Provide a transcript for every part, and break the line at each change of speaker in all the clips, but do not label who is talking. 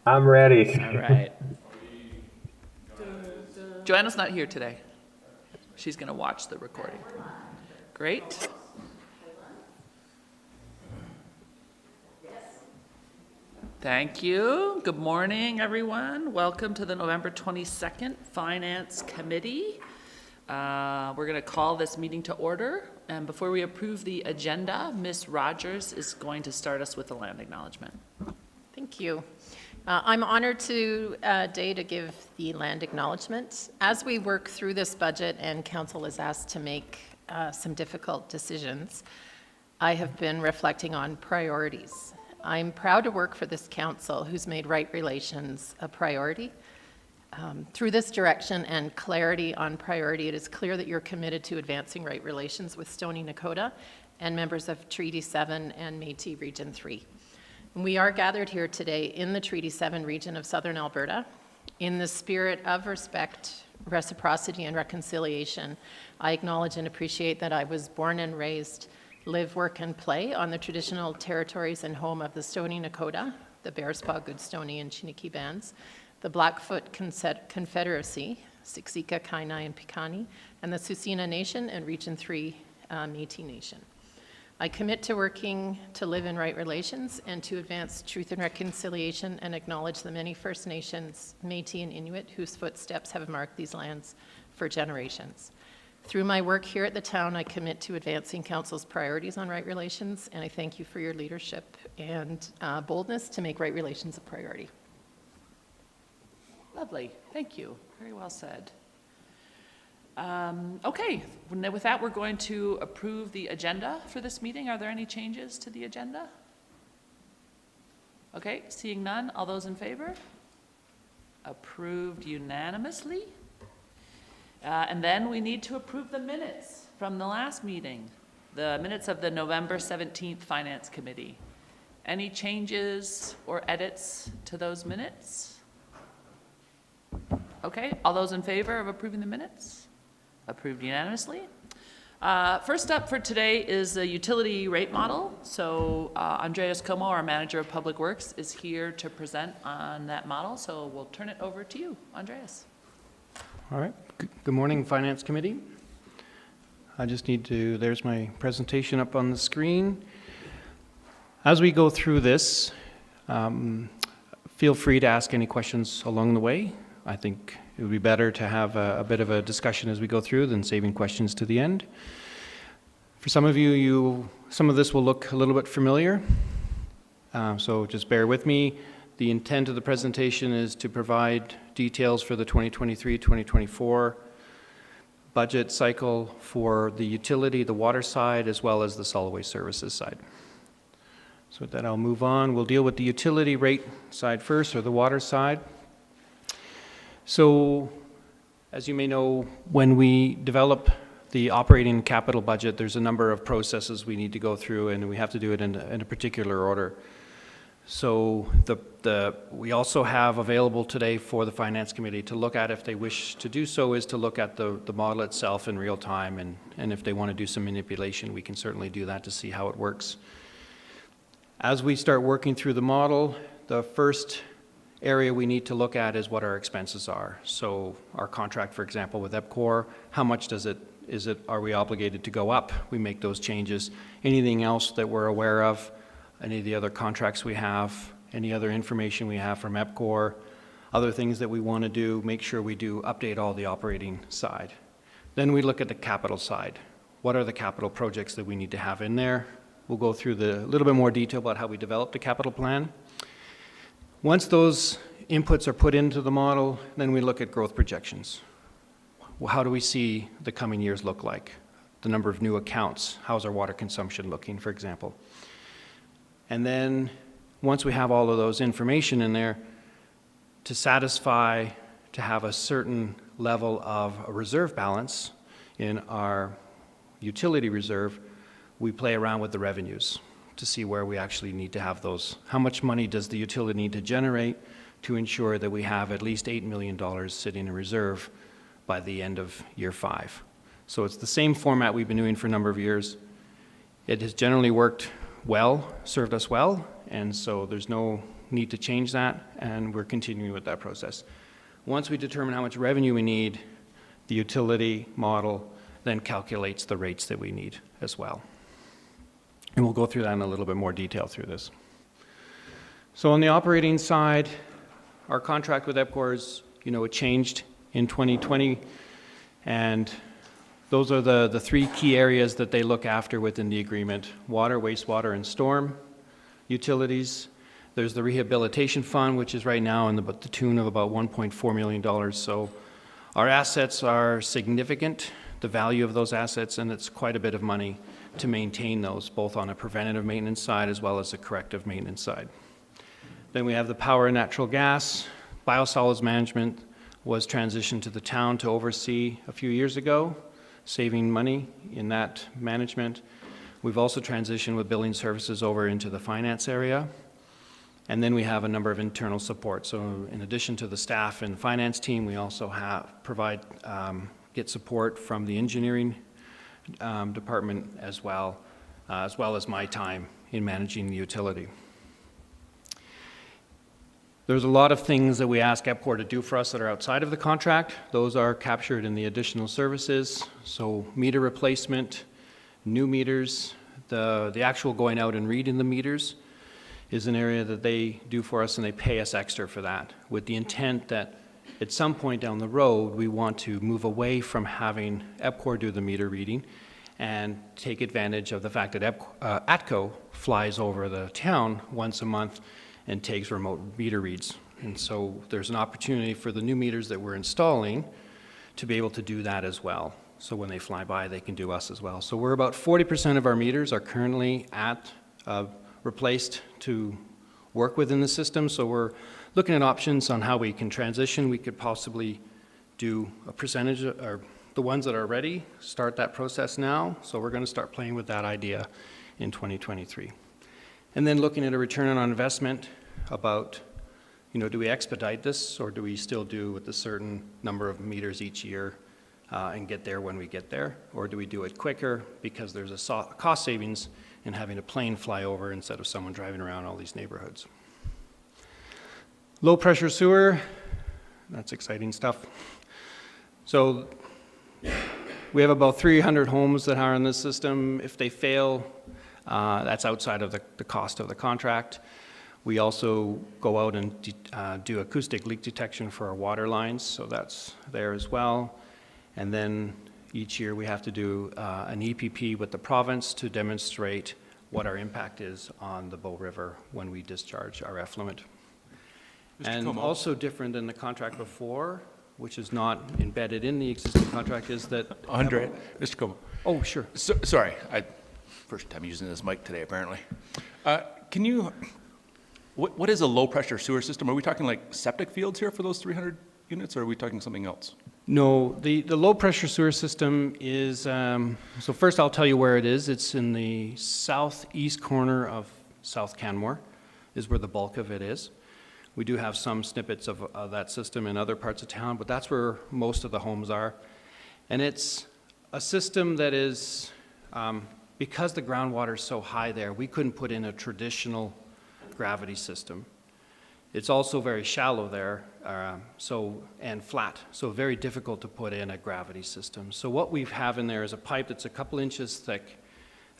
I'm ready.
All right. Joanna's not here today. She's going to watch the recording. Great. Thank you. Good morning, everyone. Welcome to the November 22nd Finance Committee. We're going to call this meeting to order. And before we approve the agenda, Ms. Rogers is going to start us with the land acknowledgement.
Thank you. I'm honored today to give the land acknowledgement. As we work through this budget and Council is asked to make some difficult decisions, I have been reflecting on priorities. I'm proud to work for this Council who's made right relations a priority. Through this direction and clarity on priority, it is clear that you're committed to advancing right relations with Stoney Nakoda and members of Treaty 7 and Métis Region 3. We are gathered here today in the Treaty 7 region of Southern Alberta. In the spirit of respect, reciprocity, and reconciliation, I acknowledge and appreciate that I was born and raised, live, work, and play on the traditional territories and home of the Stoney Nakoda, the Bearspaw, Goodstoney, and Chiniki bands, the Blackfoot Confederacy, Siksika, Kainai, and Piikani, and the Tsuut'ina Nation and Region 3 Métis Nation. I commit to working to live in right relations and to advance truth and reconciliation and acknowledge the many First Nations, Métis, and Inuit whose footsteps have marked these lands for generations. Through my work here at the town, I commit to advancing Council's priorities on right relations, and I thank you for your leadership and boldness to make right relations a priority.
Lovely. Thank you. Very well said. Okay, with that, we're going to approve the agenda for this meeting. Are there any changes to the agenda? Okay, seeing none, all those in favor? Approved unanimously. And then we need to approve the minutes from the last meeting, the minutes of the November 17th Finance Committee. Any changes or edits to those minutes? Okay, all those in favor of approving the minutes? Approved unanimously. First up for today is the utility rate model. So Andreas Como, our Manager of Public Works, is here to present on that model. So we'll turn it over to you, Andreas.
All right. Good morning, Finance Committee. I just need to, there's my presentation up on the screen. As we go through this, feel free to ask any questions along the way. I think it would be better to have a bit of a discussion as we go through than saving questions to the end. For some of you, some of this will look a little bit familiar, so just bear with me. The intent of the presentation is to provide details for the 2023-2024 budget cycle for the utility, the water side, as well as the solid waste services side. So with that, I'll move on. We'll deal with the utility rate side first, or the water side. So, as you may know, when we develop the operating capital budget, there's a number of processes we need to go through, and we have to do it in a particular order. So we also have available today for the Finance Committee to look at, if they wish to do so, is to look at the model itself in real time, and if they want to do some manipulation, we can certainly do that to see how it works. As we start working through the model, the first area we need to look at is what our expenses are. So our contract, for example, with EPCOR, how much are we obligated to go up? We make those changes. Anything else that we're aware of, any of the other contracts we have, any other information we have from EPCOR, other things that we want to do, make sure we do update all the operating side. Then we look at the capital side. What are the capital projects that we need to have in there? We'll go through a little bit more detail about how we develop the capital plan. Once those inputs are put into the model, then we look at growth projections. Well, how do we see the coming years look like? The number of new accounts, how's our water consumption looking, for example? And then once we have all of those information in there, to satisfy, to have a certain level of a reserve balance in our utility reserve, we play around with the revenues to see where we actually need to have those. How much money does the utility need to generate to ensure that we have at least $8 million sitting in reserve by the end of year 5? So it's the same format we've been doing for a number of years. It has generally worked well, served us well, and so there's no need to change that, and we're continuing with that process. Once we determine how much revenue we need, the utility model then calculates the rates that we need as well. And we'll go through that in a little bit more detail through this. So on the operating side, our contract with EPCOR is, it changed in 2020, and those are the three key areas that they look after within the agreement: water, wastewater, and storm. Utilities, there's the rehabilitation fund, which is right now in the tune of about $1.4 million. So our assets are significant, the value of those assets, and it's quite a bit of money to maintain those, both on a preventative maintenance side as well as a corrective maintenance side. Then we have the power and natural gas. Biosolids management was transitioned to the town to oversee a few years ago, saving money in that management. We've also transitioned with building services over into the finance area. And then we have a number of internal support. So in addition to the staff and finance team, we also get support from the engineering department as well as my time in managing the utility. There's a lot of things that we ask EPCOR to do for us that are outside of the contract. Those are captured in the additional services. So meter replacement, new meters, the actual going out and reading the meters is an area that they do for us, and they pay us extra for that, with the intent that at some point down the road we want to move away from having EPCOR do the meter reading and take advantage of the fact that ATCO flies over the town once a month and takes remote meter reads. And so there's an opportunity for the new meters that we're installing to be able to do that as well. So when they fly by, they can do us as well. So we're about 40% of our meters are currently replaced to work within the system. So we're looking at options on how we can transition. We could possibly do a percentage, or the ones that are ready, start that process now. So we're going to start playing with that idea in 2023. And then looking at a return on investment about, do we expedite this, or do we still do with a certain number of meters each year and get there when we get there? Or do we do it quicker because there's a cost savings in having a plane fly over instead of someone driving around all these neighborhoods? Low pressure sewer, that's exciting stuff. So we have about 300 homes that are in this system. If they fail, that's outside of the cost of the contract. We also go out and do acoustic leak detection for our water lines, so that's there as well. And then each year we have to do an EPP with the province to demonstrate what our impact is on the Bow River when we discharge our effluent. And also different than the contract before, which is not embedded in the existing contract, is that...
Andre, Mr. Como.
Oh, sure.
Sorry, first time using this mic today, apparently. What is a low-pressure sewer system? Are we talking like septic fields here for those 300 units, or are we talking something else?
No, the low-pressure sewer system is, so first I'll tell you where it is. It's in the southeast corner of South Canmore, is where the bulk of it is. We do have some snippets of that system in other parts of town, but that's where most of the homes are. And it's a system that is, because the groundwater is so high there, we couldn't put in a traditional gravity system. It's also very shallow there, and flat, so very difficult to put in a gravity system. So what we have in there is a pipe that's a couple inches thick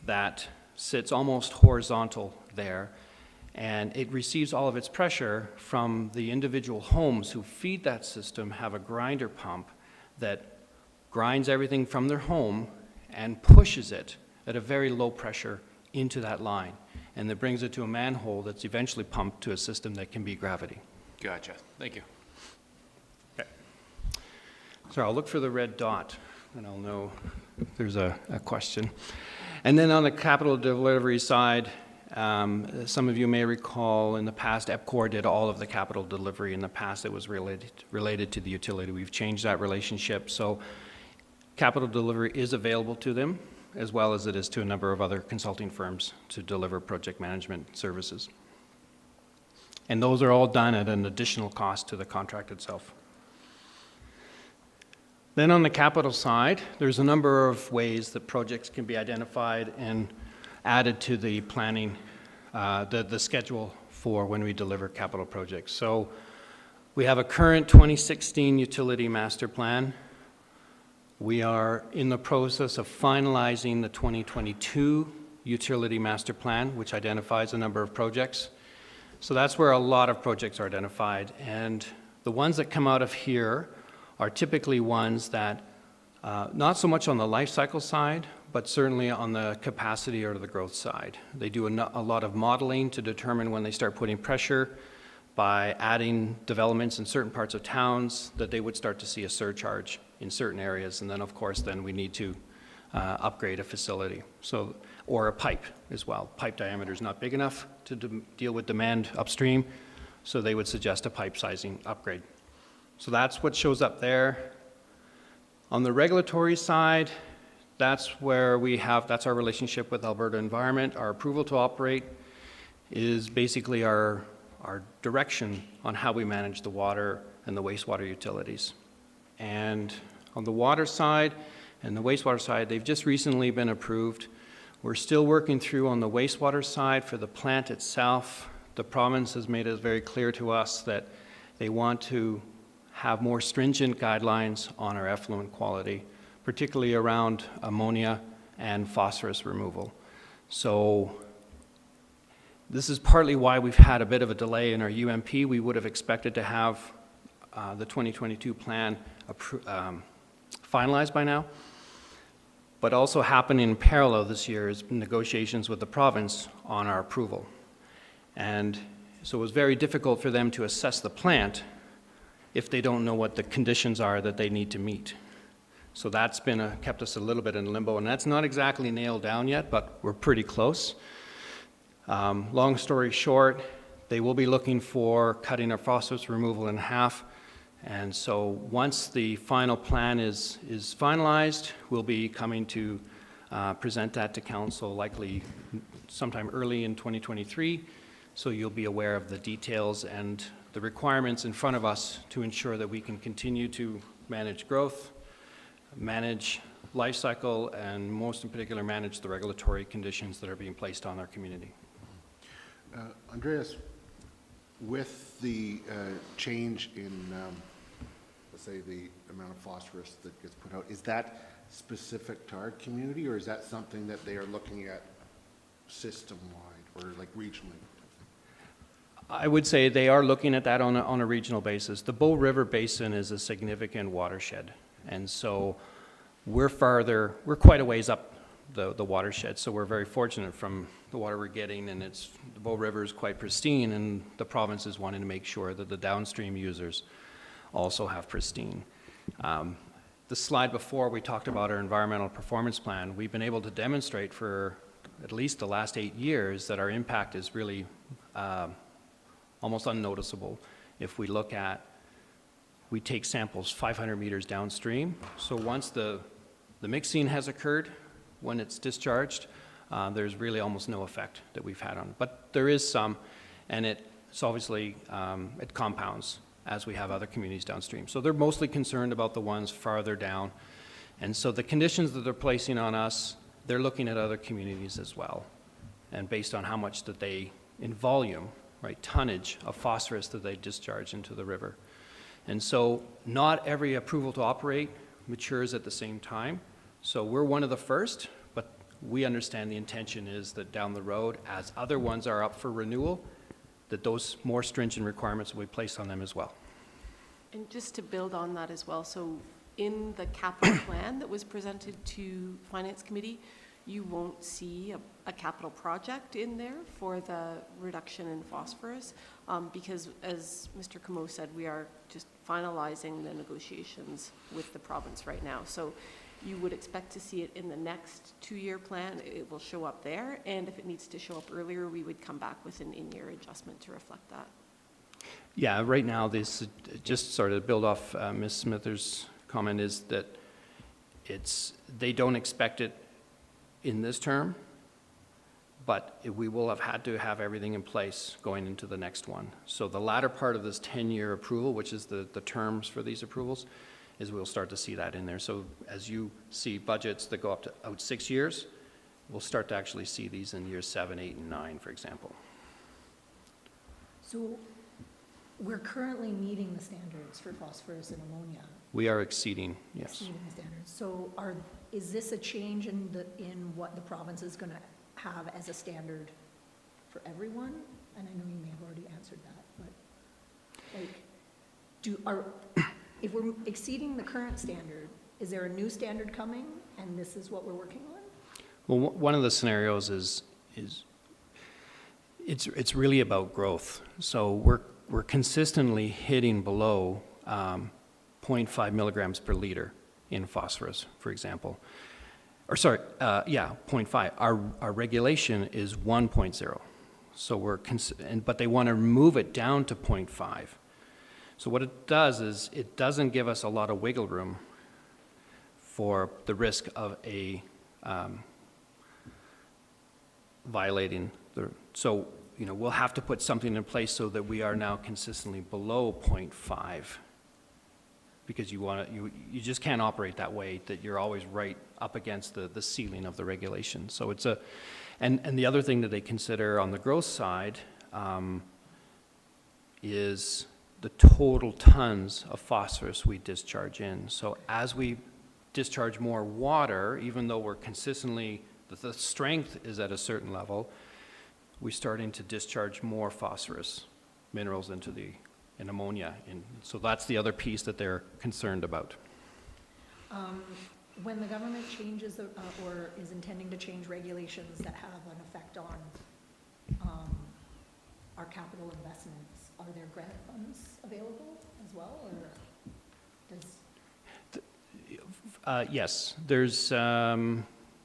that sits almost horizontal there, and it receives all of its pressure from the individual homes who feed that system, have a grinder pump that grinds everything from their home and pushes it at a very low pressure into that line, and that brings it to a manhole that's eventually pumped to a system that can be gravity.
Gotcha. Thank you.
Okay. So I'll look for the red dot, and I'll know if there's a question. And then on the capital delivery side, some of you may recall in the past, EPCOR did all of the capital delivery. In the past, it was related to the utility. We've changed that relationship, so capital delivery is available to them, as well as it is to a number of other consulting firms to deliver project management services. And those are all done at an additional cost to the contract itself. Then on the capital side, there's a number of ways that projects can be identified and added to the planning, the schedule for when we deliver capital projects. So we have a current 2016 utility master plan. We are in the process of finalizing the 2022 utility master plan, which identifies a number of projects. So that's where a lot of projects are identified. And the ones that come out of here are typically ones that, not so much on the life cycle side, but certainly on the capacity or the growth side. They do a lot of modeling to determine when they start putting pressure by adding developments in certain parts of towns that they would start to see a surcharge in certain areas. And then, of course, then we need to upgrade a facility. So, or a pipe as well. Pipe diameter is not big enough to deal with demand upstream, so they would suggest a pipe sizing upgrade. So that's what shows up there. On the regulatory side, that's where that's our relationship with Alberta Environment. Our approval to operate is basically our direction on how we manage the water and the wastewater utilities. And on the water side and the wastewater side, they've just recently been approved. We're still working through on the wastewater side for the plant itself. The province has made it very clear to us that they want to have more stringent guidelines on our effluent quality, particularly around ammonia and phosphorus removal. So this is partly why we've had a bit of a delay in our UMP. We would have expected to have the 2022 plan finalized by now. But also happening in parallel this year is negotiations with the province on our approval. And so it was very difficult for them to assess the plant if they don't know what the conditions are that they need to meet. So that's been kept us a little bit in limbo, and that's not exactly nailed down yet, but we're pretty close. Long story short, they will be looking for cutting our phosphorus removal in half. And so once the final plan is finalized, we'll be coming to present that to council likely sometime early in 2023. So you'll be aware of the details and the requirements in front of us to ensure that we can continue to manage growth, manage life cycle, and most in particular, manage the regulatory conditions that are being placed on our community.
Andreas, with the change in, let's say, the amount of phosphorus that gets put out, is that specific to our community, or is that something that they are looking at system-wide or like regionally?
I would say they are looking at that on a regional basis. The Bow River Basin is a significant watershed, and so we're quite a ways up the watershed, so we're very fortunate from the water we're getting, and the Bow River is quite pristine, and the province is wanting to make sure that the downstream users also have pristine. The slide before, we talked about our environmental performance plan. We've been able to demonstrate for at least the last 8 years that our impact is really almost unnoticeable. If we look at, we take samples 500 meters downstream, so once the mixing has occurred, when it's discharged, there's really almost no effect that we've had on it. But there is some, and it's obviously, it compounds as we have other communities downstream. So they're mostly concerned about the ones farther down. And so the conditions that they're placing on us, they're looking at other communities as well. And based on how much that they, in volume, right, tonnage of phosphorus that they discharge into the river. And so not every approval to operate matures at the same time. So we're one of the first, but we understand the intention is that down the road, as other ones are up for renewal, that those more stringent requirements will be placed on them as well.
And just to build on that as well, so in the capital plan that was presented to Finance Committee, you won't see a capital project in there for the reduction in phosphorus because, as Mr. Comeau said, we are just finalizing the negotiations with the province right now. So you would expect to see it in the next 2-year plan. It will show up there, and if it needs to show up earlier, we would come back with an in-year adjustment to reflect that.
Yeah, right now, this just sort of build off Ms. Smither's comment is that they don't expect it in this term, but we will have had to have everything in place going into the next one. So the latter part of this 10-year approval, which is the terms for these approvals, is we'll start to see that in there. So as you see budgets that go up to out 6 years, we'll start to actually see these in years 7, 8, and 9, for example.
So we're currently meeting the standards for phosphorus and ammonia,
We are exceeding, yes.
exceeding the standards. So is this a change in what the province is gonna have as a standard for everyone? And I know you may have already answered that, but like, if we're exceeding the current standard, is there a new standard coming and this is what we're working on?
Well, one of the scenarios is it's really about growth. So we're consistently hitting below 0.5 milligrams per liter in phosphorus, for example. Or sorry, 0.5. Our regulation is 1.0. So but they want to move it down to 0.5. So what it does is it doesn't give us a lot of wiggle room for the risk of violating so we'll have to put something in place so that we are now consistently below 0.5, because you just can't operate that way, that you're always right up against the ceiling of the regulation. So it's and the other thing that they consider on the growth side is the total tons of phosphorus we discharge in. So as we discharge more water, even though we're consistently, the strength is at a certain level, we're starting to discharge more phosphorus minerals into and ammonia. And so that's the other piece that they're concerned about.
When the government changes or is intending to change regulations that have an effect on our capital investments, are there grant funds available as well, or does?
Yes,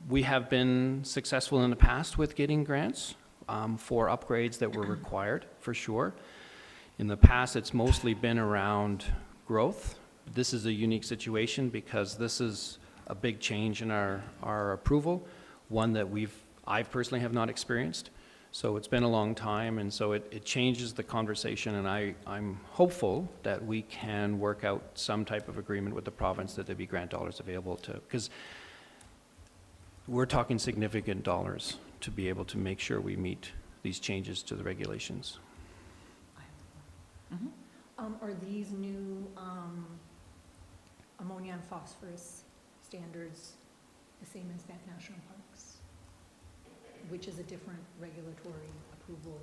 we have been successful in the past with getting grants for upgrades that were required, for sure. In the past, it's mostly been around growth. This is a unique situation because this is a big change in our approval, one that I personally have not experienced. So it's been a long time, and so it changes the conversation, and I'm hopeful that we can work out some type of agreement with the province that there be grant dollars available to, because we're talking significant dollars to be able to make sure we meet these changes to the regulations.
Are these new ammonia and phosphorus standards the same as Banff National Parks, which is a different regulatory approval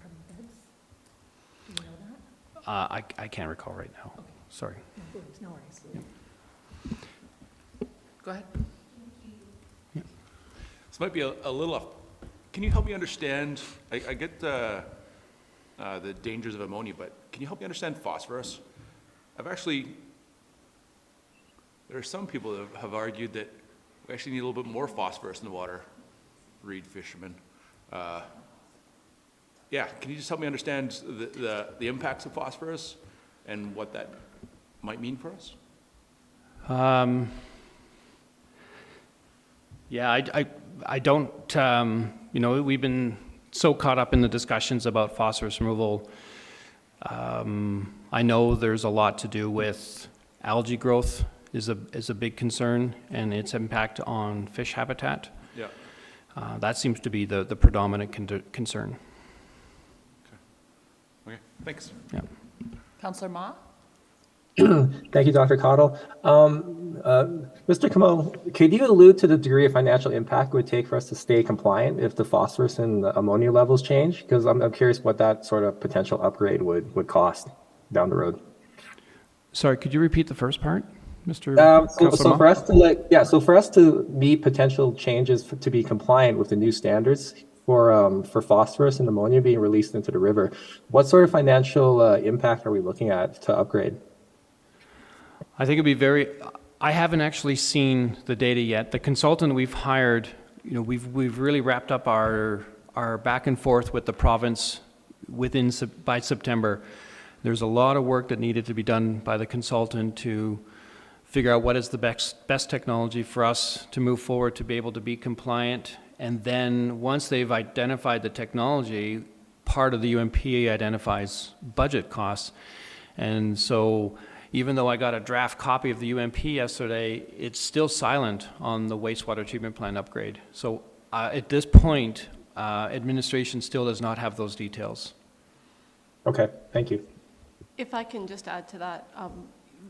from the feds? Do you know that?
I can't recall right now.
Okay.
Sorry.
No worries.
Go ahead.
This might be a little off. Can you help me understand, I get the dangers of ammonia, but can you help me understand phosphorus? There are some people that have argued that we actually need a little bit more phosphorus in the water. Reed fishermen. Can you just help me understand the impacts of phosphorus and what that might mean for us?
I don't, we've been so caught up in the discussions about phosphorus removal. I know there's a lot to do with algae growth is a big concern, and its impact on fish habitat.
Yeah.
That seems to be the predominant concern.
Okay, thanks.
Yeah.
Councillor Ma?
Thank you, Dr. Cottle. Mr. Camo, could you allude to the degree of financial impact it would take for us to stay compliant if the phosphorus and the ammonia levels change? Because I'm curious what that sort of potential upgrade would cost down the road. Sorry,
could you repeat the first part, Mr.
So for us to meet potential changes to be compliant with the new standards for phosphorus and ammonia being released into the river, what sort of financial impact are we looking at to upgrade?
I think it'd be I haven't actually seen the data yet. The consultant we've hired, we've really wrapped up our back and forth with the province by September. There's a lot of work that needed to be done by the consultant to figure out what is the best technology for us to move forward to be able to be compliant. And then once they've identified the technology, part of the UMP identifies budget costs. And so even though I got a draft copy of the UMP yesterday, it's still silent on the wastewater treatment plant upgrade. So at this point, administration still does not have those details.
Okay, thank you.
If I can just add to that,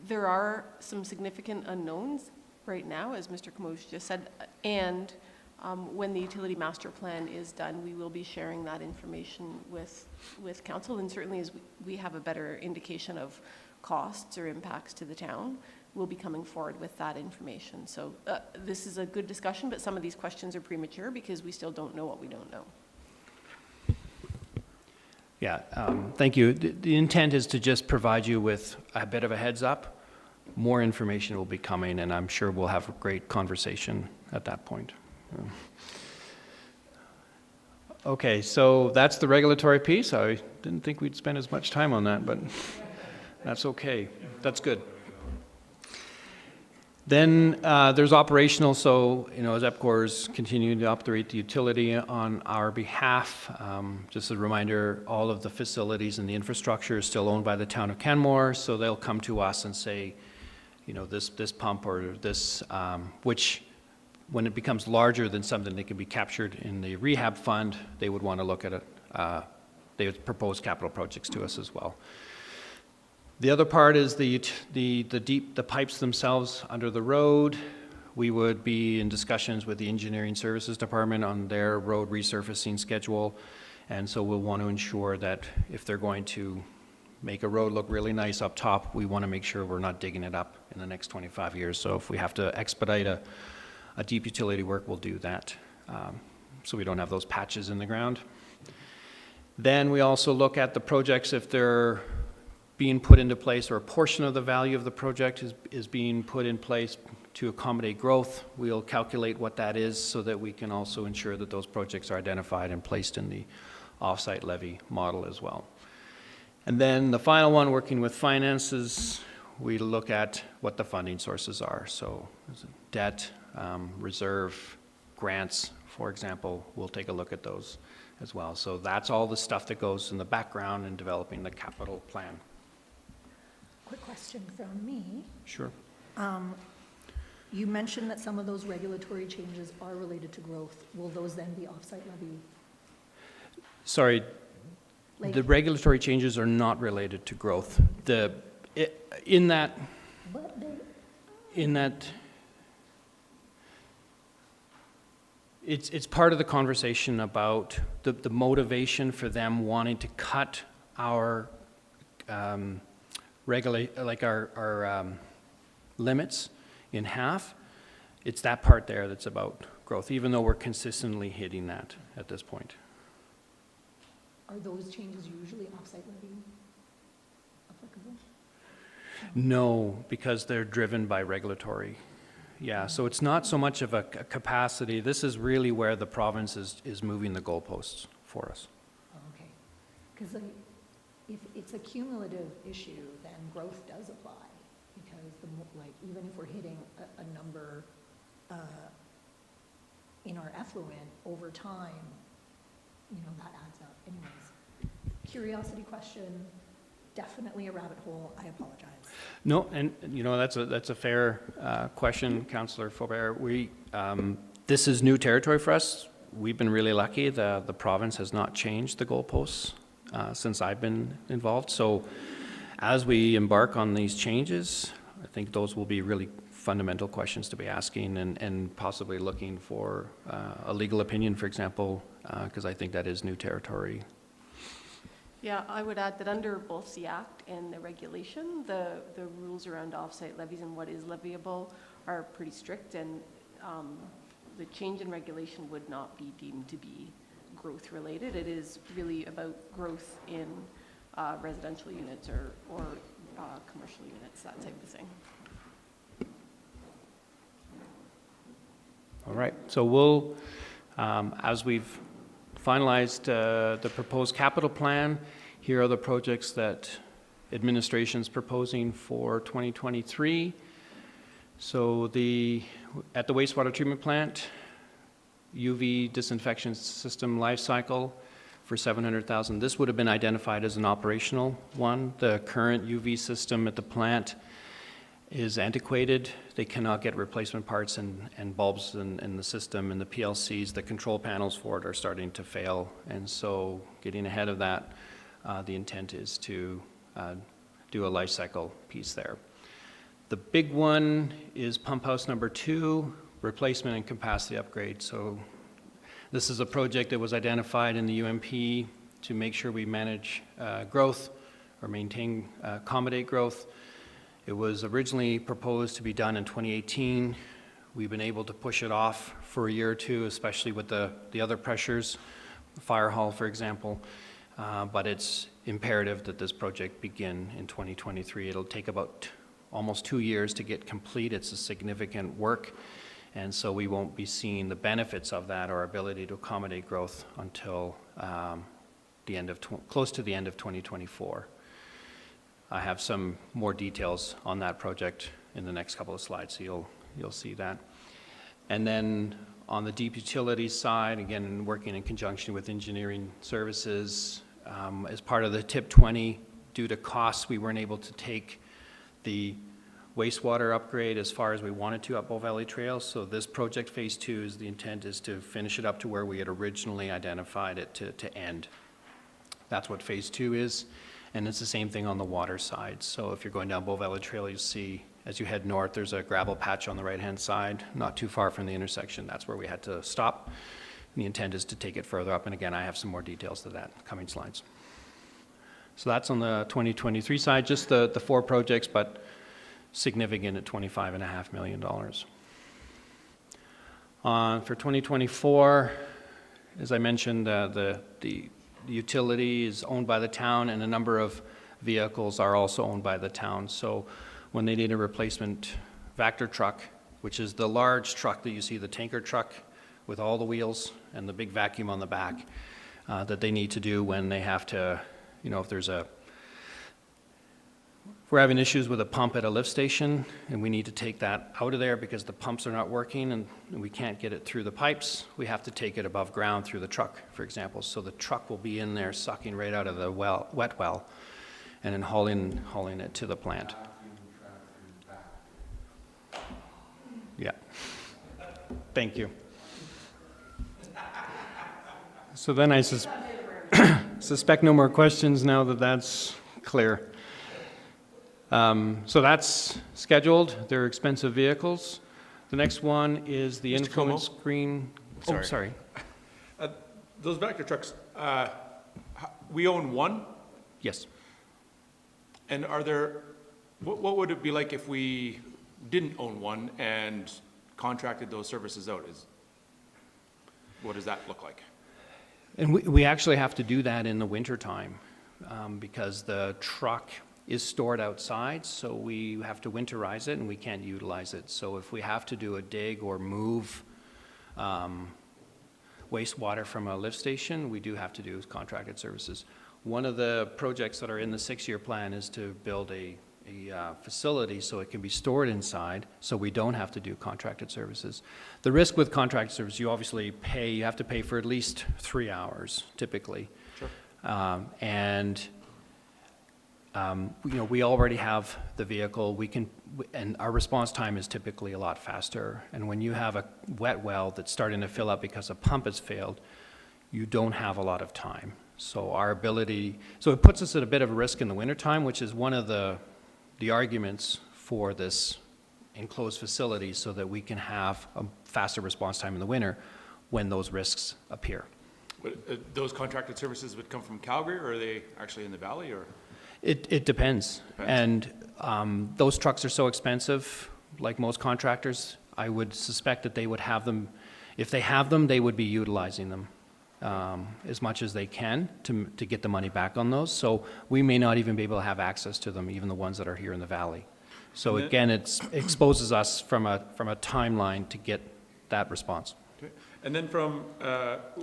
there are some significant unknowns right now, as Mr. Kamosh just said, and when the utility master plan is done, we will be sharing that information with council, and certainly as we have a better indication of costs or impacts to the town, we'll be coming forward with that information. So this is a good discussion, but some of these questions are premature because we still don't know what we don't know.
Yeah, thank you. The intent is to just provide you with a bit of a heads up. More information will be coming, and I'm sure we'll have a great conversation at that point. Okay, so that's the regulatory piece. I didn't think we'd spend as much time on that, but that's okay. That's good. Then there's operational, so as EPCOR's continuing to operate the utility on our behalf, just a reminder, all of the facilities and the infrastructure is still owned by the town of Canmore, so they'll come to us and say, this pump or this, which when it becomes larger than something that can be captured in the rehab fund, they would want to look at it. They would propose capital projects to us as well. The other part is the pipes themselves under the road. We would be in discussions with the engineering services department on their road resurfacing schedule. And so we'll want to ensure that if they're going to make a road look really nice up top, we want to make sure we're not digging it up in the next 25 years. So if we have to expedite a deep utility work, we'll do that. So we don't have those patches in the ground. Then we also look at the projects if they're being put into place, or a portion of the value of the project is being put in place to accommodate growth. We'll calculate what that is so that we can also ensure that those projects are identified and placed in the offsite levy model as well. And then the final one, working with finances, we look at what the funding sources are. So debt, reserve, grants, for example, we'll take a look at those as well. So that's all the stuff that goes in the background in developing the capital plan.
Quick question from me.
Sure.
You mentioned that some of those regulatory changes are related to growth. Will those then be offsite levy?
Sorry, the regulatory changes are not related to growth. It's part of the conversation about the motivation for them wanting to cut our limits in half. It's that part there that's about growth, even though we're consistently hitting that at this point.
Are those changes usually offsite levy applicable?
No, because they're driven by regulatory. Yeah, so it's not so much of a capacity. This is really where the province is moving the goalposts for us.
Oh, okay. Because if it's a cumulative issue, then growth does apply. Because even if we're hitting a number in our effluent over time, that adds up. Anyways, curiosity question, definitely a rabbit hole. I apologize.
No, and that's a fair question, Councillor Faubert. This is new territory for us. We've been really lucky. The province has not changed the goalposts since I've been involved. So as we embark on these changes, I think those will be really fundamental questions to be asking and possibly looking for a legal opinion, for example, because I think that is new territory.
Yeah, I would add that under both the Act and the regulation, the rules around offsite levies and what is leviable are pretty strict, and the change in regulation would not be deemed to be growth related. It is really about growth in residential units or commercial units, that type of thing.
All right, so we'll, as we've finalized the proposed capital plan, here are the projects that administration's proposing for 2023. So at the wastewater treatment plant, UV disinfection system life cycle for $700,000. This would have been identified as an operational one. The current UV system at the plant is antiquated. They cannot get replacement parts and bulbs in the system, and the PLCs, the control panels for it are starting to fail. And so getting ahead of that, the intent is to do a life cycle piece there. The big one is pump house number 2, replacement and capacity upgrade. So this is a project that was identified in the UMP to make sure we manage growth or maintain, accommodate growth. It was originally proposed to be done in 2018. We've been able to push it off for a year or two, especially with the other pressures, the fire hall, for example. But it's imperative that this project begin in 2023. It'll take about almost 2 years to get complete. It's a significant work, and so we won't be seeing the benefits of that, our ability to accommodate growth, until close to the end of 2024. I have some more details on that project in the next couple of slides, so you'll see that. And then on the deep utilities side, again, working in conjunction with engineering services, as part of the TIP 20, due to costs, we weren't able to take the wastewater upgrade as far as we wanted to up Bow Valley Trail. So this project, phase 2, the intent is to finish it up to where we had originally identified it to end. That's what phase 2 is. And it's the same thing on the water side. So if you're going down Bow Valley Trail, you see, as you head north, there's a gravel patch on the right-hand side, not too far from the intersection. That's where we had to stop. And the intent is to take it further up. And again, I have some more details to that coming slides. So that's on the 2023 side, just the 4 projects, but significant at $25.5 million. For 2024, as I mentioned, the utility is owned by the town, and a number of vehicles are also owned by the town. So when they need a replacement Vector truck, which is the large truck that you see, the tanker truck with all the wheels and the big vacuum on the back, that they need to do when they have to, if we're having issues with a pump at a lift station and we need to take that out of there because the pumps are not working and we can't get it through the pipes, we have to take it above ground through the truck, for example. So the truck will be in there sucking right out of the wet well and then hauling it to the plant. Yeah. Thank you. So then I suspect no more questions now that that's clear. So that's scheduled. They're expensive vehicles. The next one is the influence screen. Oh, sorry.
Those Vector trucks, we own one?
Yes.
And are there, what would it be like if we didn't own one and contracted those services out? What does that look like?
And we actually have to do that in the wintertime because the truck is stored outside, so we have to winterize it and we can't utilize it. So if we have to do a dig or move wastewater from a lift station, we do have to do contracted services. One of the projects that are in the 6-year plan is to build a facility so it can be stored inside, so we don't have to do contracted services. The risk with contracted service, you have to pay for at least 3 hours, typically.
Sure.
We already have the vehicle. And our response time is typically a lot faster. And when you have a wet well that's starting to fill up because a pump has failed, you don't have a lot of time. So it puts us at a bit of a risk in the wintertime, which is one of the arguments for this enclosed facility, so that we can have a faster response time in the winter when those risks appear.
Those contracted services would come from Calgary, or are they actually in the valley, or?
It depends. And those trucks are so expensive, like most contractors, I would suspect that they would have them. If they have them, they would be utilizing them as much as they can to get the money back on those. So we may not even be able to have access to them, even the ones that are here in the valley. So again, it exposes us from a timeline to get that response.
Okay. And then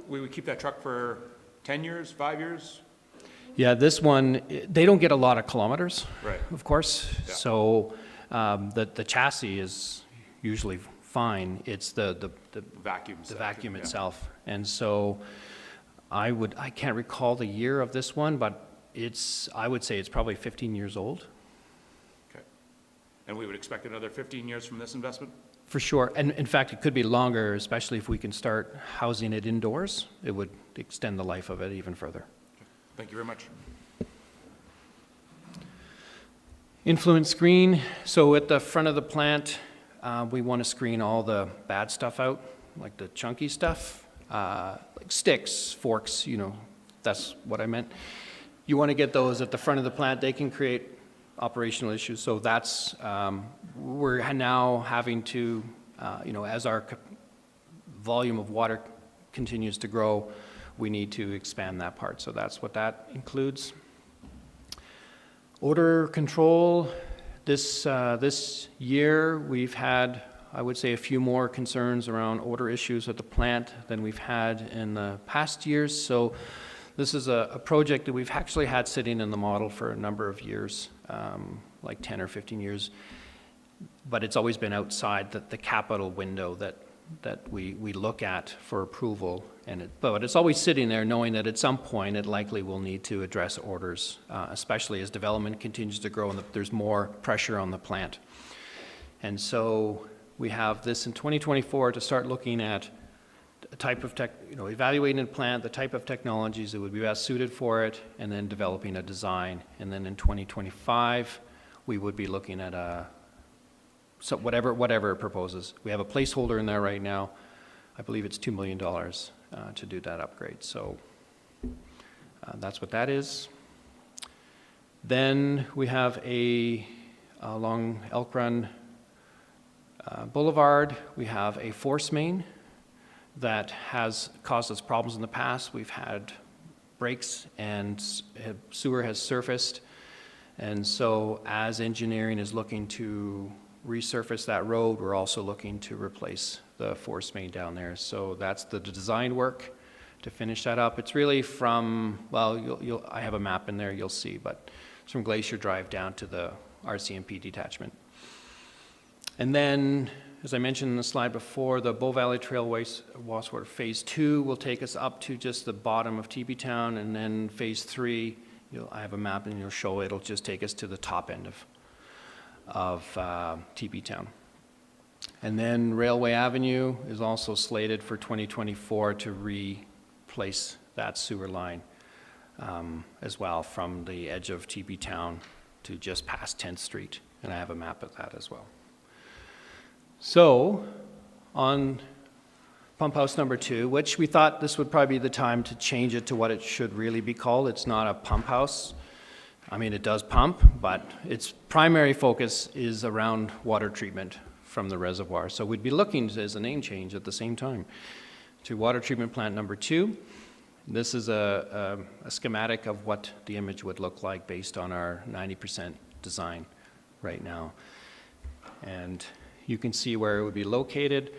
we would keep that truck for 10 years, 5 years?
Yeah, this one, they don't get a lot of kilometers,
right,
of course. Yeah. So the chassis is usually fine. It's the vacuum itself. Yeah. And so I can't recall the year of this one, but I would say it's probably 15 years old.
Okay. And we would expect another 15 years from this investment?
For sure. And in fact, it could be longer, especially if we can start housing it indoors. It would extend the life of it even further.
Thank you very much.
Influence screen, so at the front of the plant, we want to screen all the bad stuff out, like the chunky stuff, like sticks, forks, you know, that's what I meant. You want to get those at the front of the plant. They can create operational issues. So that's, we're now having to, you know, as our volume of water continues to grow, we need to expand that part. So that's what that includes. Odor control, this year we've had, I would say, a few more concerns around odor issues at the plant than we've had in the past years. So this is a project that we've actually had sitting in the model for a number of years, like 10 or 15 years, but it's always been outside the capital window that we look at for approval. But it's always sitting there knowing that at some point it likely will need to address orders, especially as development continues to grow and there's more pressure on the plant. And so we have this in 2024 to start looking at a type of evaluating the plant, the type of technologies that would be best suited for it, and then developing a design. And then in 2025, we would be looking at so whatever it proposes. We have a placeholder in there right now. I believe it's $2 million to do that upgrade. So that's what that is. Then we have along Elk Run Boulevard, we have a force main that has caused us problems in the past. We've had breaks and sewer has surfaced. And so as engineering is looking to resurface that road, we're also looking to replace the force main down there. So that's the design work to finish that up. It's really from, well, I have a map in there, you'll see, but it's from Glacier Drive down to the RCMP detachment. And then, as I mentioned in the slide before, the Bow Valley Trail Wastewater Phase 2 will take us up to just the bottom of TB Town, and then Phase 3, I have a map and you'll show it'll just take us to the top end of TB Town. And then Railway Avenue is also slated for 2024 to replace that sewer line as well from the edge of TB Town to just past 10th Street, and I have a map of that as well. So, on pump house number 2, which we thought this would probably be the time to change it to what it should really be called. It's not a pump house. I mean, it does pump, but its primary focus is around water treatment from the reservoir. So we'd be looking as a name change at the same time to water treatment plant number 2. This is a schematic of what the image would look like based on our 90% design right now. And you can see where it would be located.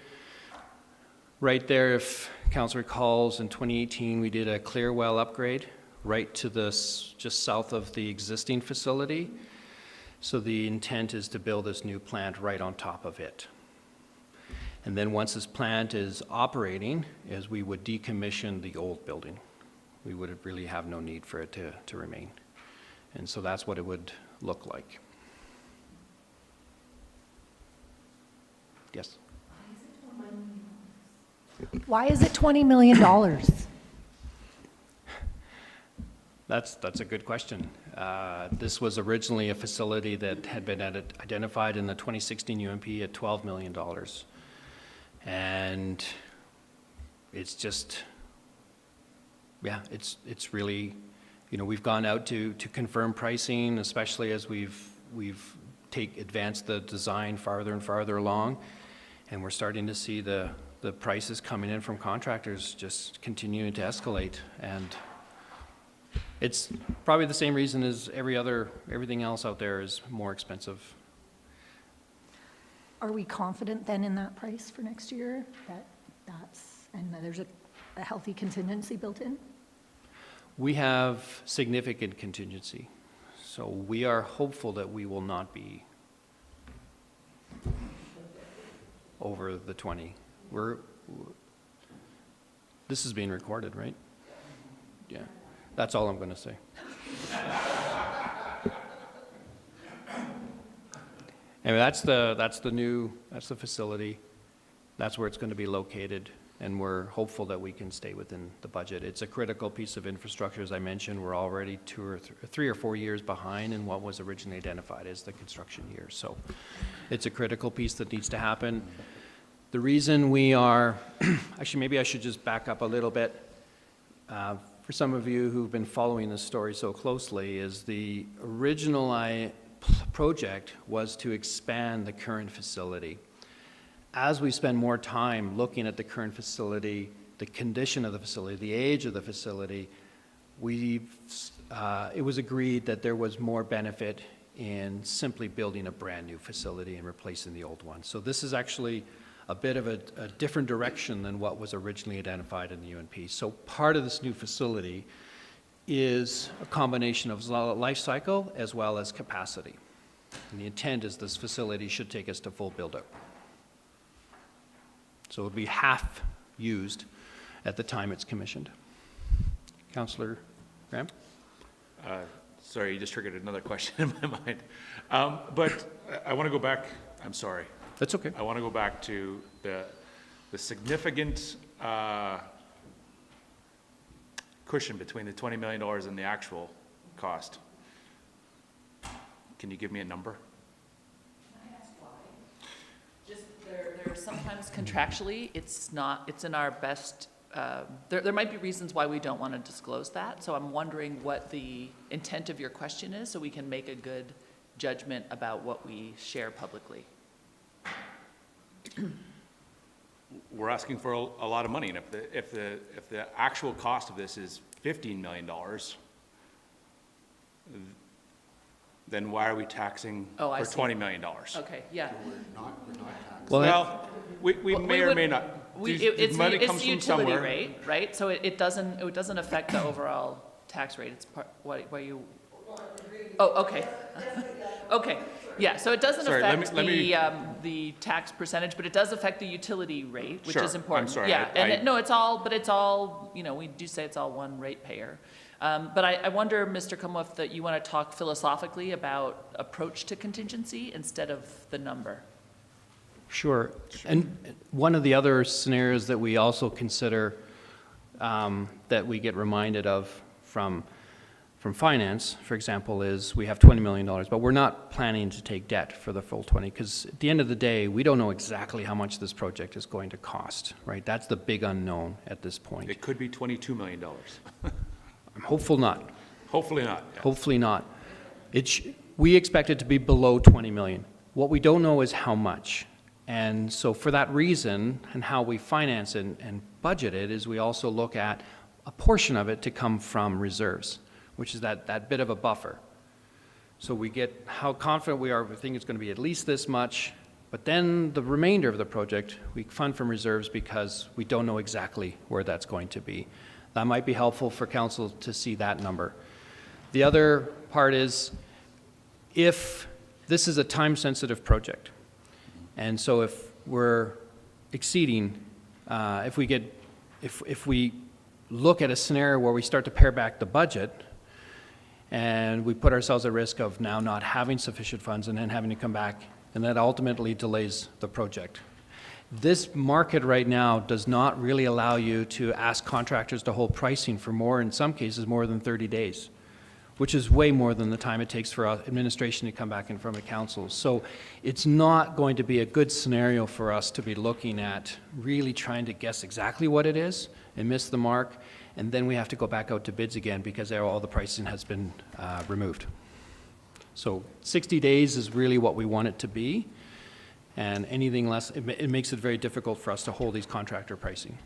Right there, if council recalls, in 2018 we did a clear well upgrade right to this, just south of the existing facility. So the intent is to build this new plant right on top of it. And then once this plant is operating, as we would decommission the old building. We would really have no need for it to remain. And so that's what it would look like. Yes?
Why is it $20 million?
That's a good question. This was originally a facility that had been identified in the 2016 UMP at $12 million. And it's just, yeah, it's really, we've gone out to confirm pricing, especially as we've advanced the design farther and farther along. And we're starting to see the prices coming in from contractors just continuing to escalate. And it's probably the same reason as everything else out there is more expensive.
Are we confident then in that price for next year? And that there's a healthy contingency built in?
We have significant contingency. So we are hopeful that we will not be over the 20. This is being recorded, right? Yeah. That's all I'm going to say. Anyway, that's the facility. That's where it's going to be located. and we're hopeful that we can stay within the budget. It's a critical piece of infrastructure, as I mentioned. We're already 3 or 4 years behind in what was originally identified as the construction year. So it's a critical piece that needs to happen. The reason we are, actually maybe I should just back up a little bit. For some of you who've been following this story so closely, is the original project was to expand the current facility. As we spend more time looking at the current facility, the condition of the facility, the age of the facility, it was agreed that there was more benefit in simply building a brand new facility and replacing the old one. So this is actually a bit of a different direction than what was originally identified in the UNP. So part of this new facility is a combination of life cycle as well as capacity. And the intent is this facility should take us to full build-out. So it'll be half used at the time it's commissioned. Councillor Graham?
Sorry, you just triggered another question in my mind. But I want to go back, I'm sorry.
That's okay.
I want to go back to the significant cushion between the $20 million and the actual cost. Can you give me a number?
Can I ask why? Just there sometimes contractually, it's in our best, there might be reasons why we don't want to disclose that. So I'm wondering what the intent of your question is so we can make a good judgment about what we share publicly.
We're asking for a lot of money, and if the actual cost of this is $15 million, then why are we taxing
Oh, I
for
see.
$20 million?
Okay, yeah.
Well, we
Well,
may or may not.
It's
Money
the
comes from
utility
somewhere.
rate, right? So it doesn't affect the overall tax rate. It's part, what you, oh, okay. Okay, yeah, so it doesn't
Sorry,
affect
let me-
the tax percentage, but it does affect the utility rate, which
Sure,
is
I'm
important.
sorry,
Yeah,
I-
and no, it's all, you know, we do say it's all one ratepayer. But I wonder, Mr. Como, that you want to talk philosophically about approach to contingency instead of the number.
Sure. And one of the other scenarios that we also consider that we get reminded of from finance, for example, is we have $20 million, but we're not planning to take debt for the full 20, because at the end of the day, we don't know exactly how much this project is going to cost, right? That's the big unknown at this point.
It could be $22 million.
I'm hopeful not.
Hopefully not. Yeah.
Hopefully not. We expect it to be below 20 million. What we don't know is how much. And so for that reason, and how we finance and budget it, is we also look at a portion of it to come from reserves, which is that bit of a buffer. So we get how confident we are, we think it's going to be at least this much, but then the remainder of the project, we fund from reserves because we don't know exactly where that's going to be. That might be helpful for council to see that number. The other part is, if this is a time-sensitive project, and so if we're exceeding, if we look at a scenario where we start to pare back the budget, and we put ourselves at risk of now not having sufficient funds and then having to come back, and that ultimately delays the project. This market right now does not really allow you to ask contractors to hold pricing for more, in some cases, more than 30 days, which is way more than the time it takes for administration to come back in front of council. So it's not going to be a good scenario for us to be looking at really trying to guess exactly what it is and miss the mark, and then we have to go back out to bids again because all the pricing has been removed. So 60 days is really what we want it to be. And anything less, it makes it very difficult for us to hold these contractor pricing.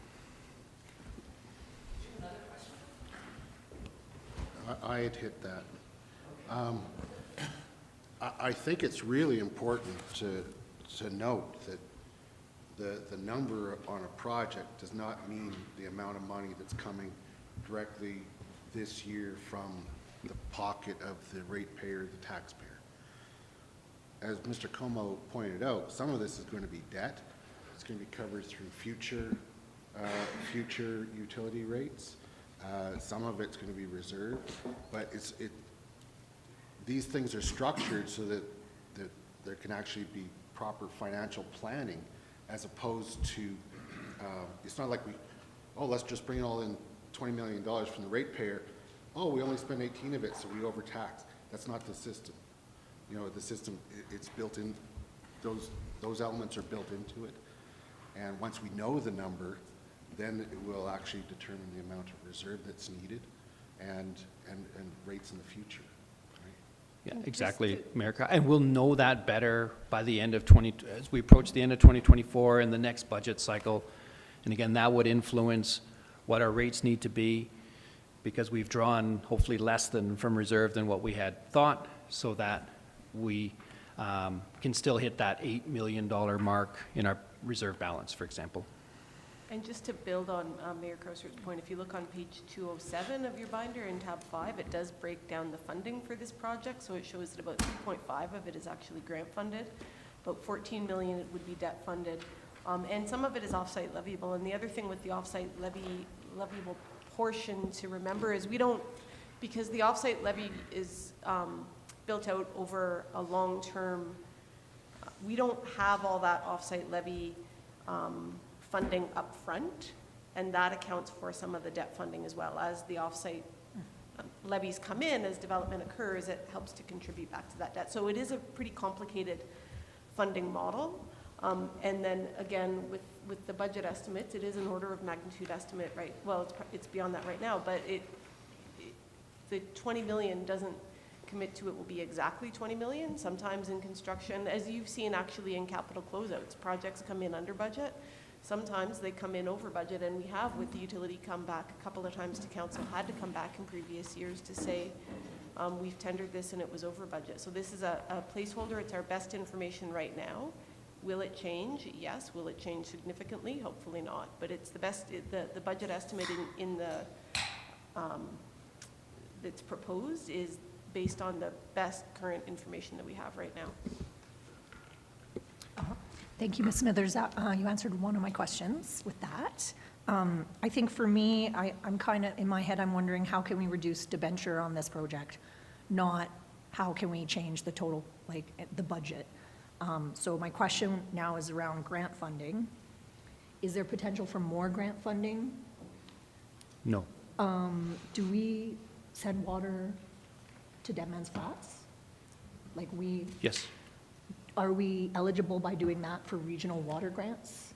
I had hit that. I think it's really important to note that the number on a project does not mean the amount of money that's coming directly this year from the pocket of the ratepayer, the taxpayer. As Mr. Como pointed out, some of this is going to be debt. It's going to be covered through future utility rates. Some of it's going to be reserved, but these things are structured so that there can actually be proper financial planning, as opposed to it's not like let's just bring it all in $20 million from the ratepayer. Oh, we only spend 18 of it, so we overtax. That's not the system. You know, the system, it's built in, those elements are built into it. And once we know the number, then it will actually determine the amount of reserve that's needed and rates in the future.
Yeah, exactly, America. And we'll know that better by the end of as we approach the end of 2024 and the next budget cycle. And again, that would influence what our rates need to be, because we've drawn hopefully less than from reserve than what we had thought, so that we can still hit that $8 million mark in our reserve balance, for example.
And just to build on Mayor Crosser's point, if you look on page 207 of your binder in tab 5, it does break down the funding for this project. So it shows that about 2.5 of it is actually grant funded, about 14 million it would be debt funded, and some of it is off-site leviable. And the other thing with the off-site leviable portion to remember is because the off-site levy is built out over a long-term, we don't have all that off-site levy funding up front, and that accounts for some of the debt funding as well. As the off-site levies come in, as development occurs, it helps to contribute back to that debt. So it is a pretty complicated funding model. And then again, with the budget estimates, it is an order of magnitude estimate, right? Well, it's beyond that right now, but the 20 million doesn't commit to it will be exactly 20 million. Sometimes in construction, as you've seen actually in capital closeouts, projects come in under budget. Sometimes they come in over budget, and we have, with the utility, come back a couple of times to council, had to come back in previous years to say, we've tendered this and it was over budget. So this is a placeholder. It's our best information right now. Will it change? Yes. Will it change significantly? Hopefully not. But it's the best, the budget estimate in the, that's proposed is based on the best current information that we have right now.
Thank you, Ms. Smithers. You answered one of my questions with that. I think for me, I'm kind of, in my head, I'm wondering how can we reduce debenture on this project, not how can we change the total, like the budget. So my question now is around grant funding. Is there potential for more grant funding?
No.
Do we send water to Dead Man's Flats? Like
Yes.
Are we eligible by doing that for regional water grants?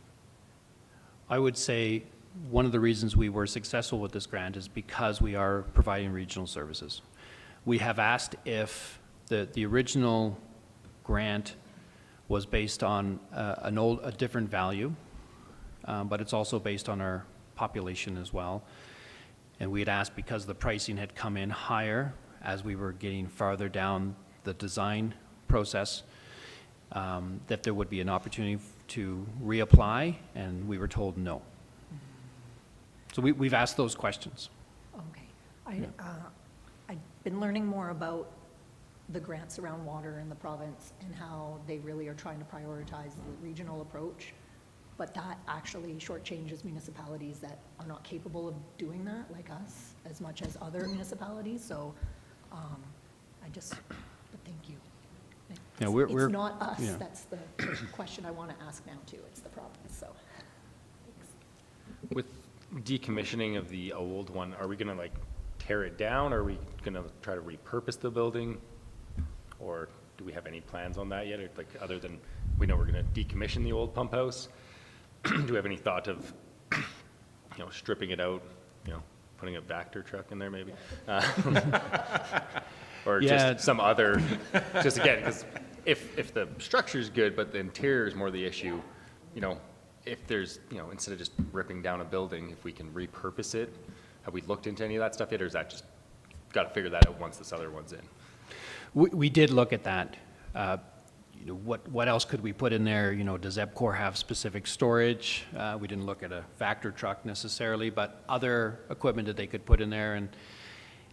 I would say one of the reasons we were successful with this grant is because we are providing regional services. We have asked if the original grant was based on a different value, but it's also based on our population as well. And we had asked, because the pricing had come in higher as we were getting farther down the design process, that there would be an opportunity to reapply, and we were told no. So we've asked those questions.
Okay. I've been learning more about the grants around water in the province and how they really are trying to prioritize the regional approach, but that actually shortchanges municipalities that are not capable of doing that, like us, as much as other municipalities. So but thank you.
Yeah,
It's not us,
yeah.
that's the question I want to ask now too, it's the province, so. Thanks.
With decommissioning of the old one, are we going to like tear it down? Or are we going to try to repurpose the building? Or do we have any plans on that yet? Or like, other than we know we're going to decommission the old pump house, do we have any thought of, stripping it out, putting a Vector truck in there maybe? Or
Yeah.
just some other, just again, because if the structure's good, but the interior is more the issue, if there's, instead of just ripping down a building, if we can repurpose it, have we looked into any of that stuff yet, or is that just, got to figure that out once this other one's in?
We did look at that. What else could we put in there? Does EPCOR have specific storage? We didn't look at a Vector truck necessarily, but other equipment that they could put in there.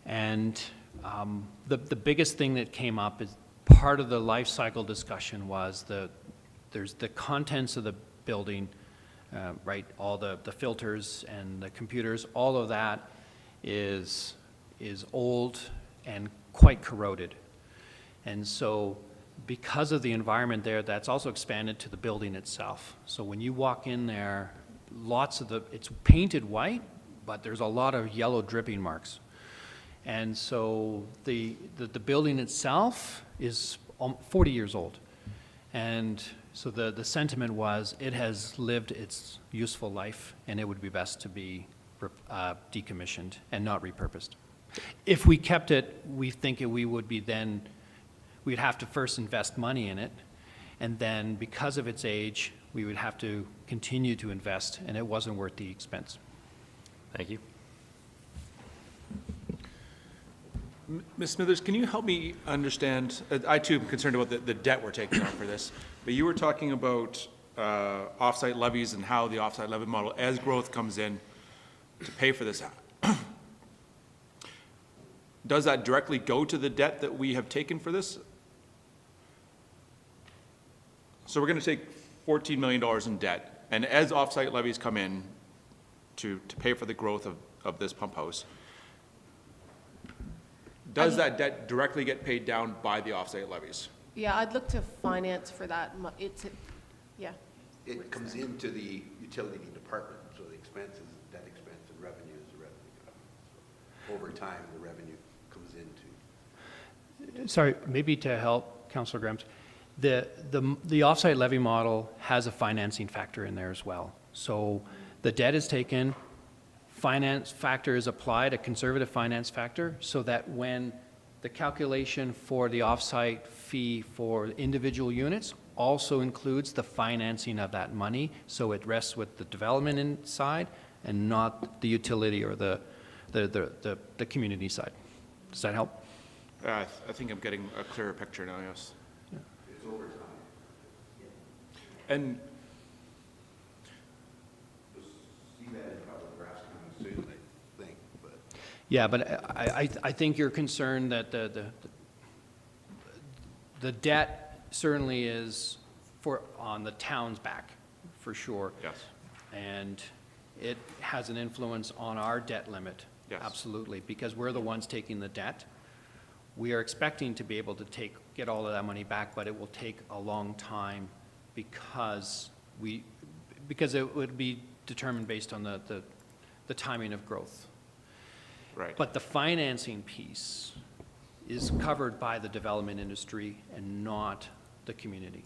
And the biggest thing that came up is part of the life cycle discussion was there's the contents of the building, right? All the filters and the computers, all of that is old and quite corroded. And so because of the environment there, that's also expanded to the building itself. So when you walk in there, it's painted white, but there's a lot of yellow dripping marks. And so the building itself is 40 years old. And so the sentiment was it has lived its useful life and it would be best to be decommissioned and not repurposed. If we kept it, we think we would be then, we'd have to first invest money in it. And then because of its age, we would have to continue to invest, and it wasn't worth the expense.
Thank you.
Ms. Smithers, can you help me understand, I too am concerned about the debt we're taking on for this, but you were talking about offsite levies and how the offsite levy model, as growth comes in to pay for this, does that directly go to the debt that we have taken for this? So we're going to take $14 million in debt, and as offsite levies come in to pay for the growth of this pump house, does that debt directly get paid down by the offsite levies?
Yeah, I'd look to finance for that. Yeah.
It comes into the utility department, so the expense is debt expense and revenue is the revenue. So over time, the revenue comes into.
Sorry, maybe to help Councillor Grams, the offsite levy model has a financing factor in there as well. So the debt is taken, finance factor is applied, a conservative finance factor, so that when the calculation for the offsite fee for individual units also includes the financing of that money, so it rests with the development inside and not the utility or the community side. Does that help?
I think I'm getting a clearer picture now, yes.
It's over time.
And
You'll see that in a couple of graphs coming soon, I think, but.
Yeah, but I think you're concerned that the debt certainly is on the town's back, for sure.
yes,
And it has an influence on our debt limit.
Yes.
Absolutely, because we're the ones taking the debt. We are expecting to be able to get all of that money back, but it will take a long time because it would be determined based on the timing of growth.
right.
But the financing piece is covered by the development industry and not the community.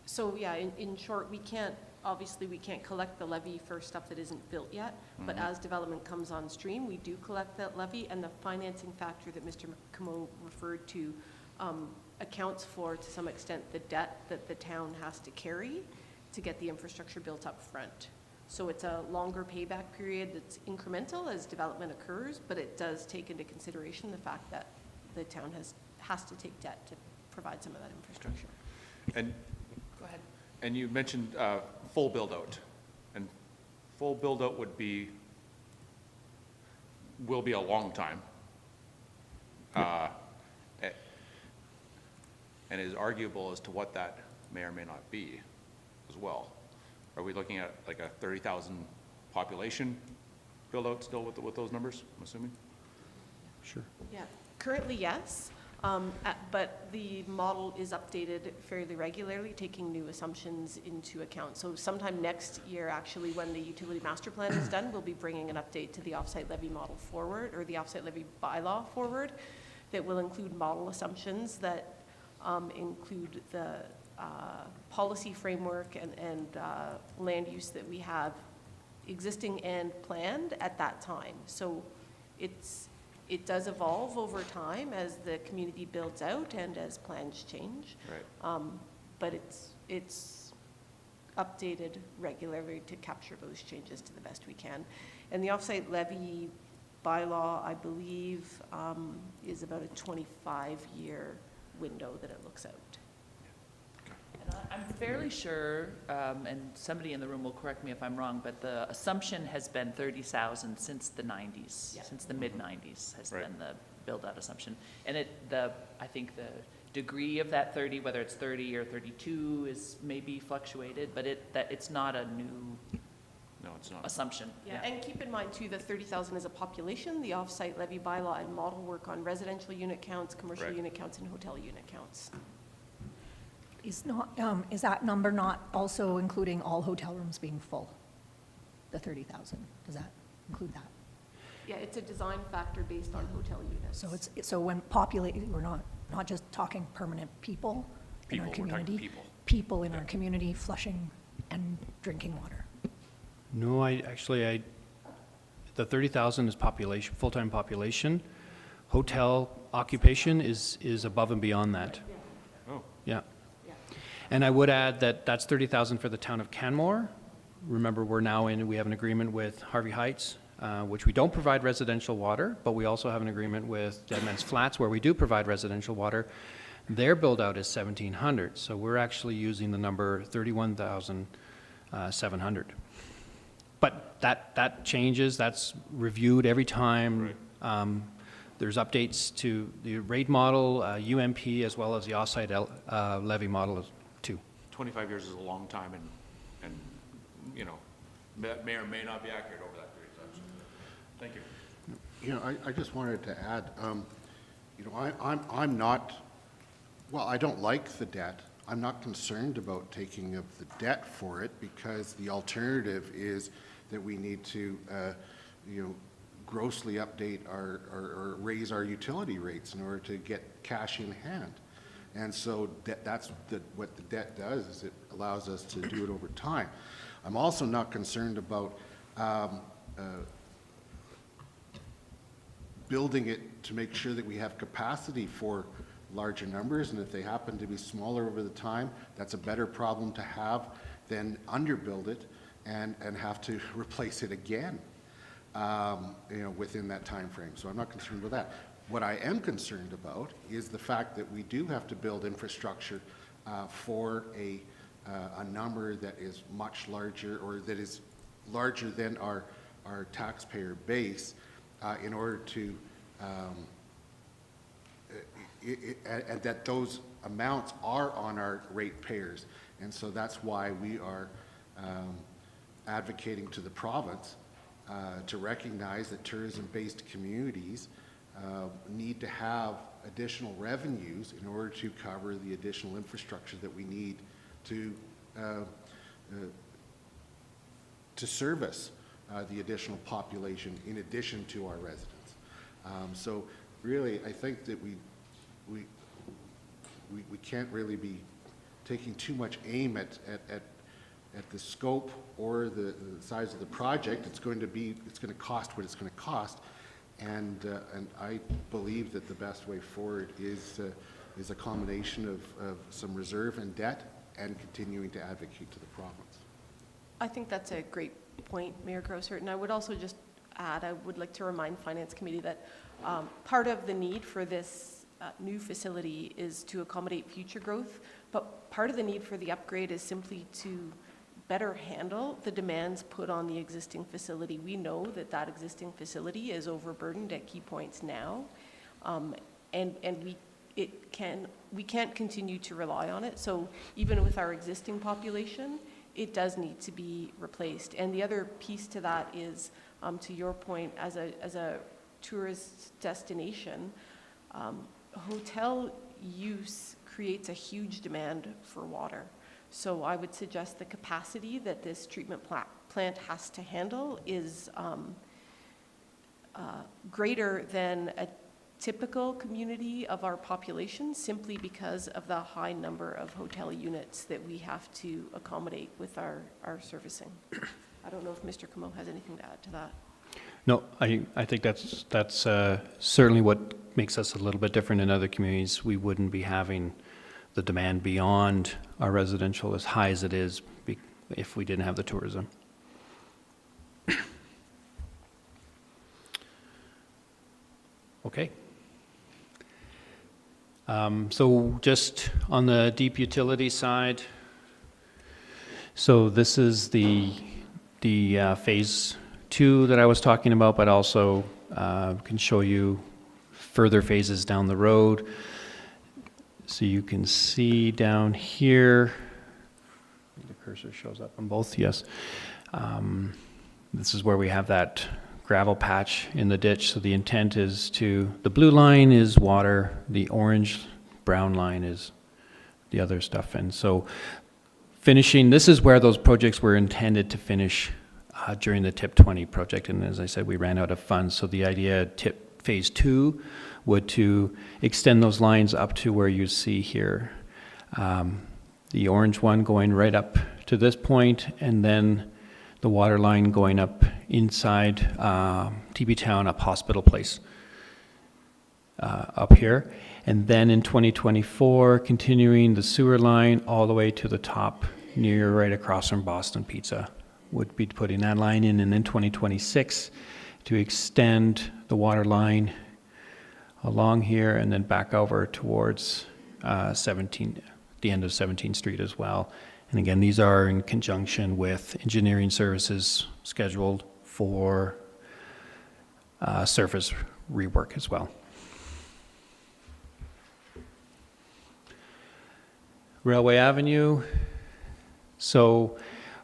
So, yeah, in short, obviously, we can't collect the levy for stuff that isn't built yet, but as development comes on stream, we do collect that levy, and the financing factor that Mr. Camo referred to accounts for, to some extent, the debt that the town has to carry to get the infrastructure built up front. So it's a longer payback period that's incremental as development occurs, but it does take into consideration the fact that the town has to take debt to provide some of that infrastructure.
And
Go ahead.
And you mentioned full build-out, and full build-out will be a long time. And is arguable as to what that may or may not be as well. Are we looking at like a 30,000 population build-out still with those numbers, I'm assuming?
Sure.
Yeah, currently, yes, but the model is updated fairly regularly, taking new assumptions into account. So sometime next year, actually, when the utility master plan is done, we'll be bringing an update to the offsite levy model forward, or the offsite levy bylaw forward, that will include model assumptions that include the policy framework and land use that we have existing and planned at that time. So it does evolve over time as the community builds out and as plans change.
Right.
But it's updated regularly to capture those changes to the best we can. And the offsite levy bylaw, I believe, is about a 25-year window that it looks out.
And I'm fairly sure, and somebody in the room will correct me if I'm wrong, but the assumption has been 30,000 since the 90s,
Yeah.
since the mid-90s has
Right.
been the build-out assumption. And I think the degree of that 30, whether it's 30 or 32, is maybe fluctuated, but it's not a new
No, it's not.
assumption.
Yeah, and keep in mind too, the 30,000 is a population. The offsite levy bylaw and model work on residential unit counts, commercial
Right.
unit counts, and hotel unit counts.
Is that number not also including all hotel rooms being full? The 30,000, does that include that?
Yeah, it's a design factor based on hotel units.
So when populated, we're not just talking permanent people in our
People, we're talking
community.
people.
People in our community flushing and drinking water.
No, the 30,000 is population, full-time population. Hotel occupation is above and beyond that.
Oh.
Yeah. And I would add that that's 30,000 for the town of Canmore. Remember, we have an agreement with Harvey Heights, which we don't provide residential water, but we also have an agreement with Deadman's Flats where we do provide residential water. Their build-out is 1,700, so we're actually using the number 31,700. But that changes, that's reviewed every time.
Right.
There's updates to the rate model, UMP, as well as the offsite levy model too.
25 years is a long time, and you know, that may or may not be accurate over that period of time. So, thank you.
You know, I just wanted to add, you know, I'm not, well, I don't like the debt. I'm not concerned about taking of the debt for it because the alternative is that we need to, you know, grossly update or raise our utility rates in order to get cash in hand. And so that's what the debt does, is it allows us to do it over time. I'm also not concerned about building it to make sure that we have capacity for larger numbers, and if they happen to be smaller over the time, that's a better problem to have than underbuild it and have to replace it again, you know, within that time frame. So I'm not concerned with that. What I am concerned about is the fact that we do have to build infrastructure for a number that is much larger, or that is larger than our taxpayer base, in order to and that those amounts are on our ratepayers. And so that's why we are advocating to the province to recognize that tourism-based communities need to have additional revenues in order to cover the additional infrastructure that we need to service the additional population in addition to our residents. So really, I think that we can't really be taking too much aim at the scope or the size of the project. It's going to cost what it's going to cost, and I believe that the best way forward is a combination of some reserve and debt and continuing to advocate to the province.
I think that's a great point, Mayor Grosshart, and I would also just add, I would like to remind Finance Committee that part of the need for this new facility is to accommodate future growth, but part of the need for the upgrade is simply to better handle the demands put on the existing facility. We know that existing facility is overburdened at key points now, and we can't continue to rely on it. So even with our existing population, it does need to be replaced. And the other piece to that is, to your point, as a tourist destination, hotel use creates a huge demand for water. So I would suggest the capacity that this treatment plant has to handle is greater than a typical community of our population, simply because of the high number of hotel units that we have to accommodate with our servicing. I don't know if Mr. Comeau has anything to add to that.
No, I think that's certainly what makes us a little bit different in other communities. We wouldn't be having the demand beyond our residential as high as it is if we didn't have the tourism. Okay. So just on the deep utility side, so this is the phase 2 that I was talking about, but also can show you further phases down the road. So you can see down here, the cursor shows up on both, yes. This is where we have that gravel patch in the ditch. So the intent is the blue line is water, the orange brown line is the other stuff. And so finishing, this is where those projects were intended to finish during the TIP 20 project. And as I said, we ran out of funds. So the idea, TIP Phase 2, would to extend those lines up to where you see here. The orange one going right up to this point, and then the water line going up inside TB Town up Hospital Place up here. And then in 2024, continuing the sewer line all the way to the top near right across from Boston Pizza. Would be putting that line in, and then 2026 to extend the water line along here and then back over towards 17, the end of 17th Street as well. And again, these are in conjunction with engineering services scheduled for surface rework as well. Railway Avenue. So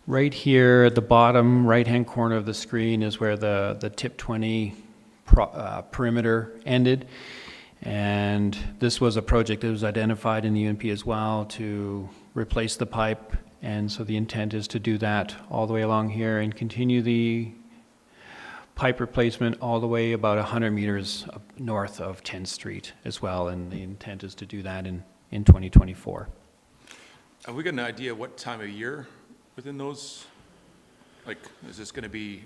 right here at the bottom right-hand corner of the screen is where the TIP 20 perimeter ended. And this was a project that was identified in the UNP as well to replace the pipe. And so the intent is to do that all the way along here and continue the pipe replacement all the way about 100 meters up north of 10th Street as well. And the intent is to do that in 2024.
Have we got an idea what time of year within those? Like, is this going to be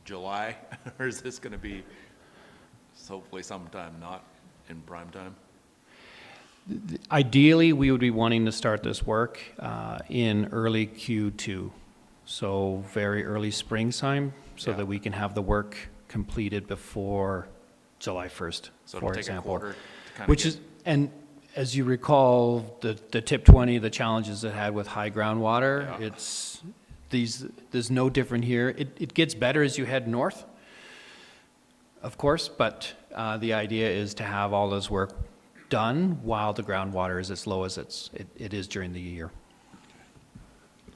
July, or is this going to be hopefully sometime not in prime time?
Ideally, we would be wanting to start this work in early Q2, so very early springtime, so that we can have the work completed before July 1st,
So
for
it'll take
example.
a quarter to kind of
Which is, and as you recall, the TIP 20, the challenges it had with high groundwater,
Yeah.
there's no different here. It gets better as you head north, of course, but the idea is to have all this work done while the groundwater is as low as it is during the year.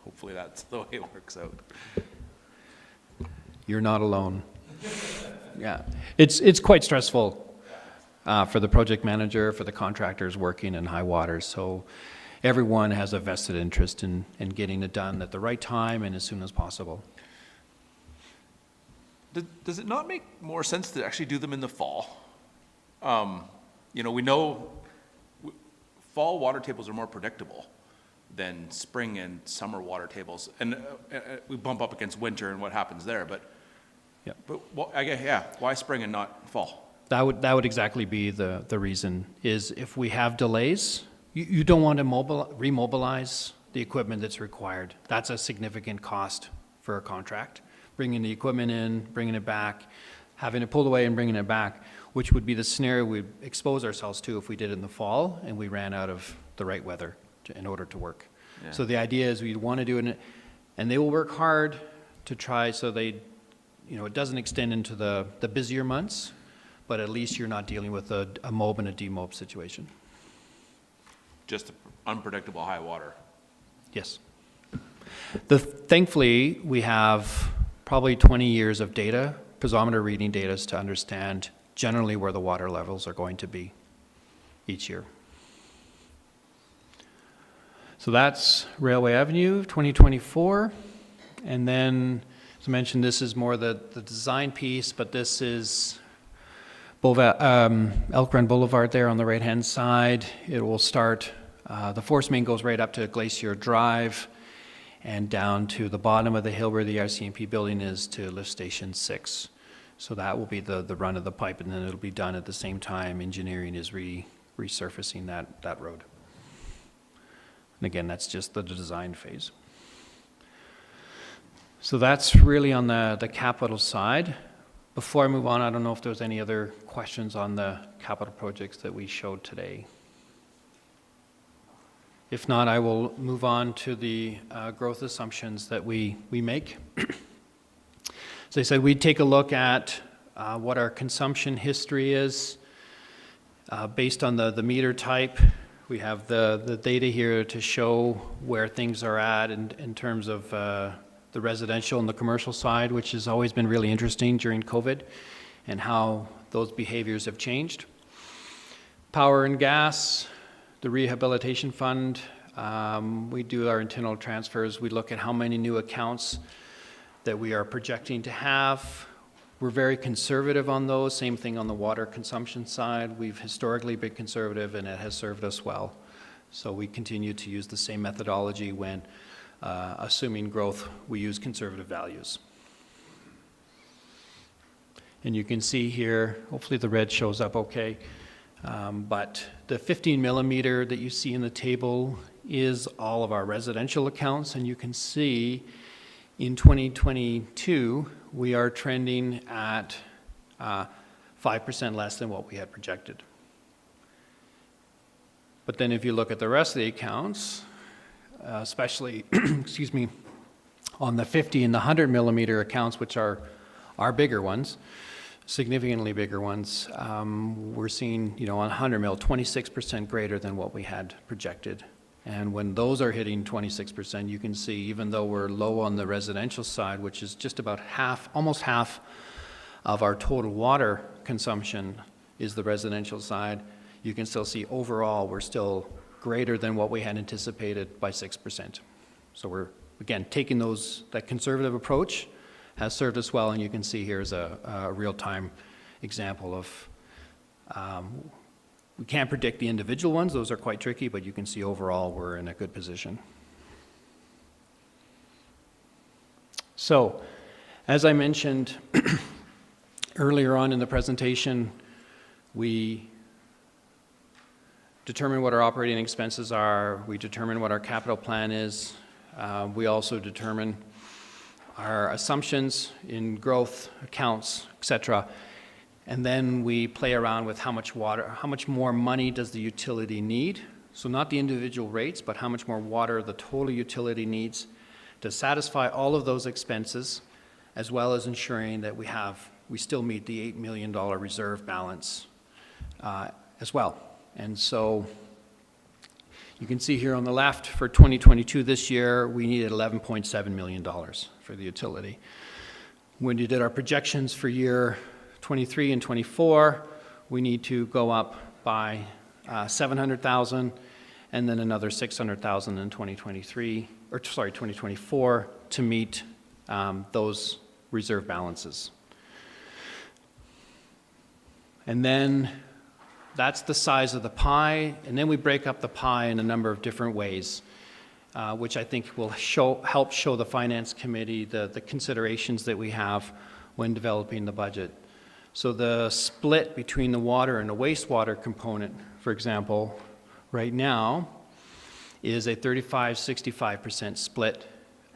Hopefully that's the way it works out.
You're not alone. Yeah, it's quite stressful for the project manager, for the contractors working in high water. So everyone has a vested interest in getting it done at the right time and as soon as possible.
Does it not make more sense to actually do them in the fall? You know, we know fall water tables are more predictable than spring and summer water tables. And we bump up against winter and what happens there, but why spring and not fall?
That would exactly be the reason, is if we have delays, you don't want to remobilize the equipment that's required. That's a significant cost for a contract. Bringing the equipment in, bringing it back, having it pulled away and bringing it back, which would be the scenario we'd expose ourselves to if we did it in the fall and we ran out of the right weather in order to work.
Yeah.
So the idea is we'd want to do it, and they will work hard to try so it doesn't extend into the busier months, but at least you're not dealing with a mob and a demob situation.
Just unpredictable high water.
Yes. Thankfully, we have probably 20 years of data, piezometer reading data, to understand generally where the water levels are going to be each year. So that's Railway Avenue 2024. And then, as I mentioned, this is more the design piece, but this is Elk Run Boulevard there on the right-hand side. It will start, the force main goes right up to Glacier Drive and down to the bottom of the hill where the RCMP building is to Lift Station 6. So that will be the run of the pipe, and then it'll be done at the same time engineering is resurfacing that road. And again, that's just the design phase. So that's really on the capital side. Before I move on, I don't know if there's any other questions on the capital projects that we showed today. If not, I will move on to the growth assumptions that we make. As I said, we take a look at what our consumption history is based on the meter type. We have the data here to show where things are at in terms of the residential and the commercial side, which has always been really interesting during COVID, and how those behaviors have changed. Power and gas, the rehabilitation fund, We do our internal transfers. We look at how many new accounts that we are projecting to have. We're very conservative on those. Same thing on the water consumption side. We've historically been conservative, and it has served us well. So we continue to use the same methodology when assuming growth. We use conservative values. And you can see here, hopefully the red shows up okay, but the 15 millimeter that you see in the table is all of our residential accounts, and you can see in 2022 we are trending at 5% less than what we had projected. But then if you look at the rest of the accounts, especially, excuse me, on the 50 and the 100 millimeter accounts, which are our bigger ones, significantly bigger ones, we're seeing, on 100 mil, 26% greater than what we had projected. And when those are hitting 26%, you can see, even though we're low on the residential side, which is just about half, almost half of our total water consumption is the residential side, you can still see overall we're still greater than what we had anticipated by 6%. So we're, again, taking that conservative approach has served us well, and you can see here is a real-time example of, we can't predict the individual ones, those are quite tricky, but you can see overall we're in a good position. So, as I mentioned earlier on in the presentation, we determine what our operating expenses are, we determine what our capital plan is, we also determine our assumptions in growth accounts, etc. And then we play around with how much water, how much more money does the utility need? So not the individual rates, but how much more water the total utility needs to satisfy all of those expenses, as well as ensuring that we still meet the $8 million reserve balance as well. And so you can see here on the left for 2022 this year, we needed $11.7 million for the utility. When you did our projections for year 23 and 24, we need to go up by 700,000 and then another 600,000 in 2024 to meet those reserve balances. And then that's the size of the pie, and then we break up the pie in a number of different ways, which I think will help show the Finance Committee the considerations that we have when developing the budget. So the split between the water and the wastewater component, for example, right now is a 35-65% split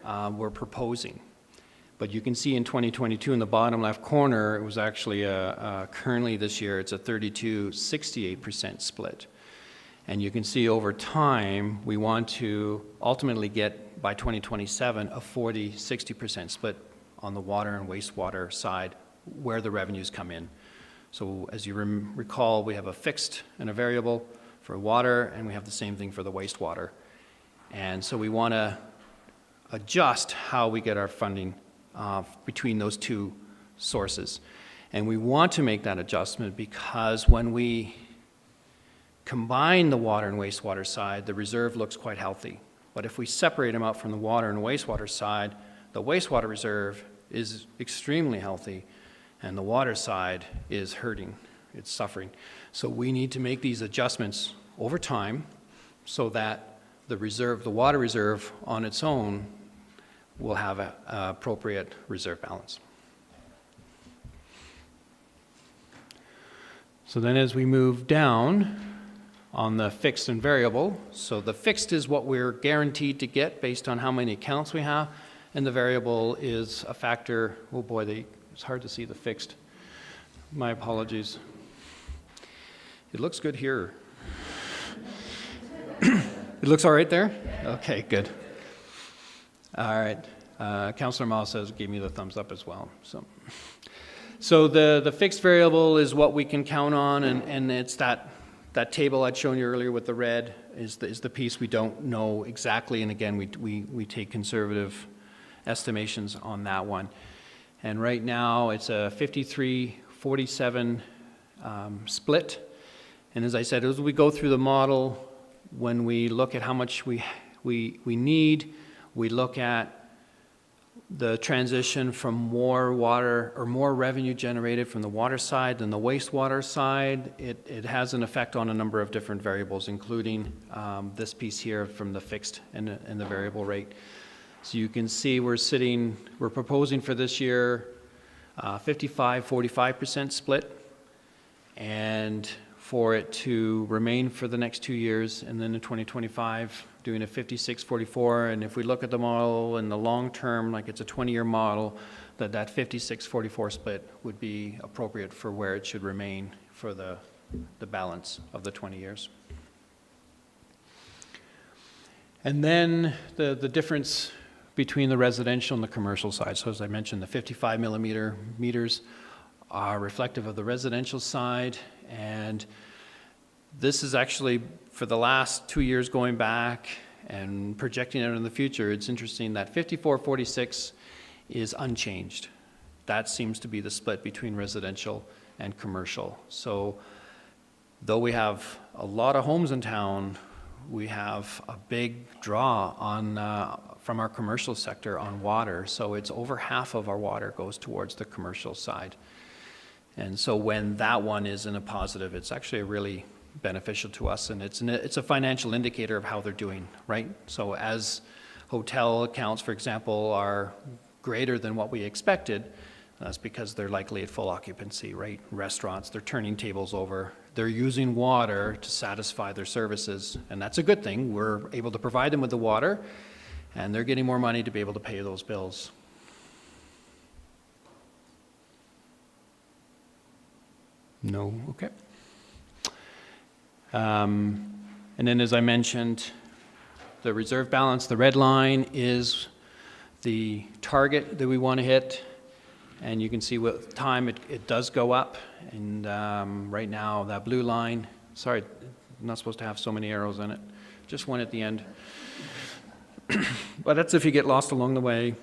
we're proposing. But you can see in 2022 in the bottom left corner, it was actually currently this year, it's a 32-68% split. And you can see over time, we want to ultimately get by 2027 a 40-60% split on the water and wastewater side where the revenues come in. So as you recall, we have a fixed and a variable for water, and we have the same thing for the wastewater. And so we want to adjust how we get our funding between those two sources. And we want to make that adjustment because when we combine the water and wastewater side, the reserve looks quite healthy. But if we separate them out from the water and wastewater side, the wastewater reserve is extremely healthy, and the water side is hurting, it's suffering. So we need to make these adjustments over time so that the water reserve on its own will have an appropriate reserve balance. So then as we move down on the fixed and variable, so the fixed is what we're guaranteed to get based on how many accounts we have, and the variable is a factor, oh boy, it's hard to see the fixed. My apologies. It looks good here. It looks all right there? Okay, good. All right. Councillor Mall gave me the thumbs up as well. So the fixed variable is what we can count on, and it's that table I'd shown you earlier with the red is the piece we don't know exactly, and again, we take conservative estimations on that one. And right now, it's a 53-47 split. And as I said, as we go through the model, when we look at how much we need, we look at the transition from more water or more revenue generated from the water side than the wastewater side. It has an effect on a number of different variables, including this piece here from the fixed and the variable rate. So you can see we're proposing for this year 55-45% split, and for it to remain for the next 2 years, and then in 2025 doing a 56-44. And if we look at the model in the long term, like it's a 20-year model, that 56-44 split would be appropriate for where it should remain for the balance of the 20 years. And then the difference between the residential and the commercial side. So as I mentioned, the 55 millimeter meters are reflective of the residential side, and this is actually for the last 2 years going back and projecting out in the future. It's interesting that 54-46 is unchanged. That seems to be the split between residential and commercial. So though we have a lot of homes in town, we have a big draw on from our commercial sector on water. So it's over half of our water goes towards the commercial side. And so when that one is in a positive, it's actually really beneficial to us, and it's a financial indicator of how they're doing, right? So as hotel accounts, for example, are greater than what we expected, that's because they're likely at full occupancy, right? Restaurants, they're turning tables over, they're using water to satisfy their services, and that's a good thing. We're able to provide them with the water, and they're getting more money to be able to pay those bills. No, okay. And then, as I mentioned, the reserve balance, the red line is the target that we want to hit, and you can see with time it does go up. And right now, that blue line, sorry, I'm not supposed to have so many arrows in it, just one at the end. But that's if you get lost along the way.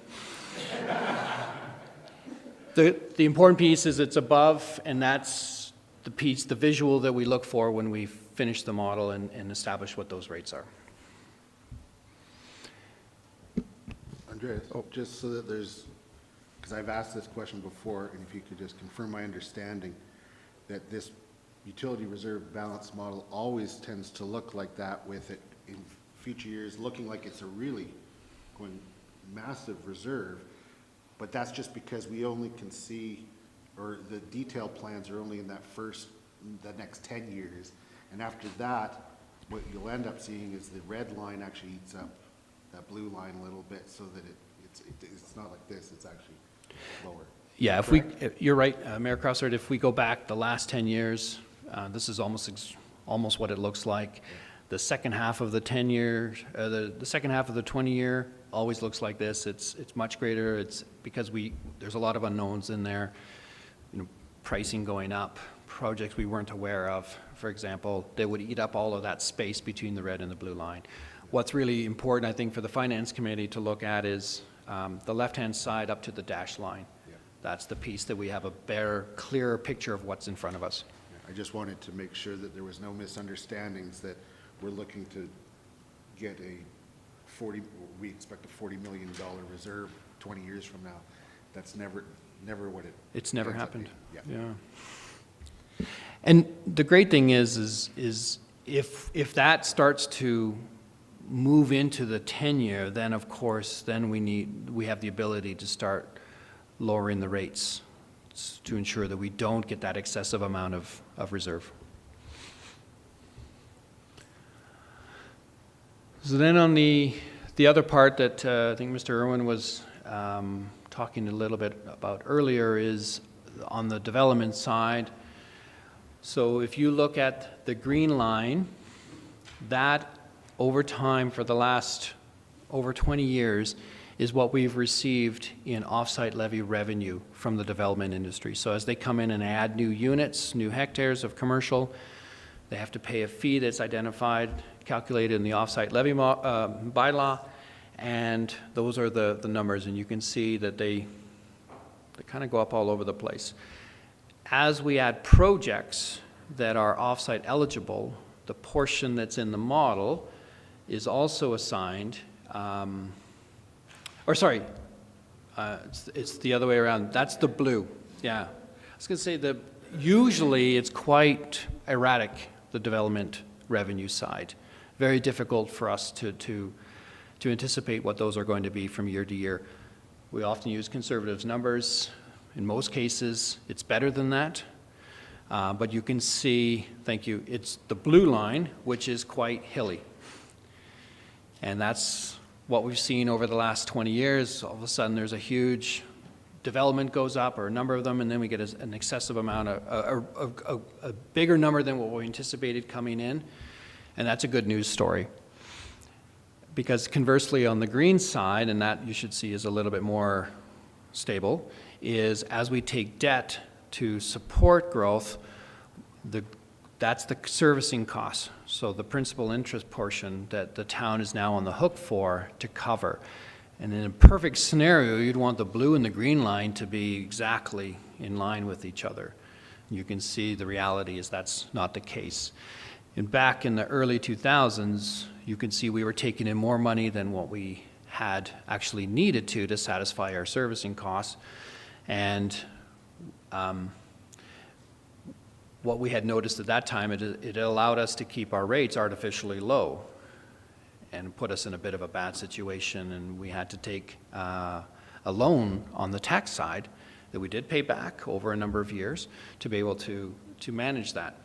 The important piece is it's above, and that's the piece, the visual that we look for when we finish the model and establish what those rates are.
Andreas, just so that there's, because I've asked this question before, and if you could just confirm my understanding, that this utility reserve balance model always tends to look like that, with it in future years looking like it's a really going massive reserve, but that's just because we only can see, or the detailed plans are only in that the next 10 years. And after that, what you'll end up seeing is the red line actually eats up that blue line a little bit, so that it's not like this, it's actually lower.
Yeah, you're right, Mayor Crossard, if we go back the last 10 years, this is almost what it looks like. The second half of the 10 years, the second half of the 20-year always looks like this. It's much greater. It's because there's a lot of unknowns in there. You know, pricing going up, projects we weren't aware of, for example, they would eat up all of that space between the red and the blue line. What's really important, I think, for the Finance Committee to look at is the left-hand side up to the dash line. Yeah. That's the piece that we have a better, clearer picture of what's in front of us.
Yeah, I just wanted to make sure that there was no misunderstandings, that we're looking to get we expect a $40 million reserve 20 years from now. That's never what
it's never happened.
Yeah.
And the great thing is if that starts to move into the 10-year, then of course, then we have the ability to start lowering the rates to ensure that we don't get that excessive amount of reserve. So then on the other part that I think Mr. Irwin was talking a little bit about earlier is on the development side. So if you look at the green line, that over time for the last over 20 years is what we've received in offsite levy revenue from the development industry. So as they come in and add new units, new hectares of commercial, they have to pay a fee that's identified, calculated in the offsite levy bylaw, and those are the numbers, and you can see that they kind of go up all over the place. As we add projects that are offsite eligible, the portion that's in the model is also assigned, it's the other way around. That's the blue, yeah. I was going to say that usually it's quite erratic, the development revenue side. Very difficult for us to anticipate what those are going to be from year to year. We often use conservative numbers. In most cases, it's better than that. But you can see, thank you, it's the blue line, which is quite hilly. And that's what we've seen over the last 20 years. All of a sudden, there's a huge development goes up, or a number of them, and then we get an excessive amount of, a bigger number than what we anticipated coming in. And that's a good news story. Because conversely, on the green side, and that you should see is a little bit more stable, is as we take debt to support growth, that's the servicing cost. So the principal interest portion that the town is now on the hook for to cover. And in a perfect scenario, you'd want the blue and the green line to be exactly in line with each other. You can see the reality is that's not the case. And back in the early 2000s, you can see we were taking in more money than what we had actually needed to satisfy our servicing costs. And what we had noticed at that time, it allowed us to keep our rates artificially low and put us in a bit of a bad situation. And we had to take a loan on the tax side that we did pay back over a number of years to be able to manage that.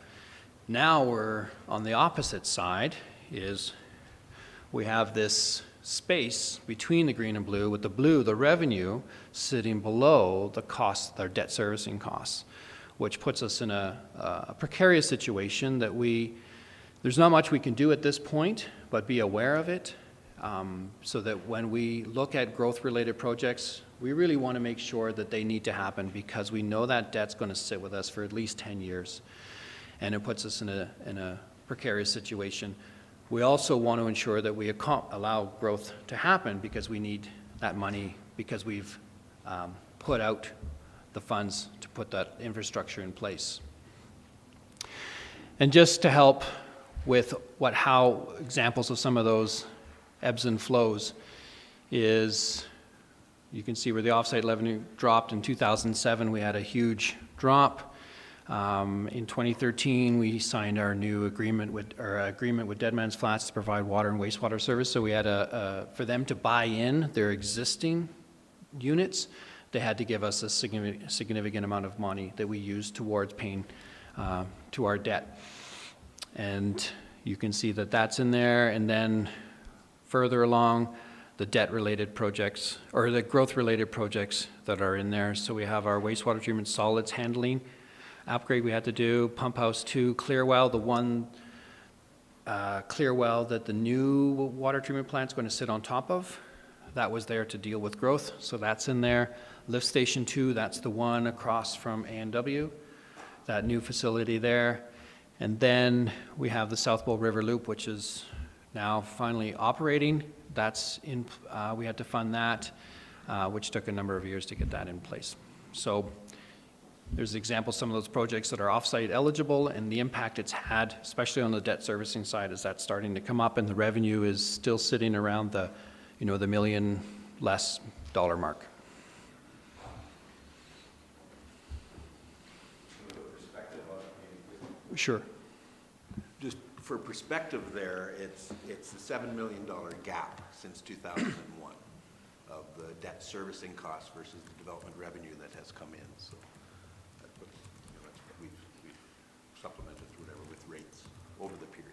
Now we're on the opposite side, is we have this space between the green and blue, with the blue, the revenue, sitting below the cost, our debt servicing costs, which puts us in a precarious situation that there's not much we can do at this point, but be aware of it, so that when we look at growth-related projects, we really want to make sure that they need to happen, because we know that debt's going to sit with us for at least 10 years. And it puts us in a precarious situation. We also want to ensure that we allow growth to happen, because we need that money, because we've put out the funds to put that infrastructure in place. And just to help with how examples of some of those ebbs and flows is, you can see where the offsite revenue dropped. In 2007, we had a huge drop. In 2013, we signed our new agreement with Dead Man's Flats to provide water and wastewater service. So we had for them to buy in their existing units, they had to give us a significant amount of money that we used towards paying to our debt. And you can see that that's in there. And then further along, the debt-related projects, or the growth-related projects that are in there. So we have our wastewater treatment solids handling upgrade we had to do, Pump House 2, clear well, the one clear well that the new water treatment plant's going to sit on top of. That was there to deal with growth, so that's in there. Lift Station 2, that's the one across from A&W, that new facility there. And then we have the South Bow River Loop, which is now finally operating. That's in, we had to fund that, which took a number of years to get that in place. So there's examples, some of those projects that are offsite eligible, and the impact it's had, especially on the debt servicing side, is that starting to come up, and the revenue is still sitting around the, the $1 million less mark. Sure.
Just for perspective there, it's the $7 million gap since 2001 of the debt servicing costs versus the development revenue that has come in. So that's what, we've supplemented whatever with rates over the period.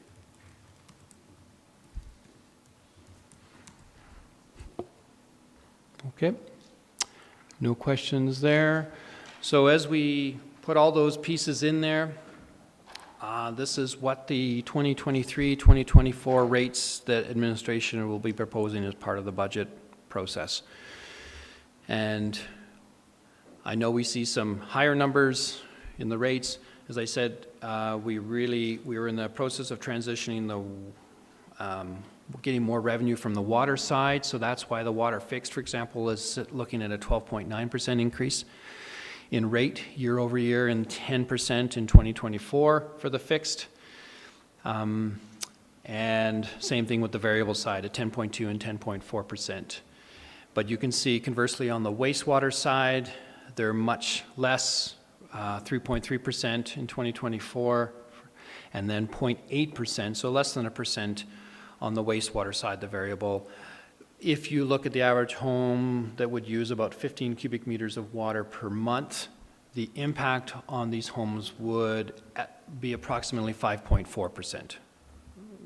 Okay. No questions there. So as we put all those pieces in there, this is what the 2023-2024 rates that administration will be proposing as part of the budget process. And I know we see some higher numbers in the rates. As I said, we were in the process of transitioning getting more revenue from the water side, so that's why the water fixed, for example, is looking at a 12.9% increase in rate year over year and 10% in 2024 for the fixed. And same thing with the variable side at 10.2 and 10.4%. But you can see conversely on the wastewater side, they're much less, 3.3% in 2024, and then 0.8%, so less than 1% on the wastewater side, the variable. If you look at the average home that would use about 15 cubic meters of water per month, the impact on these homes would be approximately 5.4%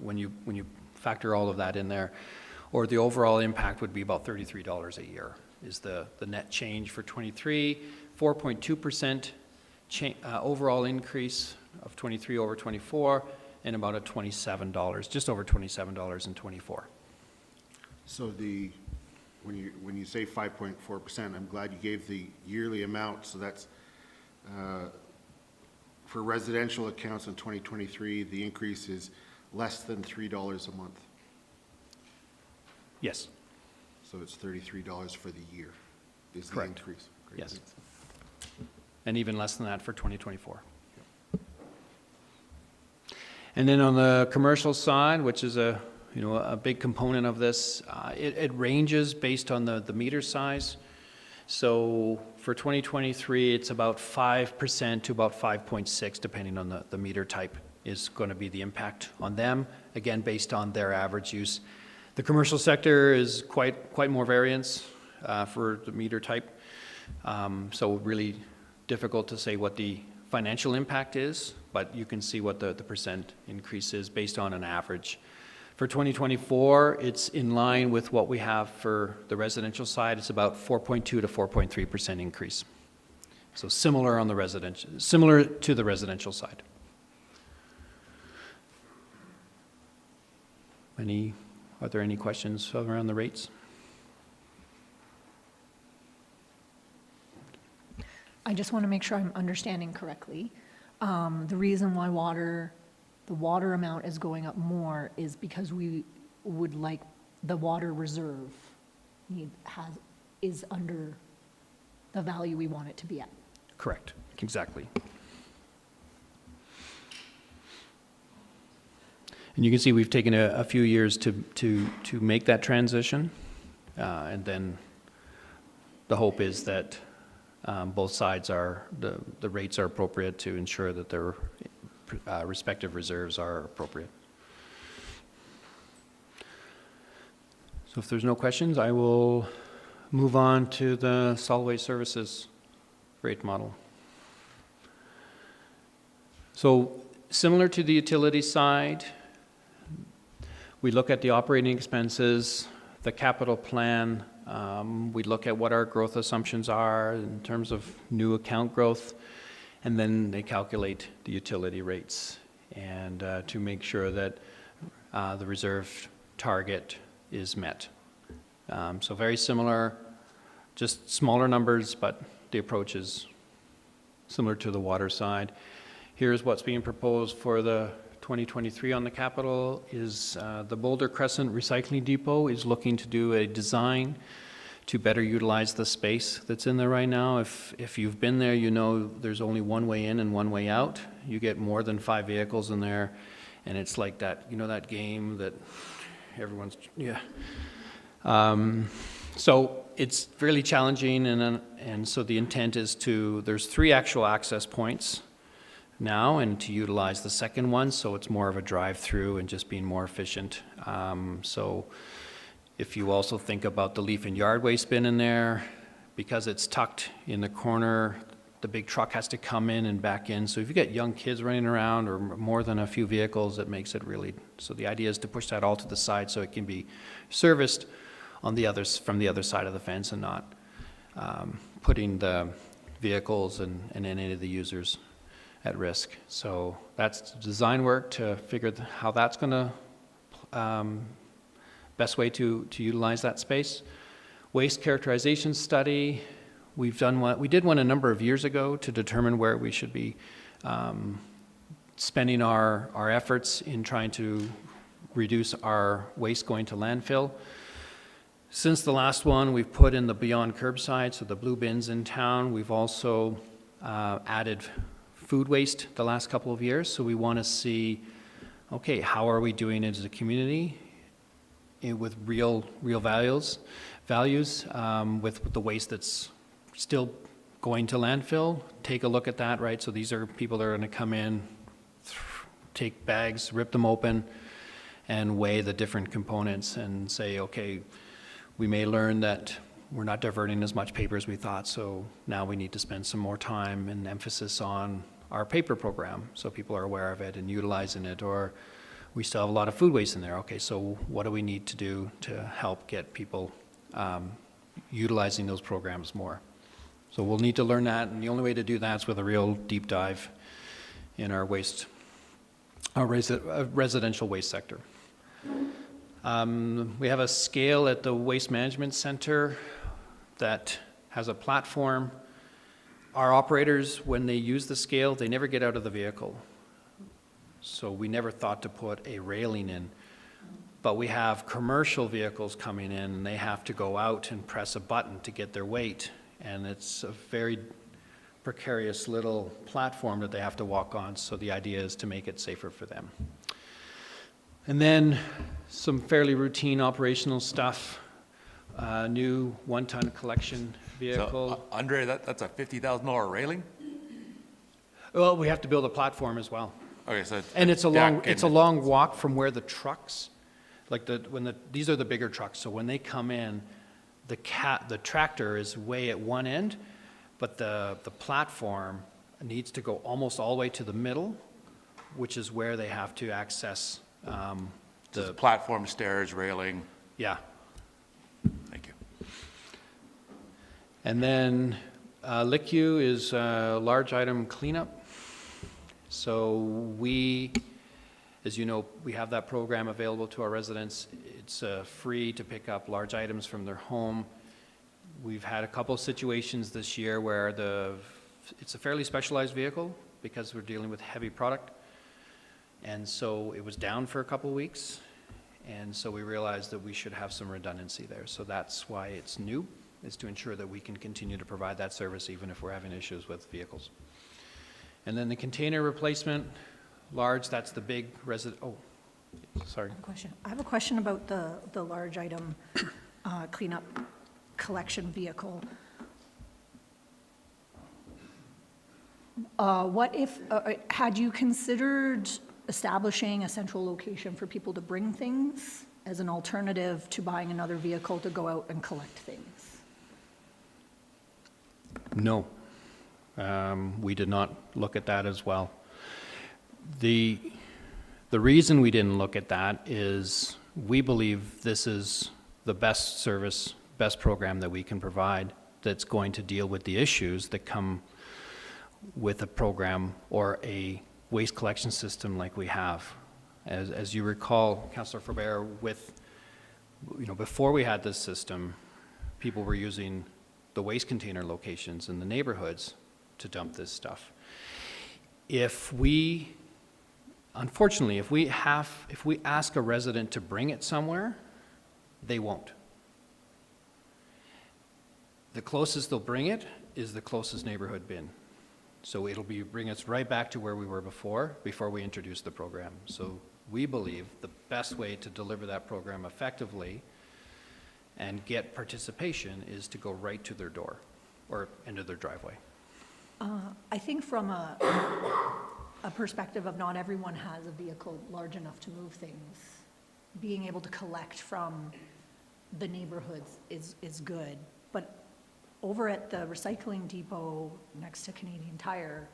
when you factor all of that in there. Or the overall impact would be about $33 a year is the net change for 23, 4.2% overall increase of 23 over 24, and about a $27, just over $27 in 24.
So when you say 5.4%, I'm glad you gave the yearly amount, so that's for residential accounts in 2023, the increase is less than $3 a month.
Yes.
So it's $33 for the year is the
Correct.
increase. Great.
Yes. And even less than that for 2024. And then on the commercial side, which is a big component of this, it ranges based on the meter size. So for 2023, it's about 5% to about 5.6, depending on the meter type, is going to be the impact on them, again, based on their average use. The commercial sector is quite more variance for the meter type. So really difficult to say what the financial impact is, but you can see what the percent increase is based on an average. For 2024, it's in line with what we have for the residential side. It's about 4.2 to 4.3% increase. So similar to the residential side. Are there any questions around the rates?
I just want to make sure I'm understanding correctly. The reason why the water amount is going up more is because we would like the water reserve is under the value we want it to be at.
Correct, exactly. And you can see we've taken a few years to make that transition, and then the hope is that both sides the rates are appropriate to ensure that their respective reserves are appropriate. So if there's no questions, I will move on to the solid waste services rate model. So similar to the utility side, we look at the operating expenses, the capital plan. We look at what our growth assumptions are in terms of new account growth, and then they calculate the utility rates and to make sure that the reserve target is met. So very similar, just smaller numbers, but the approach is similar to the water side. Here's what's being proposed for the 2023 on the capital is the Boulder Crescent Recycling Depot is looking to do a design to better utilize the space that's in there right now. If you've been there, you know there's only one way in and one way out. You get more than 5 vehicles in there, and it's like that, that game that everyone's, yeah. So it's really challenging, and so the intent is there's 3 actual access points now, and to utilize the second one, so it's more of a drive-through and just being more efficient. So if you also think about the leaf and yard waste bin in there, because it's tucked in the corner, the big truck has to come in and back in. So if you get young kids running around or more than a few vehicles, it makes it really, so the idea is to push that all to the side so it can be serviced on from the other side of the fence and not putting the vehicles and any of the users at risk. So that's design work to figure how that's going to best way to utilize that space. Waste characterization study, we did one a number of years ago to determine where we should be spending our efforts in trying to reduce our waste going to landfill. Since the last one, we've put in the beyond curbside, so the blue bins in town. We've also added food waste the last couple of years, so we want to see okay, how are we doing as a community with real values, with the waste that's still going to landfill? Take a look at that, right? So these are people that are going to come in, take bags, rip them open, and weigh the different components and say, okay, we may learn that we're not diverting as much paper as we thought, so now we need to spend some more time and emphasis on our paper program so people are aware of it and utilizing it. Or we still have a lot of food waste in there. Okay, so what do we need to do to help get people utilizing those programs more? So we'll need to learn that, and the only way to do that is with a real deep dive in our waste, our residential waste sector. We have a scale at the Waste Management Center that has a platform. Our operators, when they use the scale, they never get out of the vehicle. So we never thought to put a railing in. But we have commercial vehicles coming in, and they have to go out and press a button to get their weight. And it's a very precarious little platform that they have to walk on. So the idea is to make it safer for them. And then some fairly routine operational stuff. New one-ton collection vehicle.
So, Andre, that's a $50,000 railing?
Well, we have to build a platform as well.
Okay, so
And it's a long,
deck
it's a long walk from where the trucks, like these are the bigger trucks, so when they come in, the tractor is way at one end, but the platform needs to go almost all the way to the middle, which is where they have to access
the platform, stairs, railing.
Yeah.
Thank you.
And then LICU is large item cleanup. So we, as you know, we have that program available to our residents. It's free to pick up large items from their home. We've had a couple situations this year where it's a fairly specialized vehicle because we're dealing with heavy product. And so it was down for a couple of weeks. And so we realized that we should have some redundancy there. So that's why it's new, is to ensure that we can continue to provide that service even if we're having issues with vehicles. And then the container replacement, large, that's the big sorry.
I have a question about the large item cleanup collection vehicle. What if, had you considered establishing a central location for people to bring things as an alternative to buying another vehicle to go out and collect things?
No. We did not look at that as well. The reason we didn't look at that is we believe this is the best service, best program that we can provide that's going to deal with the issues that come with a program or a waste collection system like we have. As you recall, Councillor Faubert, before we had this system, people were using the waste container locations in the neighborhoods to dump this stuff. Unfortunately, if we ask a resident to bring it somewhere, they won't. The closest they'll bring it is the closest neighborhood bin. So it'll bring us right back to where we were before we introduced the program. So we believe the best way to deliver that program effectively and get participation is to go right to their door or into their driveway.
I think from a perspective of not everyone has a vehicle large enough to move things, being able to collect from the neighborhoods is good. But over at the recycling depot next to Canadian Tire,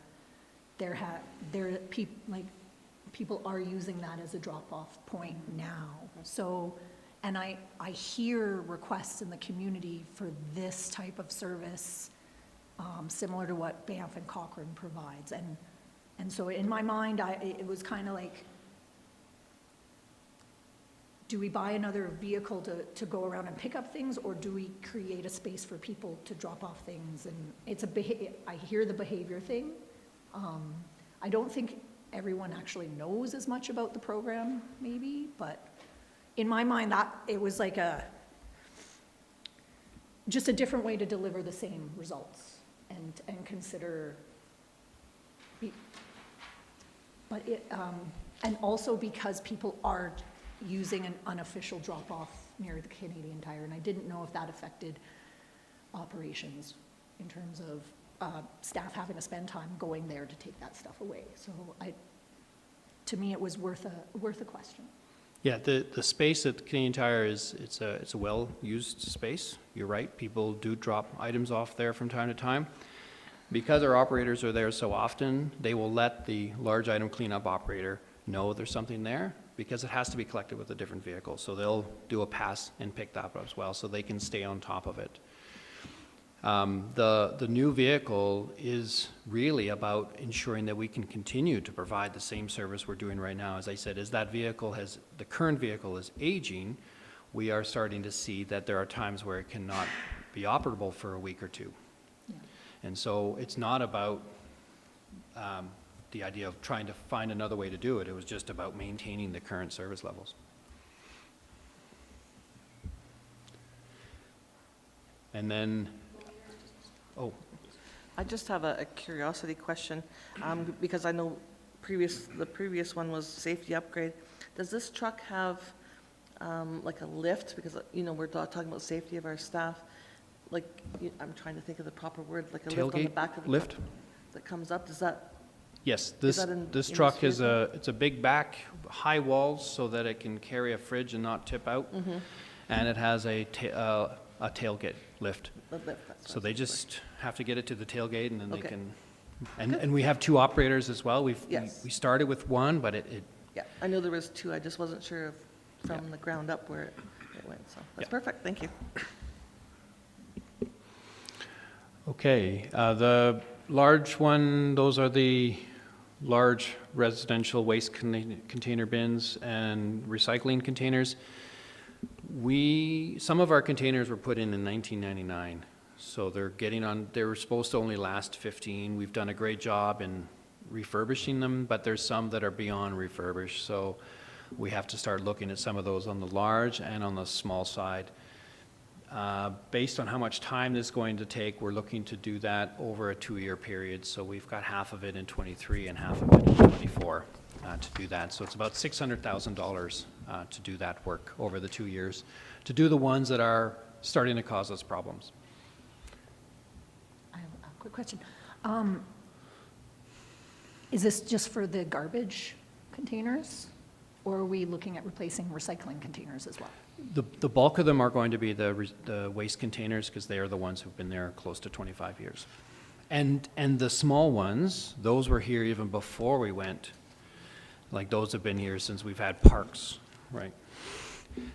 people are using that as a drop-off point now. So, and I hear requests in the community for this type of service, similar to what Banff and Cochrane provides. And so in my mind, it was kind of like, do we buy another vehicle to go around and pick up things, or do we create a space for people to drop off things? And I hear the behavior thing. I don't think everyone actually knows as much about the program, maybe, but in my mind, it was like just a different way to deliver the same results and consider. But And also because people are using an unofficial drop-off near the Canadian Tire, and I didn't know if that affected operations in terms of staff having to spend time going there to take that stuff away. So to me, it was worth a question.
Yeah, the space at Canadian Tire it's a well-used space. You're right, people do drop items off there from time to time. Because our operators are there so often, they will let the large item cleanup operator know there's something there, because it has to be collected with a different vehicle. So they'll do a pass and pick that up as well, so they can stay on top of it. The new vehicle is really about ensuring that we can continue to provide the same service we're doing right now. As I said, as that vehicle the current vehicle is aging, we are starting to see that there are times where it cannot be operable for a week or two.
Yeah.
And so it's not about the idea of trying to find another way to do it. It was just about maintaining the current service levels. And then, oh.
I just have a curiosity question, because I know the previous one was safety upgrade. Does this truck have like a lift? Because, you know, we're talking about safety of our staff. Like, I'm trying to think of the proper word, like a lift on the back of the
lift
truck that comes up. Does that?
Yes,
Is
this
that
truck is it's a big back, high walls, so that it can carry a fridge and not tip out.
Mm-hmm.
And it has a tailgate lift.
The lift, that's
So
what
they
I was
just have to get it to the tailgate, and then they
Okay.
can, and we have two operators as well.
Yes.
We started with one, but it
Yeah, I know there was two. I just wasn't sure if from
Yeah.
the ground up where it went. So that's
Yeah.
perfect. Thank you.
Okay, the large one, those are the large residential waste container bins and recycling containers. Some of our containers were put in 1999, so they were supposed to only last 15. We've done a great job in refurbishing them, but there's some that are beyond refurbished, so we have to start looking at some of those on the large and on the small side. Based on how much time this is going to take, we're looking to do that over a 2-year period. So we've got half of it in '23 and half of it in '24 to do that. So it's about $600,000 to do that work over the 2 years, to do the ones that are starting to cause us problems.
I have a quick question. Is this just for the garbage containers, or are we looking at replacing recycling containers as well?
The bulk of them are going to be the waste containers, because they are the ones who've been there close to 25 years. And the small ones, those were here even before we went. Like, those have been here since we've had parks, right?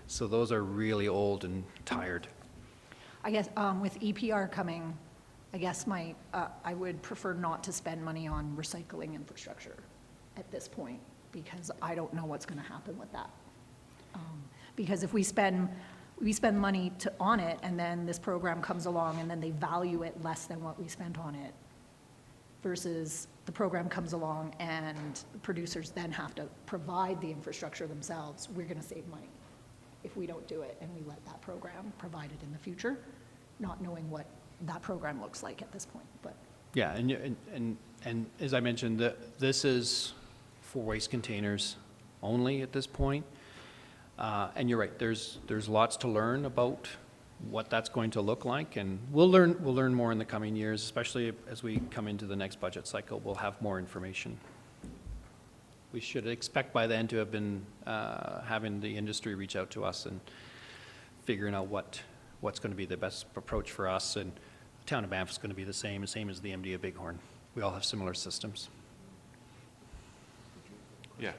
So those are really old and tired.
I guess with EPR coming, I guess I would prefer not to spend money on recycling infrastructure at this point, because I don't know what's going to happen with that. Because if we spend money on it, and then this program comes along, and then they value it less than what we spent on it, versus the program comes along and producers then have to provide the infrastructure themselves, we're going to save money if we don't do it and we let that program provide it in the future, not knowing what that program looks like at this point. But
Yeah, and as I mentioned, this is for waste containers only at this point. And you're right, there's lots to learn about what that's going to look like, and we'll learn more in the coming years, especially as we come into the next budget cycle. We'll have more information. We should expect by then to have been having the industry reach out to us and figuring out what's going to be the best approach for us, and the town of Banff is going to be the same as the MD of Bighorn. We all have similar systems.
Yeah.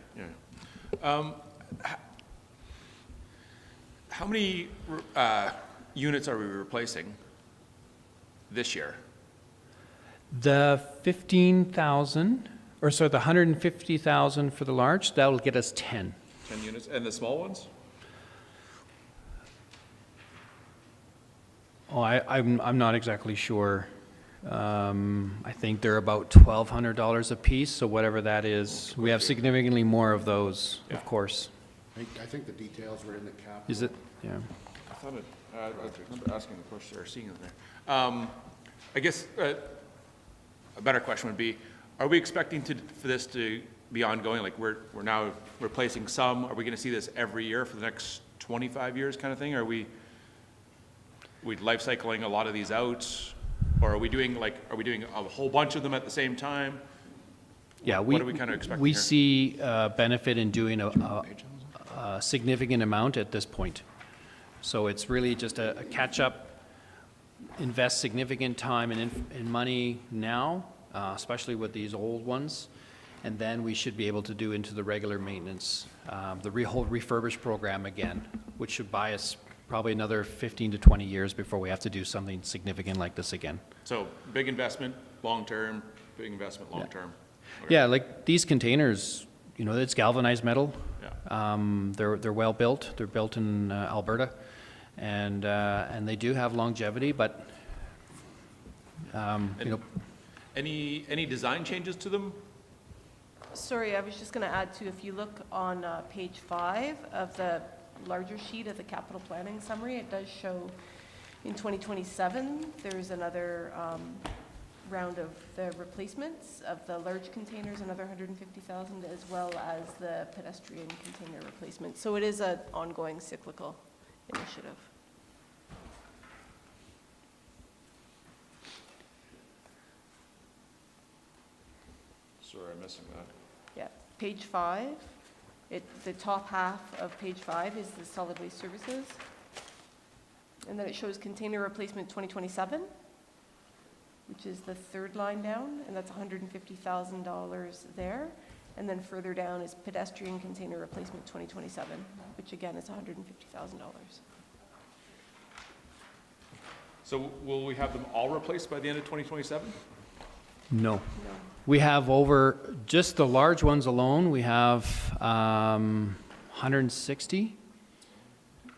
How many units are we replacing this year?
The 15,000, or sorry, the 150,000 for the large, that'll get us 10.
10 units, and the small ones?
Oh, I'm not exactly sure. I think they're about $1,200 a piece, so whatever that is. We have significantly more of those, of course.
I think the details were in the capital.
Is it? Yeah.
I thought I remember asking the question, or seeing it there. I guess a better question would be, are we expecting for this to be ongoing? Like we're now replacing some. Are we going to see this every year for the next 25 years kind of thing? Are we life cycling a lot of these out? Or are we doing a whole bunch of them at the same time?
Yeah,
What are we kind of expecting
we
here?
see benefit in doing a significant amount at this point. So it's really just a catch-up, invest significant time and money now, especially with these old ones, and then we should be able to do into the regular maintenance, the whole refurbish program again, which should buy us probably another 15 to 20 years before we have to do something significant like this again.
So big investment, long-term, big investment, long-term. Okay.
Yeah, like these containers, you know, it's galvanized metal.
Yeah.
They're well built. They're built in Alberta, and they do have longevity. But you know,
Any design changes to them?
Sorry, I was just going to add too, if you look on page 5 of the larger sheet of the capital planning summary, it does show in 2027, there's another round of the replacements of the large containers, another 150,000, as well as the pedestrian container replacement. So it is an ongoing cyclical initiative.
Sorry, I'm missing that.
Yeah, page 5, the top half of page 5 is the solid waste services. And then it shows container replacement 2027, which is the third line down, and that's $150,000 there. And then further down is pedestrian container replacement 2027, which again is $150,000.
So will we have them all replaced by the end of 2027?
no.
No.
We have over, just the large ones alone, we have 160.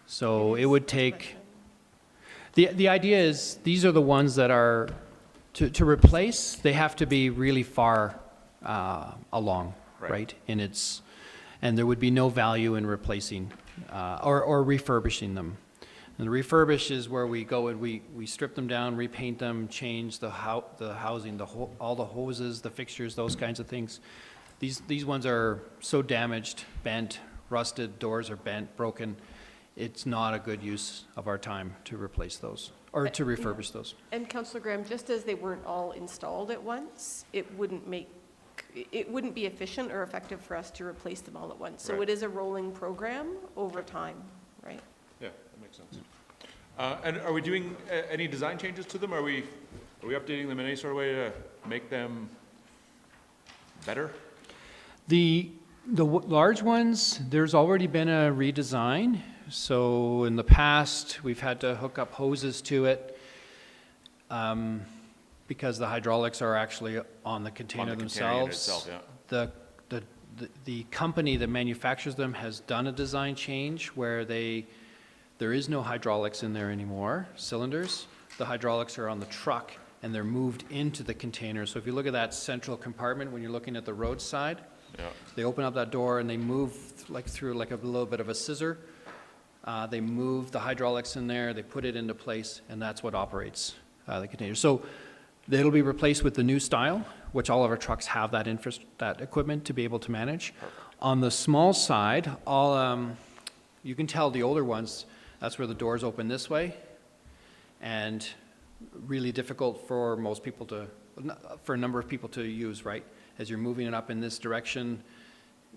So it would take, the idea is, these are the ones that are, to replace, they have to be really far along, right? And there would be no value in replacing or refurbishing them. And the refurbish is where we go and we strip them down, repaint them, change the housing, all the hoses, the fixtures, those kinds of things. These ones are so damaged, bent, rusted, doors are bent, broken. It's not a good use of our time to replace those or to refurbish those.
And Councillor Graham, just as they weren't all installed at once, it wouldn't be efficient or effective for us to replace them all at once. So
Right.
it is a rolling program over time, right?
Yeah, that makes sense. And are we doing any design changes to them? Are we updating them in any sort of way to make them better?
The large ones, there's already been a redesign. So in the past, we've had to hook up hoses to it because the hydraulics are actually on the container themselves.
Itself, yeah.
The company that manufactures them has done a design change where there is no hydraulics in there anymore, cylinders. The hydraulics are on the truck and they're moved into the container. So if you look at that central compartment when you're looking at the roadside,
Yeah.
they open up that door and they move through a little bit of a scissor. They move the hydraulics in there, they put it into place, and that's what operates the container. So it'll be replaced with the new style, which all of our trucks have that equipment to be able to manage. On the small side, you can tell the older ones, that's where the doors open this way, and really difficult for most people for a number of people to use, right? As you're moving it up in this direction,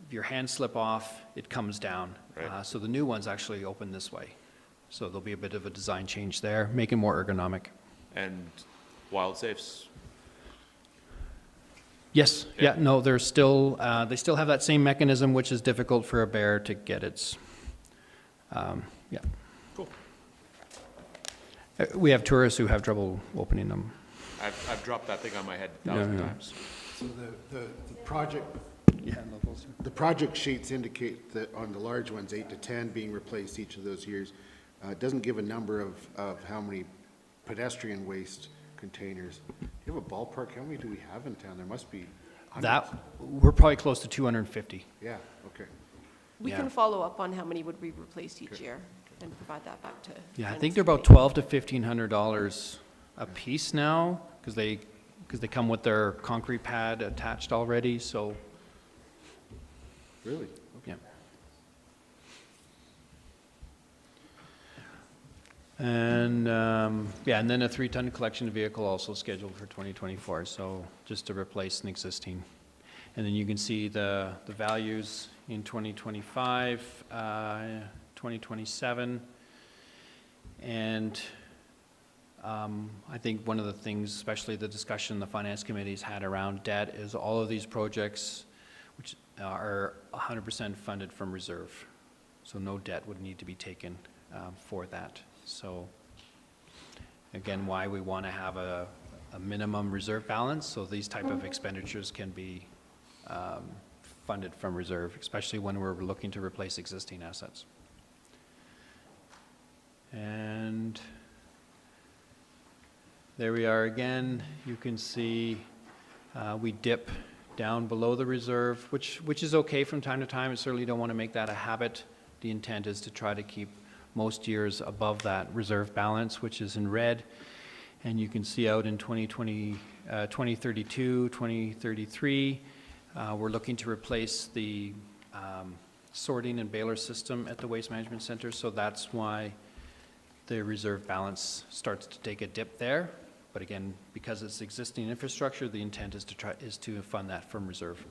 if your hands slip off, it comes down.
Right.
So the new ones actually open this way. So there'll be a bit of a design change there, make it more ergonomic.
And wild safes?
Yes,
Yeah.
yeah, no, they still have that same mechanism, which is difficult for a bear to get its, yeah.
Cool.
We have tourists who have trouble opening them.
I've dropped that thing on my head 1,000
Yeah.
times.
So the project sheets indicate that on the large ones, 8 to 10 being replaced each of those years. It doesn't give a number of how many pedestrian waste containers. Do you have a ballpark? How many do we have in town? There must be hundreds.
We're probably close to 250.
Yeah, okay.
We
Yeah.
can follow up on how many would be replaced each year and provide that back to.
Yeah, I
Finance
think they're about
Committee.
$1,200 to $1,500 a piece now, because they come with their concrete pad attached already, so
Really?
Yeah. And, yeah, and then a 3-ton collection vehicle also scheduled for 2024, so just to replace an existing. And then you can see the values in 2025, 2027. And I think one of the things, especially the discussion the Finance Committee's had around debt, is all of these projects, which are 100% funded from reserve. So no debt would need to be taken for that. So again, why we want to have a minimum reserve balance, so these type of expenditures can be funded from reserve, especially when we're looking to replace existing assets. And there we are again. You can see we dip down below the reserve, which is okay from time to time. I certainly don't want to make that a habit. The intent is to try to keep most years above that reserve balance, which is in red. And you can see out in 2020, 2032, 2033, we're looking to replace the sorting and baler system at the Waste Management Center, so that's why the reserve balance starts to take a dip there. But again, because it's existing infrastructure, the intent is to fund that from reserve.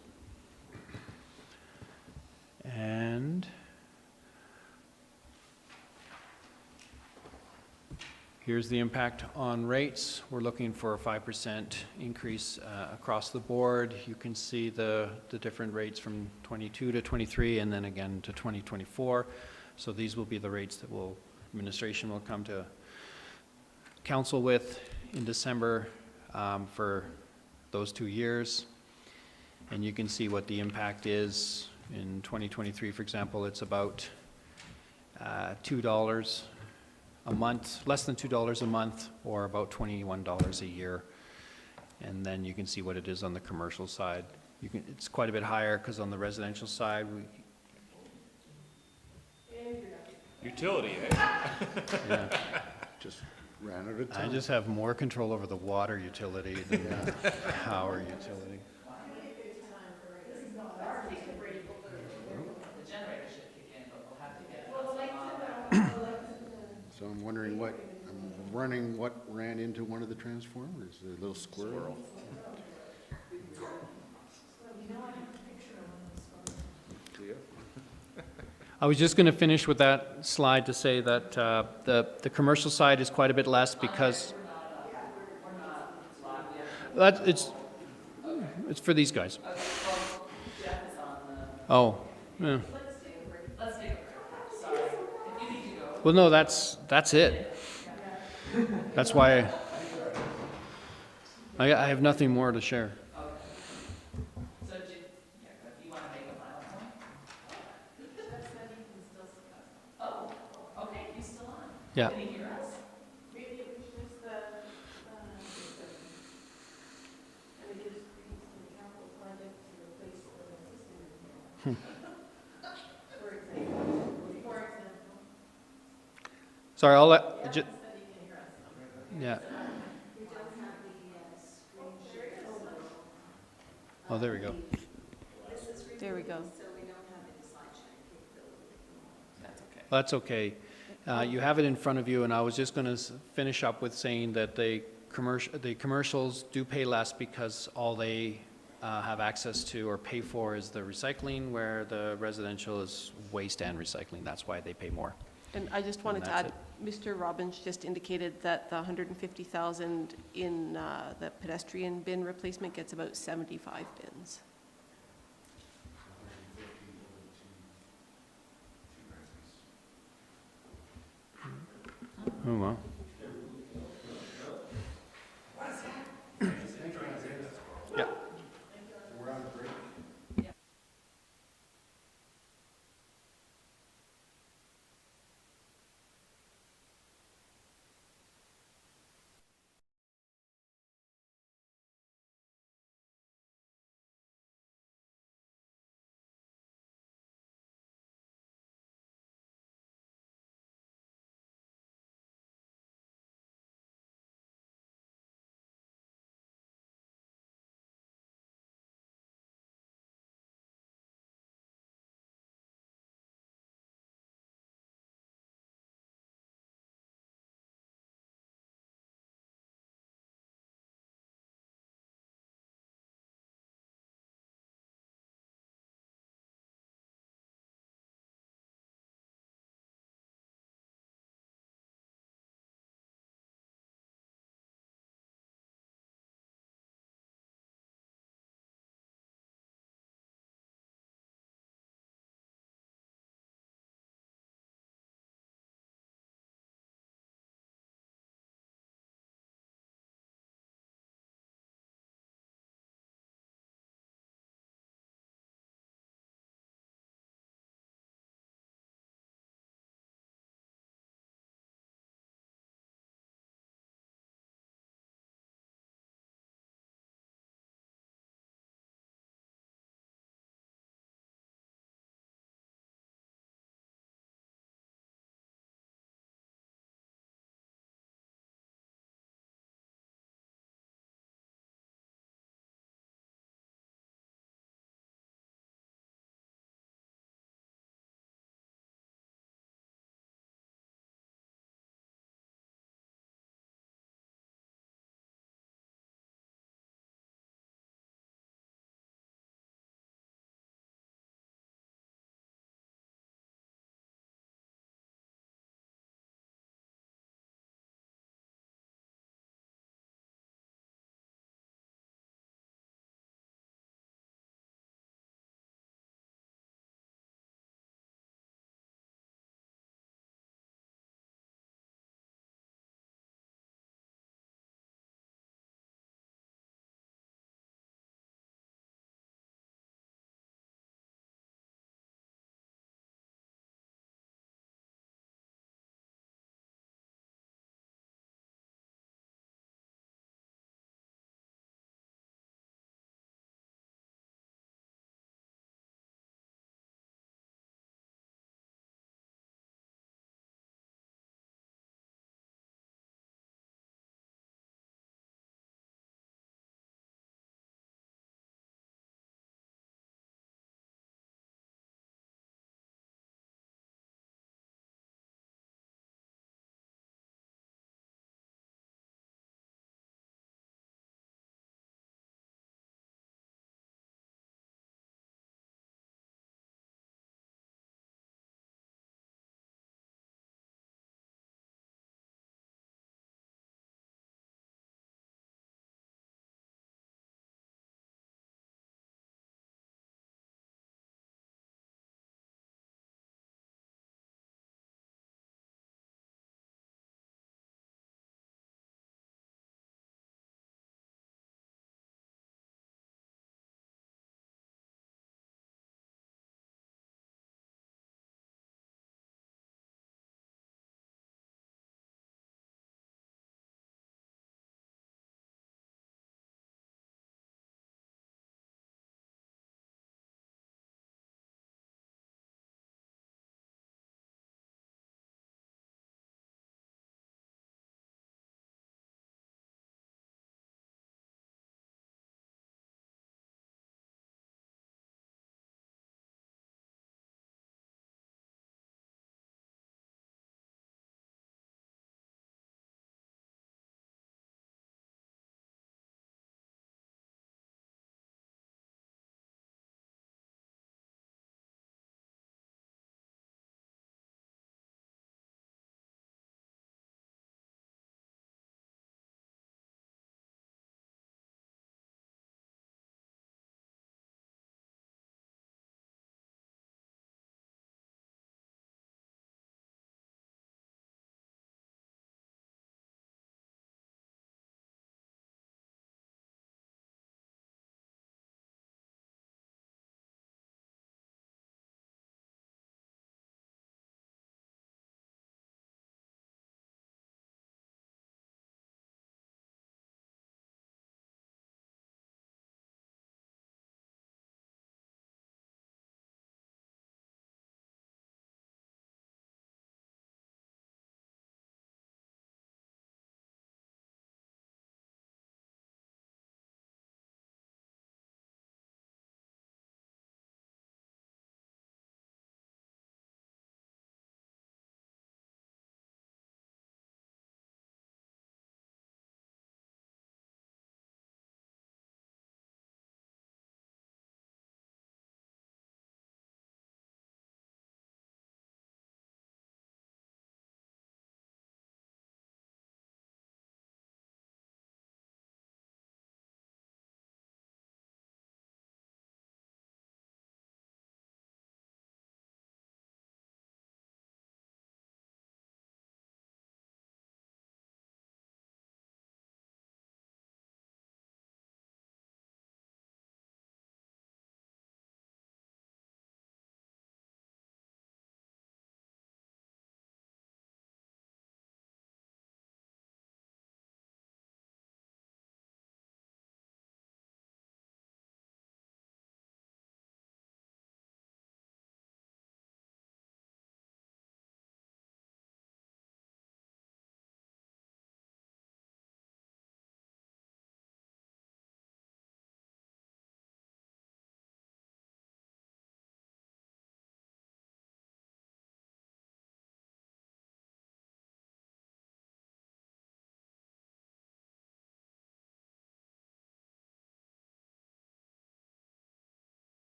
And here's the impact on rates. We're looking for a 5% increase across the board. You can see the different rates from 22 to 23 and then again to 2024. So these will be the rates that administration will come to council with in December for those 2 years. And you can see what the impact is. In 2023, for example, it's about $2 a month, less than $2 a month, or about $21 a year. And then you can see what it is on the commercial side. It's quite a bit higher because on the residential side,
Utility, eh?
yeah,
Just ran out of
I
time.
just have more control over the water utility than the power utility.
The generator should kick in, but we'll have to get
So I'm wondering what ran into one of the transformers, a little squirrel.
I was just going to finish with that slide to say that the commercial side is quite a bit less because it's for these guys. Oh, yeah. Well, no, that's it. That's why I have nothing more to share.
So, if you want to make a final point? Oh, okay, he's still on.
Yeah.
Can he hear us?
Sorry, I'll let. Yeah. Oh, there we go.
There we go.
That's okay.
That's okay. You have it in front of you, and I was just going to finish up with saying that the commercials do pay less because all they have access to or pay for is the recycling, where the residential is waste and recycling. That's why they pay more.
And I just wanted to add, Mr. Robbins just indicated that the 150,000 in the pedestrian bin replacement gets about 75 bins.
Oh, well.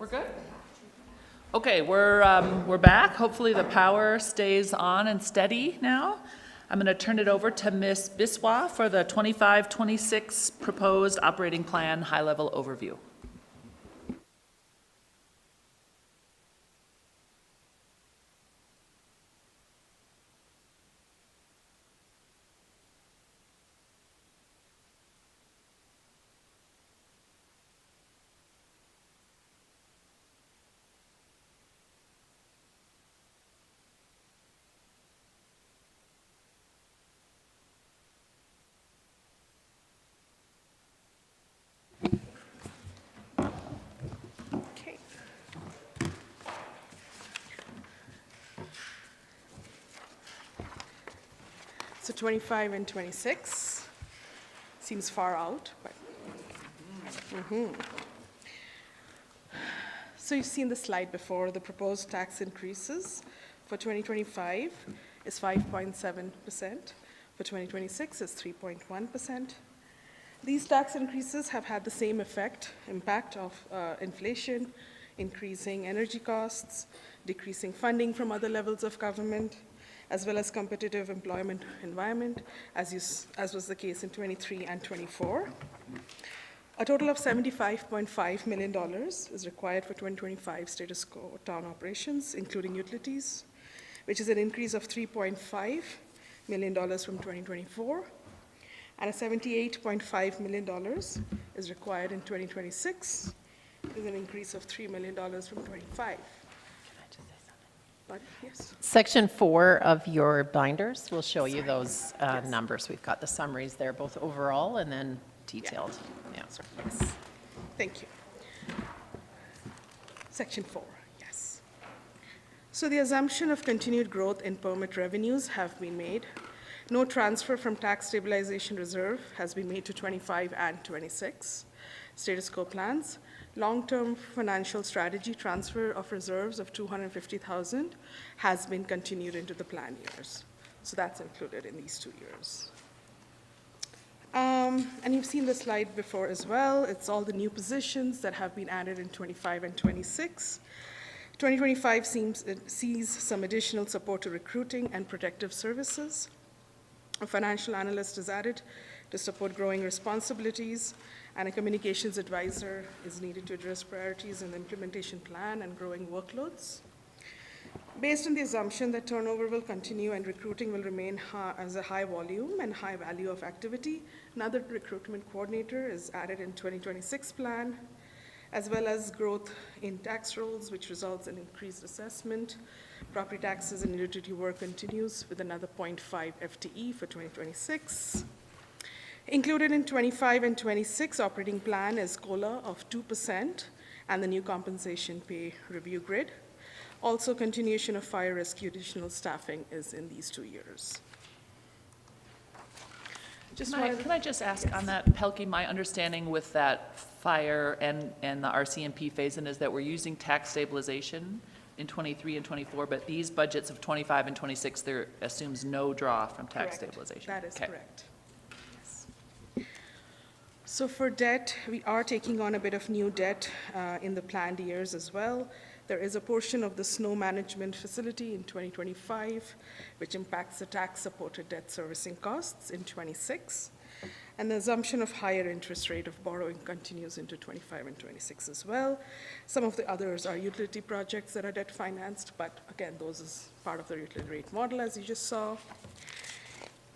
We're good? Okay, we're back. Hopefully the power stays on and steady now. I'm going to turn it over to Ms. Biswa for the 25-26 proposed operating plan high-level overview.
Okay. So 25 and 26 seems far out, but. So you've seen the slide before. The proposed tax increases for 2025 is 5.7%. For 2026 is 3.1%. These tax increases have had the same impact of inflation, increasing energy costs, decreasing funding from other levels of government, as well as competitive employment environment, as was the case in 23 and 24. A total of $75.5 million is required for 2025 status quo town operations, including utilities, which is an increase of $3.5 million from 2024. And a $78.5 million is required in 2026, with an increase of $3 million from 25. But, yes.
Section 4 of your binders will show you those numbers. We've got the summaries there, both overall and then detailed. Yeah.
Yes. Thank you. Section 4, yes. So the assumption of continued growth in permit revenues have been made. No transfer from tax stabilization reserve has been made to 25 and 26 status quo plans. Long-term financial strategy transfer of reserves of $250,000 has been continued into the plan years. So that's included in these 2 years. And you've seen the slide before as well. It's all the new positions that have been added in 25 and 26. 2025 sees some additional support to recruiting and protective services. A financial analyst is added to support growing responsibilities, and a communications advisor is needed to address priorities in the implementation plan and growing workloads. Based on the assumption that turnover will continue and recruiting will remain as a high volume and high value of activity, another recruitment coordinator is added in 2026 plan, as well as growth in tax rolls, which results in increased assessment. Property taxes and utility work continues with another 0.5 FTE for 2026. Included in 25 and 26 operating plan is COLA of 2% and the new compensation pay review grid. Also, continuation of fire rescue additional staffing is in these 2 years.
Can I just ask on that, Pelkey, my understanding with that fire and the RCMP phase-in is that we're using tax stabilization in 23 and 24, but these budgets of 25 and 26, there assumes no draw from tax stabilization.
That is
Okay.
correct. Yes. So for debt, we are taking on a bit of new debt in the planned years as well. There is a portion of the snow management facility in 2025, which impacts the tax-supported debt servicing costs in 26. And the assumption of higher interest rate of borrowing continues into 25 and 26 as well. Some of the others are utility projects that are debt financed, but again, those is part of the utility rate model, as you just saw.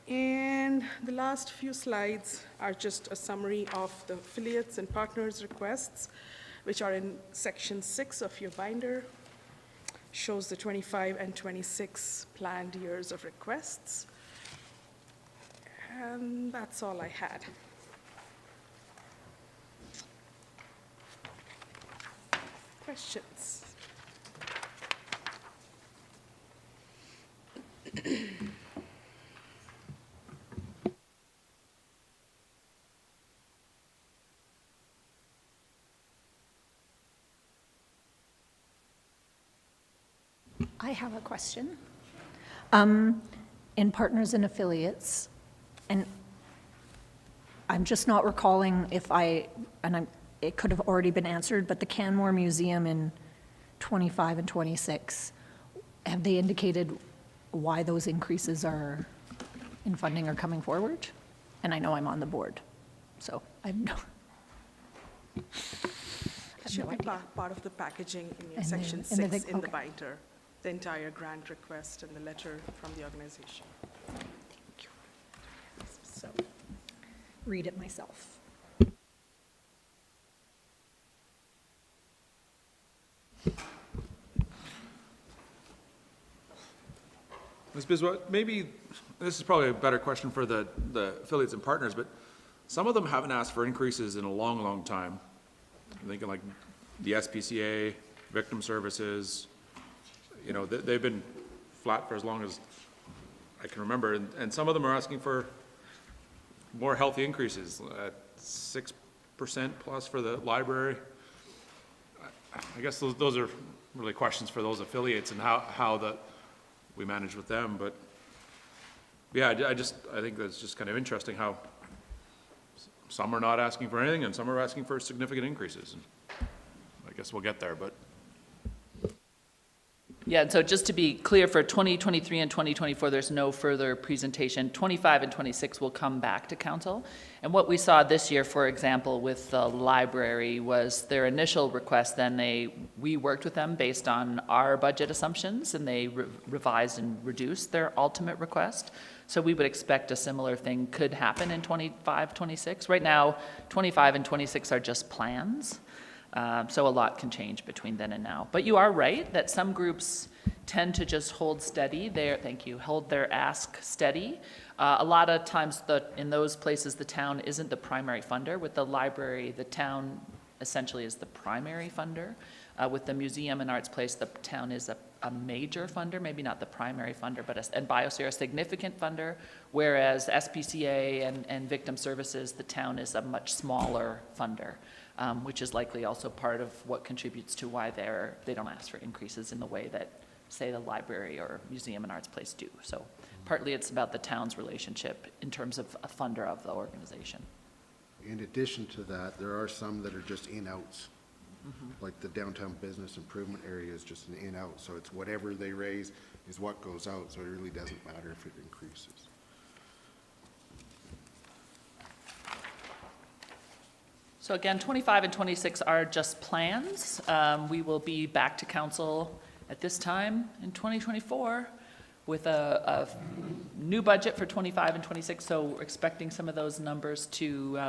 And the last few slides are just a summary of the affiliates and partners requests, which are in section 6 of your binder. Shows the 25 and 26 planned years of requests. And that's all I had. Questions?
I have a question. In partners and affiliates, and I'm just not recalling if and it could have already been answered, but the Canmore Museum in 25 and 26, have they indicated why those increases are in funding are coming forward? And I know I'm on the board, so I have no.
It should be part of the packaging in your
And
section
then- and then
6
they-
in the
okay.
binder, the entire grant request and the letter from the organization.
So, read it myself.
Ms. Biswa, maybe, this is probably a better question for the affiliates and partners, but some of them haven't asked for increases in a long, long time. I'm thinking like the SPCA, Victim Services, you know, they've been flat for as long as I can remember, and some of them are asking for more healthy increases, at 6% plus for the library. I guess those are really questions for those affiliates and how we manage with them, but yeah, I think that's just kind of interesting how some are not asking for anything and some are asking for significant increases. And I guess we'll get there, but.
Yeah, and so just to be clear, for 2023 and 2024, there's no further presentation. 25 and 26 will come back to council. And what we saw this year, for example, with the library was their initial request, then we worked with them based on our budget assumptions, and they revised and reduced their ultimate request. So we would expect a similar thing could happen in 25, 26. Right now, 25 and 26 are just plans. So a lot can change between then and now. But you are right that some groups tend to just hold steady hold their ask steady. A lot of times in those places, the town isn't the primary funder. With the library, the town essentially is the primary funder. With the museum and arts place, the town is a major funder, maybe not the primary funder, and Biosphere a significant funder, whereas SPCA and Victim Services, the town is a much smaller funder. Which is likely also part of what contributes to why they don't ask for increases in the way that, say, the library or museum and arts place do. So partly it's about the town's relationship in terms of a funder of the organization.
In addition to that, there are some that are just in-outs. Like the downtown business improvement area is just an in-out, so it's whatever they raise is what goes out, so it really doesn't matter if it increases.
So again, 25 and 26 are just plans. We will be back to council at this time in 2024 with a new budget for 25 and 26. So we're expecting some of those numbers to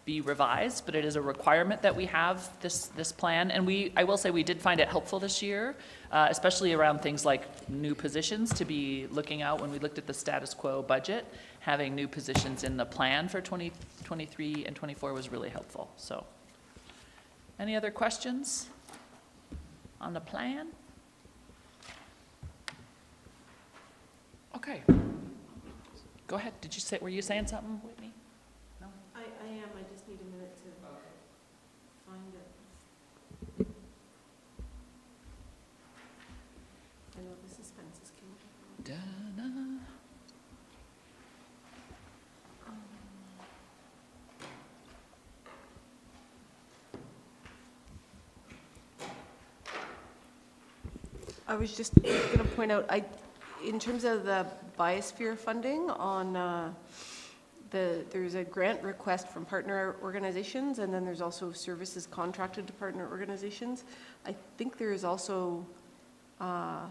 be revised, but it is a requirement that we have this plan. And I will say we did find it helpful this year, especially around things like new positions, to be looking out when we looked at the status quo budget. Having new positions in the plan for 2023 and 24 was really helpful. So, any other questions on the plan? Okay. Go ahead. Were you saying something, Whitney? No?
I am, I just need a minute to find it. I know the suspense is killing me.
Da-da.
I was just going to point out, in terms of the Biosphere funding on there's a grant request from partner organizations, and then there's also services contracted to partner organizations. I think there is also a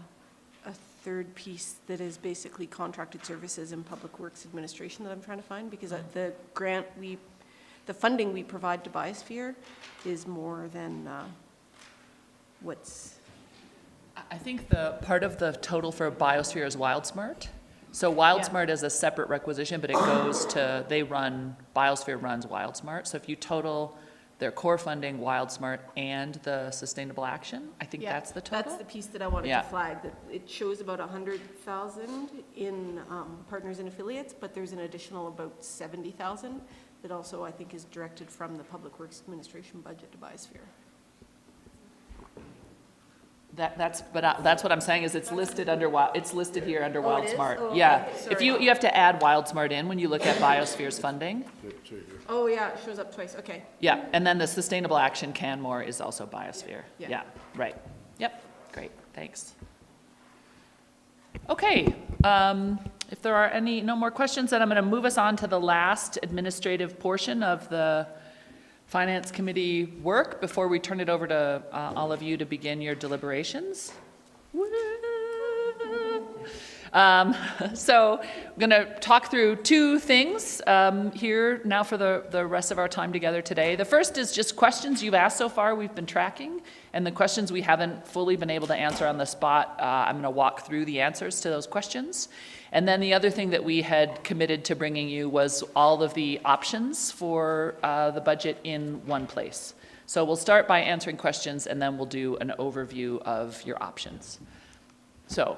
third piece that is basically contracted services and public works administration that I'm trying to find, because the funding we provide to Biosphere is more than what's.
I think the part of the total for Biosphere is WildSmart. So WildSmart is a separate requisition, but it goes to, Biosphere runs WildSmart. So if you total their core funding, WildSmart, and the sustainable action, I think that's the total.
That's the piece that I wanted to flag, that it shows about 100,000 in partners and affiliates, but there's an additional about 70,000 that also I think is directed from the Public Works Administration budget to Biosphere.
That's what I'm saying is it's listed here under WildSmart.
Oh, it is? Oh, okay.
Yeah, if
Sorry.
you have to add WildSmart in when you look at Biosphere's funding.
Oh, yeah, it shows up twice, okay.
Yeah, and then the Sustainable Action Canmore is also biosphere.
Yeah.
Yeah, right. Yep, great, thanks. Okay, if there are no more questions, then I'm going to move us on to the last administrative portion of the Finance Committee work before we turn it over to all of you to begin your deliberations. Woo! So I'm going to talk through two things here now for the rest of our time together today. The first is just questions you've asked so far we've been tracking, and the questions we haven't fully been able to answer on the spot. I'm going to walk through the answers to those questions. And then the other thing that we had committed to bringing you was all of the options for the budget in one place. So we'll start by answering questions, and then we'll do an overview of your options. So,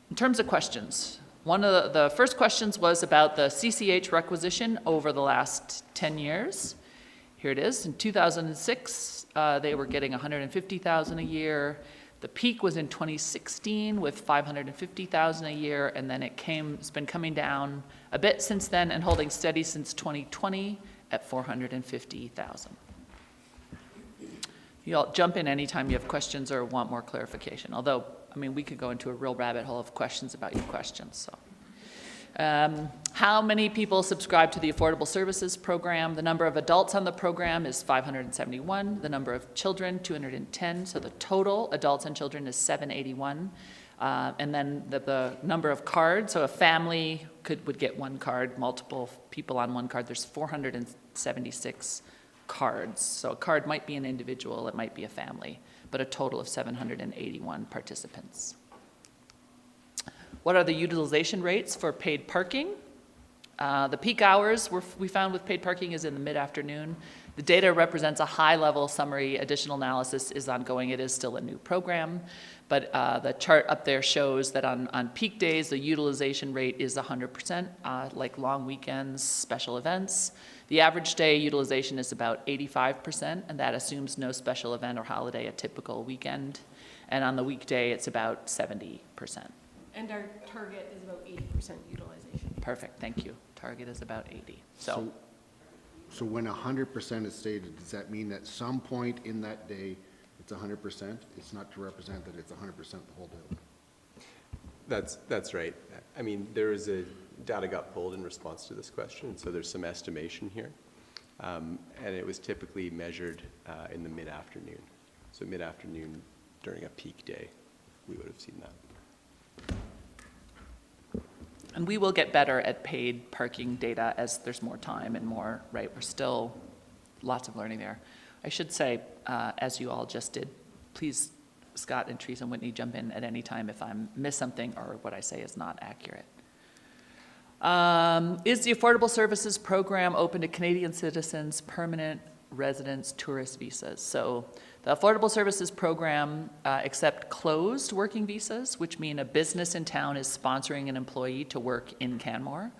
in terms of questions, one of the first questions was about the CCH requisition over the last 10 years. Here it is. In 2006, they were getting $150,000 a year. The peak was in 2016 with $550,000 a year, and then it's been coming down a bit since then and holding steady since 2020 at $450,000. You all jump in anytime you have questions or want more clarification, although I mean, we could go into a real rabbit hole of questions about your questions. So, how many people subscribe to the Affordable Services Program? The number of adults on the program is 571. The number of children, 210. So the total adults and children is 781. And then the number of cards. So a family would get one card. Multiple people on one card. There's 476 cards. So a card might be an individual. It might be a family, but a total of 781 participants. What are the utilization rates for paid parking? The peak hours we found with paid parking is in the mid-afternoon. The data represents a high-level summary. Additional analysis is ongoing. It is still a new program, but the chart up there shows that on peak days, the utilization rate is 100%, like long weekends, special events. The average day utilization is about 85%, and that assumes no special event or holiday, a typical weekend. And on the weekday, it's about 70%.
And our target is about 80% utilization.
Perfect, thank you. Target is about 80. So
So when 100% is stated, does that mean that some point in that day, it's 100%? It's not to represent that it's 100% the whole day?
That's right. I mean, there is data got pulled in response to this question, so there's some estimation here. And it was typically measured in the mid-afternoon. So mid-afternoon during a peak day, we would have seen that.
And we will get better at paid parking data as there's more time and more, right? We're still lots of learning there. I should say, as you all just did, please, Scott and Teresa and Whitney, jump in at any time if I miss something or what I say is not accurate. Is the Affordable Services Program open to Canadian citizens, permanent residents, tourist visas? So the Affordable Services Program accepts closed working visas, which mean a business in town is sponsoring an employee to work in Canmore.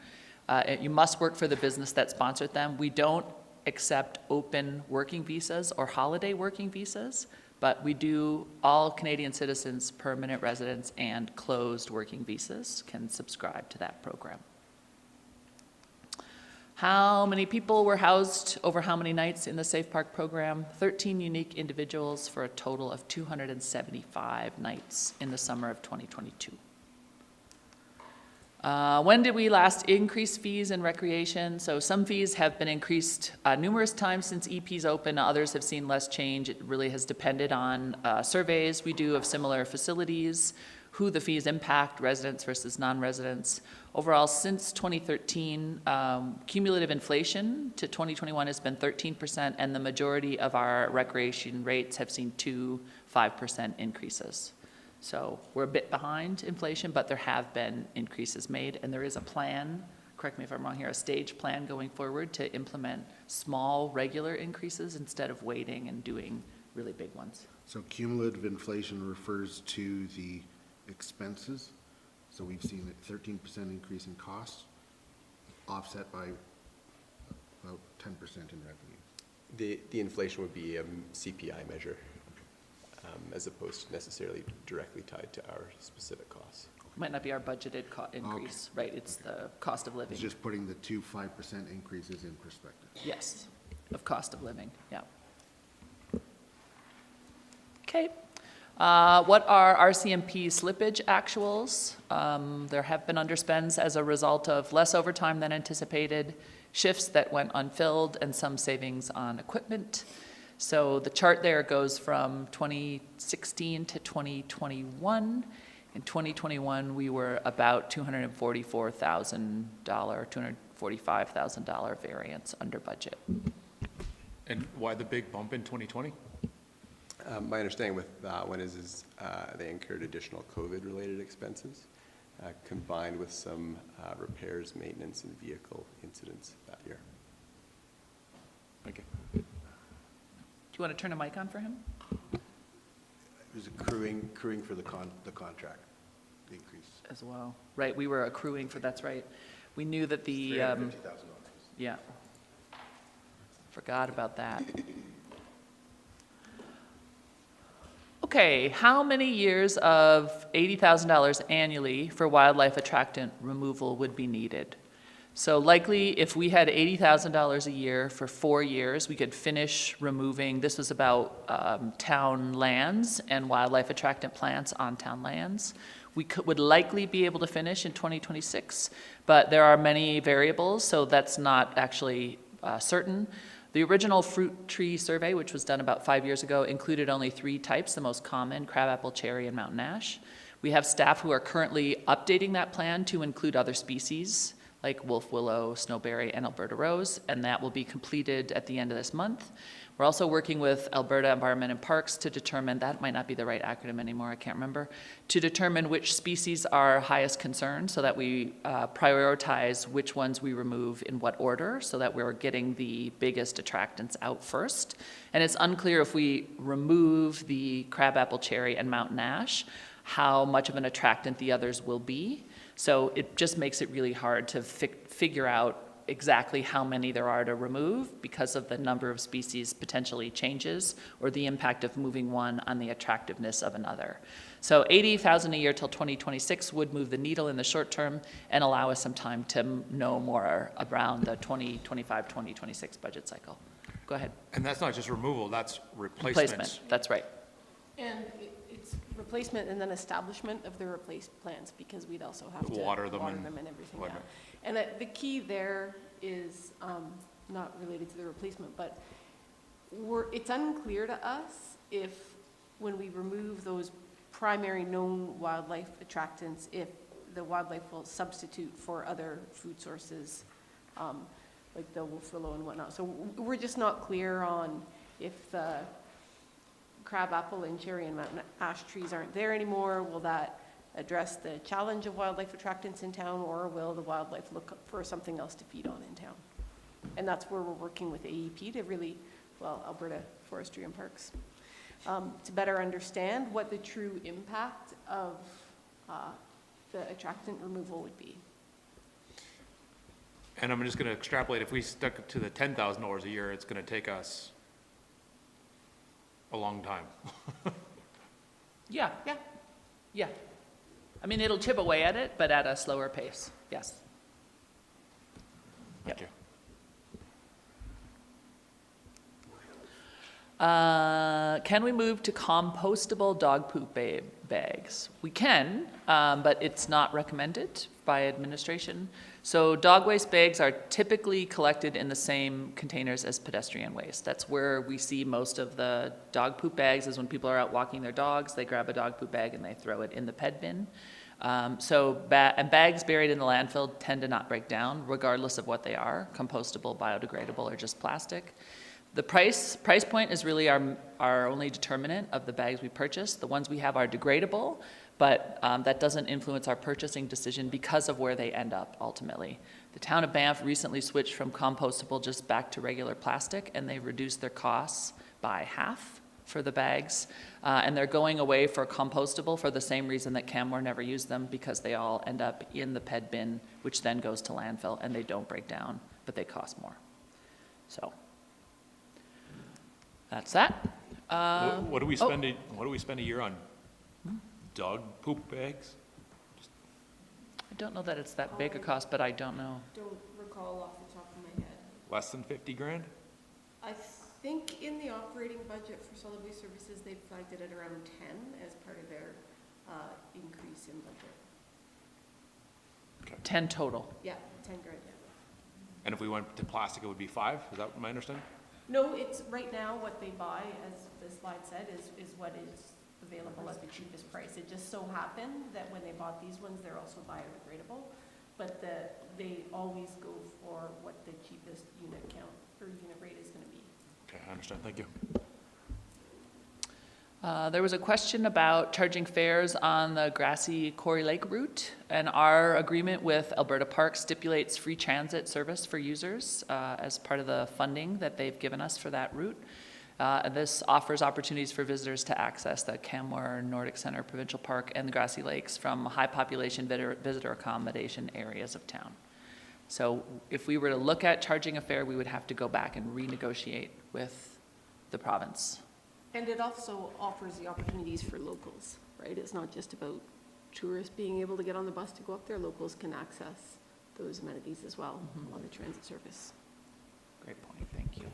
You must work for the business that sponsored them. We don't accept open working visas or holiday working visas, but we do, all Canadian citizens, permanent residents, and closed working visas can subscribe to that program. How many people were housed over how many nights in the Safe Park program? 13 unique individuals for a total of 275 nights in the summer of 2022. When did we last increase fees in recreation? So some fees have been increased numerous times since EP's open. Others have seen less change. It really has depended on surveys we do of similar facilities, who the fees impact, residents versus non-residents. Overall, since 2013, cumulative inflation to 2021 has been 13%, and the majority of our recreation rates have seen 5% increases. So we're a bit behind inflation, but there have been increases made, and there is a plan, correct me if I'm wrong here, a stage plan going forward to implement small, regular increases instead of waiting and doing really big ones.
So cumulative inflation refers to the expenses. So we've seen a 13% increase in costs, offset by about 10% in revenue.
The inflation would be a CPI measure, as opposed to necessarily directly tied to our specific costs.
Might not be our budgeted increase, right? It's the cost of living.
It's just putting the two 5% increases in perspective.
Yes, of cost of living, yeah. Okay. What are RCMP slippage actuals? There have been underspends as a result of less overtime than anticipated, shifts that went unfilled, and some savings on equipment. So the chart there goes from 2016 to 2021. In 2021, we were about $244,000, $245,000 variance under budget.
And why the big bump in 2020?
My understanding with that one is they incurred additional COVID-related expenses, combined with some repairs, maintenance, and vehicle incidents that year.
Okay.
Do you want to turn a mic on for him?
It was accruing for the contract increase.
As well. Right, we were accruing for, that's right. We knew that the,
$350,000.
yeah. Forgot about that. Okay, how many years of $80,000 annually for wildlife attractant removal would be needed? So likely, if we had $80,000 a year for 4 years, we could finish removing, this was about town lands and wildlife attractant plants on town lands. We would likely be able to finish in 2026, but there are many variables, so that's not actually certain. The original fruit tree survey, which was done about 5 years ago, included only 3 types, the most common, crabapple, cherry, and mountain ash. We have staff who are currently updating that plan to include other species, like wolf willow, snowberry, and Alberta rose, and that will be completed at the end of this month. We're also working with Alberta Environment and Parks to determine, that might not be the right acronym anymore, I can't remember, to determine which species are highest concern so that we prioritize which ones we remove in what order so that we're getting the biggest attractants out first. And it's unclear if we remove the crabapple, cherry, and mountain ash, how much of an attractant the others will be. So it just makes it really hard to figure out exactly how many there are to remove because of the number of species potentially changes or the impact of moving one on the attractiveness of another. So $80,000 a year till 2026 would move the needle in the short term and allow us some time to know more around the 2025, 2026 budget cycle. Go ahead.
And that's not just removal, that's replacement.
Replacement, that's right.
And it's replacement and then establishment of the replaced plants, because we'd also have to
Water them
and everything, yeah.
whatnot.
And the key there is not related to the replacement, but it's unclear to us if, when we remove those primary known wildlife attractants, if the wildlife will substitute for other food sources, like the wolf willow and whatnot. So we're just not clear on if the crabapple and cherry and mountain ash trees aren't there anymore. Will that address the challenge of wildlife attractants in town, or will the wildlife look for something else to feed on in town? And that's where we're working with AEP to really, well, Alberta Forestry and Parks, to better understand what the true impact of the attractant removal would be.
And I'm just going to extrapolate, if we stuck to the $10,000 a year, it's going to take us a long time.
Yeah. Yeah. Yeah. I mean, it'll chip away at it, but at a slower pace, yes.
Thank you.
Can we move to compostable dog poop bags? We can, but it's not recommended by administration. So dog waste bags are typically collected in the same containers as pedestrian waste. That's where we see most of the dog poop bags, is when people are out walking their dogs, they grab a dog poop bag and they throw it in the ped bin. And bags buried in the landfill tend to not break down, regardless of what they are, compostable, biodegradable, or just plastic. The price point is really our only determinant of the bags we purchase. The ones we have are degradable, but that doesn't influence our purchasing decision because of where they end up ultimately. The town of Banff recently switched from compostable just back to regular plastic, and they reduced their costs by half for the bags. And they're going away for compostable for the same reason that Canmore never used them, because they all end up in the ped bin, which then goes to landfill, and they don't break down, but they cost more. So that's that.
What do we spend a year on? Dog poop bags?
I don't know that it's that big a cost, but I don't know.
Don't recall off the top of my head.
Less than 50 grand?
I think in the operating budget for solid waste services, they flagged it at around 10 as part of their increase in budget.
10 total.
Yeah, 10 grand, yeah.
And if we went to plastic, it would be 5? Is that my understanding?
No, it's right now what they buy, as the slide said, is what is available at the cheapest price. It just so happened that when they bought these ones, they're also biodegradable, but they always go for what the cheapest unit count or unit rate is going to be.
Okay, I understand. Thank you.
There was a question about charging fares on the grassy Quarry Lake route, and our agreement with Alberta Parks stipulates free transit service for users as part of the funding that they've given us for that route. This offers opportunities for visitors to access the Canmore Nordic Centre Provincial Park and the Grassy Lakes from high population visitor accommodation areas of town. So if we were to look at charging a fare, we would have to go back and renegotiate with the province.
And it also offers the opportunities for locals, right? It's not just about tourists being able to get on the bus to go up there. Locals can access those amenities as well on the transit service.
Great point, thank you.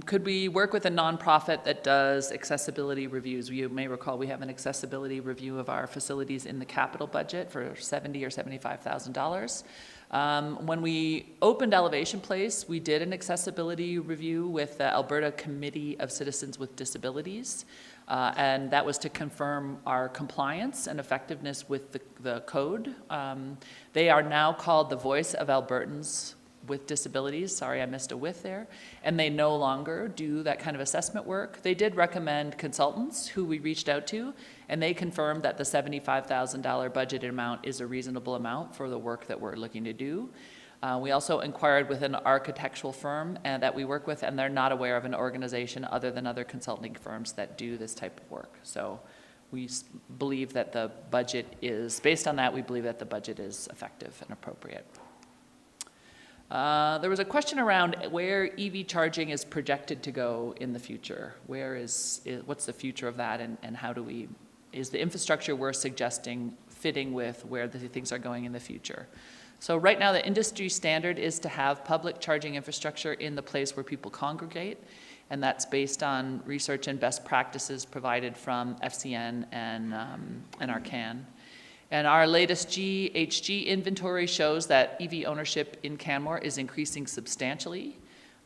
Could we work with a nonprofit that does accessibility reviews? You may recall we have an accessibility review of our facilities in the capital budget for $70,000 or $75,000. When we opened Elevation Place, we did an accessibility review with the Alberta Committee of Citizens with Disabilities, and that was to confirm our compliance and effectiveness with the code. They are now called the Voice of Albertans with Disabilities. Sorry, I missed a with there. And they no longer do that kind of assessment work. They did recommend consultants who we reached out to, and they confirmed that the $75,000 budgeted amount is a reasonable amount for the work that we're looking to do. We also inquired with an architectural firm that we work with, and they're not aware of an organization other than other consulting firms that do this type of work. So we believe that the budget is, based on that, we believe that the budget is effective and appropriate. There was a question around where EV charging is projected to go in the future. What's the future of that, and how do we, is the infrastructure we're suggesting fitting with where the things are going in the future? So right now the industry standard is to have public charging infrastructure in the place where people congregate, and that's based on research and best practices provided from FCN and Arcan. And our latest GHG inventory shows that EV ownership in Canmore is increasing substantially.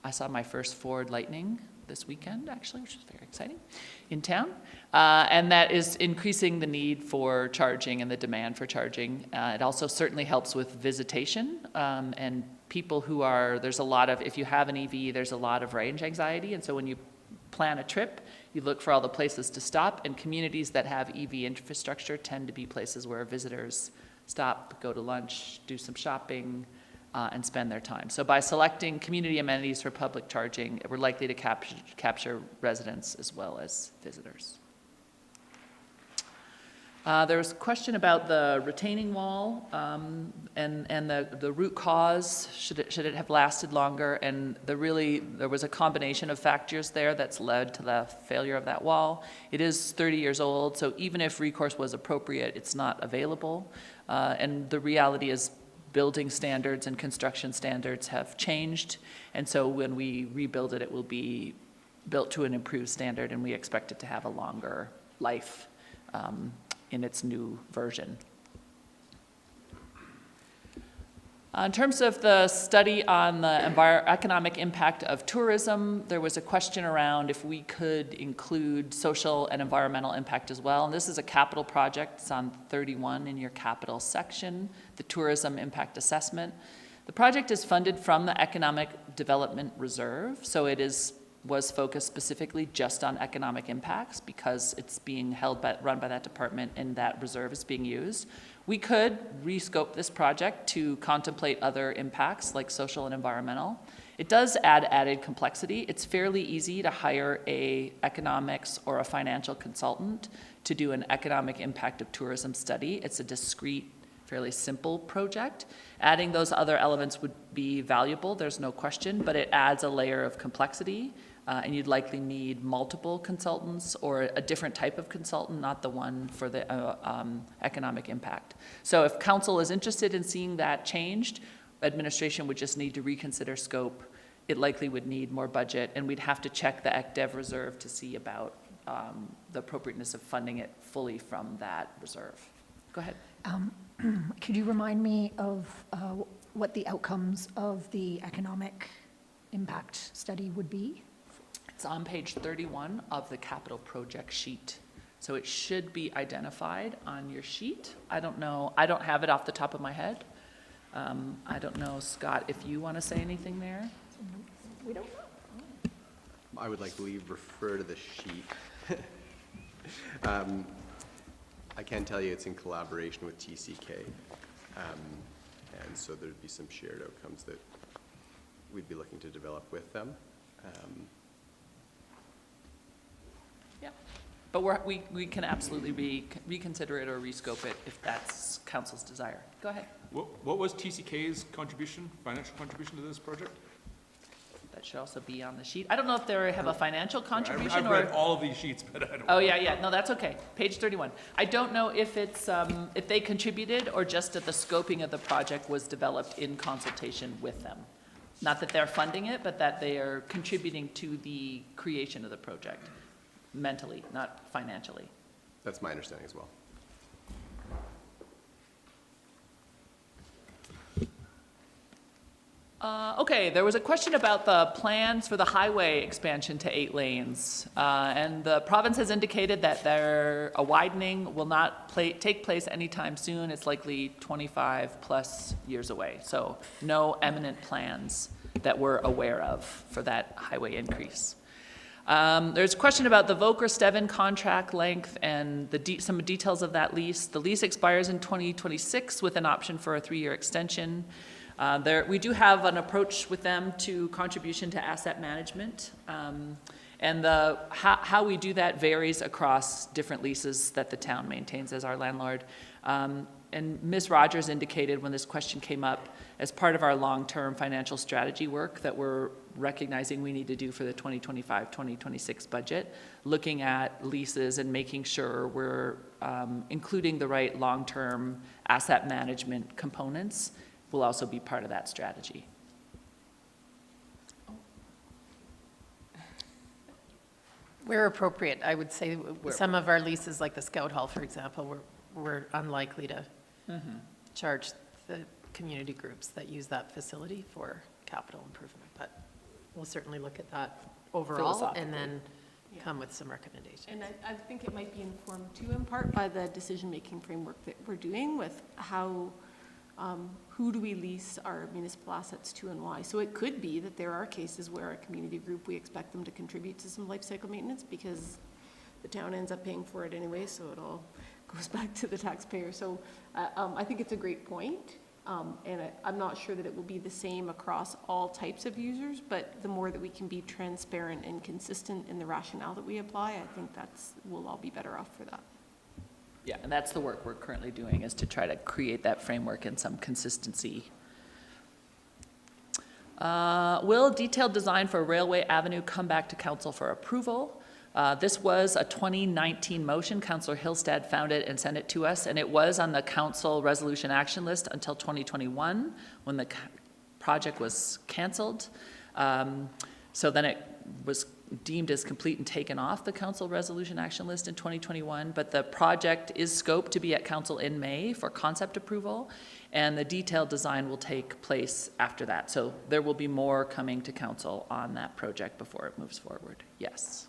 I saw my first Ford Lightning this weekend, actually, which is very exciting, in town. And that is increasing the need for charging and the demand for charging. It also certainly helps with visitation and people who are, there's a lot of, if you have an EV, there's a lot of range anxiety. And so when you plan a trip, you look for all the places to stop, and communities that have EV infrastructure tend to be places where visitors stop, go to lunch, do some shopping, and spend their time. So by selecting community amenities for public charging, we're likely to capture residents as well as visitors. There was a question about the retaining wall and the root cause. Should it have lasted longer? And there was a combination of factors there that's led to the failure of that wall. It is 30 years old, so even if recourse was appropriate, it's not available. And the reality is building standards and construction standards have changed. And so when we rebuild it, it will be built to an improved standard, and we expect it to have a longer life in its new version. In terms of the study on the economic impact of tourism, there was a question around if we could include social and environmental impact as well. And this is a capital project. It's on 31 in your capital section, the tourism impact assessment. The project is funded from the Economic Development Reserve, so it was focused specifically just on economic impacts because it's being run by that department, and that reserve is being used. We could rescope this project to contemplate other impacts like social and environmental. It does add added complexity. It's fairly easy to hire a economics or a financial consultant to do an economic impact of tourism study. It's a discrete, fairly simple project. Adding those other elements would be valuable, there's no question, but it adds a layer of complexity and you'd likely need multiple consultants or a different type of consultant, not the one for the economic impact. So if council is interested in seeing that changed, administration would just need to reconsider scope. It likely would need more budget, and we'd have to check the ECDEV reserve to see about the appropriateness of funding it fully from that reserve. Go ahead.
Could you remind me of what the outcomes of the economic impact study would be?
It's on page 31 of the capital project sheet. So it should be identified on your sheet. I don't know, I don't have it off the top of my head. I don't know, Scott, if you want to say anything there?
We don't know.
I would like to refer to the sheet. I can tell you it's in collaboration with TCK. And so there'd be some shared outcomes that we'd be looking to develop with them.
Yeah, but we can absolutely reconsider it or rescope it if that's council's desire. Go ahead.
What was TCK's contribution, financial contribution to this project?
That should also be on the sheet. I don't know if they have a financial contribution
I've read all of these sheets, but I don't.
Oh, yeah, no, that's okay. Page 31. I don't know if it's, if they contributed or just that the scoping of the project was developed in consultation with them. Not that they're funding it, but that they are contributing to the creation of the project, mentally, not financially.
That's my understanding as well.
Okay, there was a question about the plans for the highway expansion to 8 lanes. And the province has indicated that a widening will not take place anytime soon. It's likely 25 plus years away. So no imminent plans that we're aware of for that highway increase. There's a question about the Volker-Steven contract length and some details of that lease. The lease expires in 2026 with an option for a 3-year extension. We do have an approach with them to contribution to asset management. And how we do that varies across different leases that the town maintains as our landlord. And Ms. Rogers indicated when this question came up, as part of our long-term financial strategy work that we're recognizing we need to do for the 2025-2026 budget, looking at leases and making sure we're including the right long-term asset management components will also be part of that strategy.
Where appropriate, I would say some of our leases, like the Scout Hall, for example, we're unlikely to charge the community groups that use that facility for capital improvement, but we'll certainly look at that overall and then come with some recommendations.
And I think it might be informed too in part by the decision-making framework that we're doing with how, who do we lease our municipal assets to and why. So it could be that there are cases where a community group, we expect them to contribute to some life cycle maintenance because the town ends up paying for it anyway, so it all goes back to the taxpayer. So I think it's a great point. And I'm not sure that it will be the same across all types of users, but the more that we can be transparent and consistent in the rationale that we apply, I think we'll all be better off for that.
Yeah, and that's the work we're currently doing, is to try to create that framework and some consistency. Will detailed design for Railway Avenue come back to council for approval? This was a 2019 motion. Councillor Hillstead found it and sent it to us, and it was on the council resolution action list until 2021 when the project was canceled. So then it was deemed as complete and taken off the council resolution action list in 2021, but the project is scoped to be at council in May for concept approval, and the detailed design will take place after that. So there will be more coming to council on that project before it moves forward. Yes.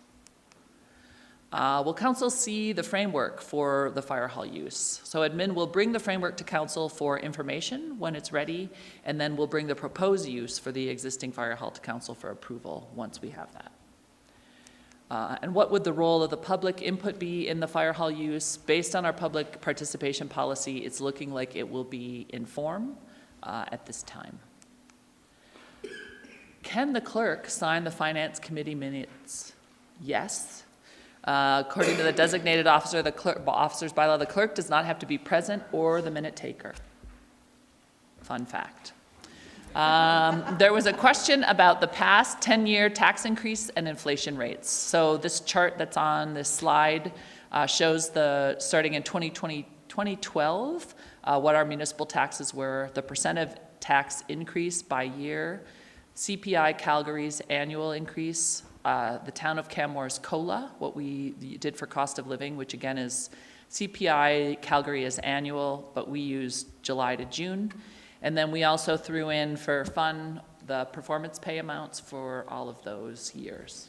Will council see the framework for the fire hall use? So admin will bring the framework to council for information when it's ready, and then we'll bring the proposed use for the existing fire hall to council for approval once we have that. And what would the role of the public input be in the fire hall use? Based on our public participation policy, it's looking like it will be informed at this time. Can the clerk sign the finance committee minutes? Yes. According to the designated officer, the officer's bylaw, the clerk does not have to be present or the minute taker. Fun fact. There was a question about the past 10-year tax increase and inflation rates. So this chart that's on this slide shows starting in 2012, what our municipal taxes were, the percent of tax increase by year, CPI Calgary's annual increase, the town of Canmore's COLA, what we did for cost of living, which again is CPI Calgary is annual, but we use July to June. And then we also threw in for fun the performance pay amounts for all of those years.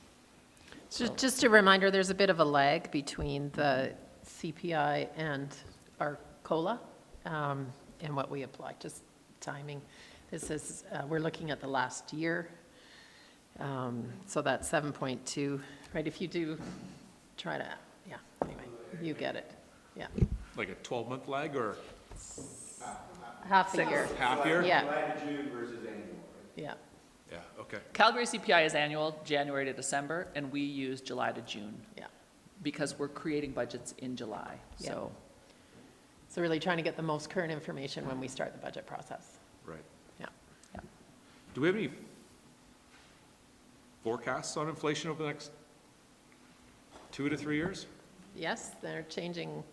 So just a reminder, there's a bit of a lag between the CPI and our COLA and what we apply, just timing. This is, we're looking at the last year. So that's 7.2, right? If you do try to, yeah, anyway, you get it. Yeah.
Like a 12-month lag or
Half a year.
half year?
Yeah.
July to June versus annual.
Yeah.
Yeah, okay.
Calgary CPI is annual, January to December, and we use July to June.
Yeah.
Because we're creating budgets in July, so.
So really trying to get the most current information when we start the budget process.
Right.
Yeah.
Do we have any forecasts on inflation over the next 2 to 3 years?
Yes, they're changing.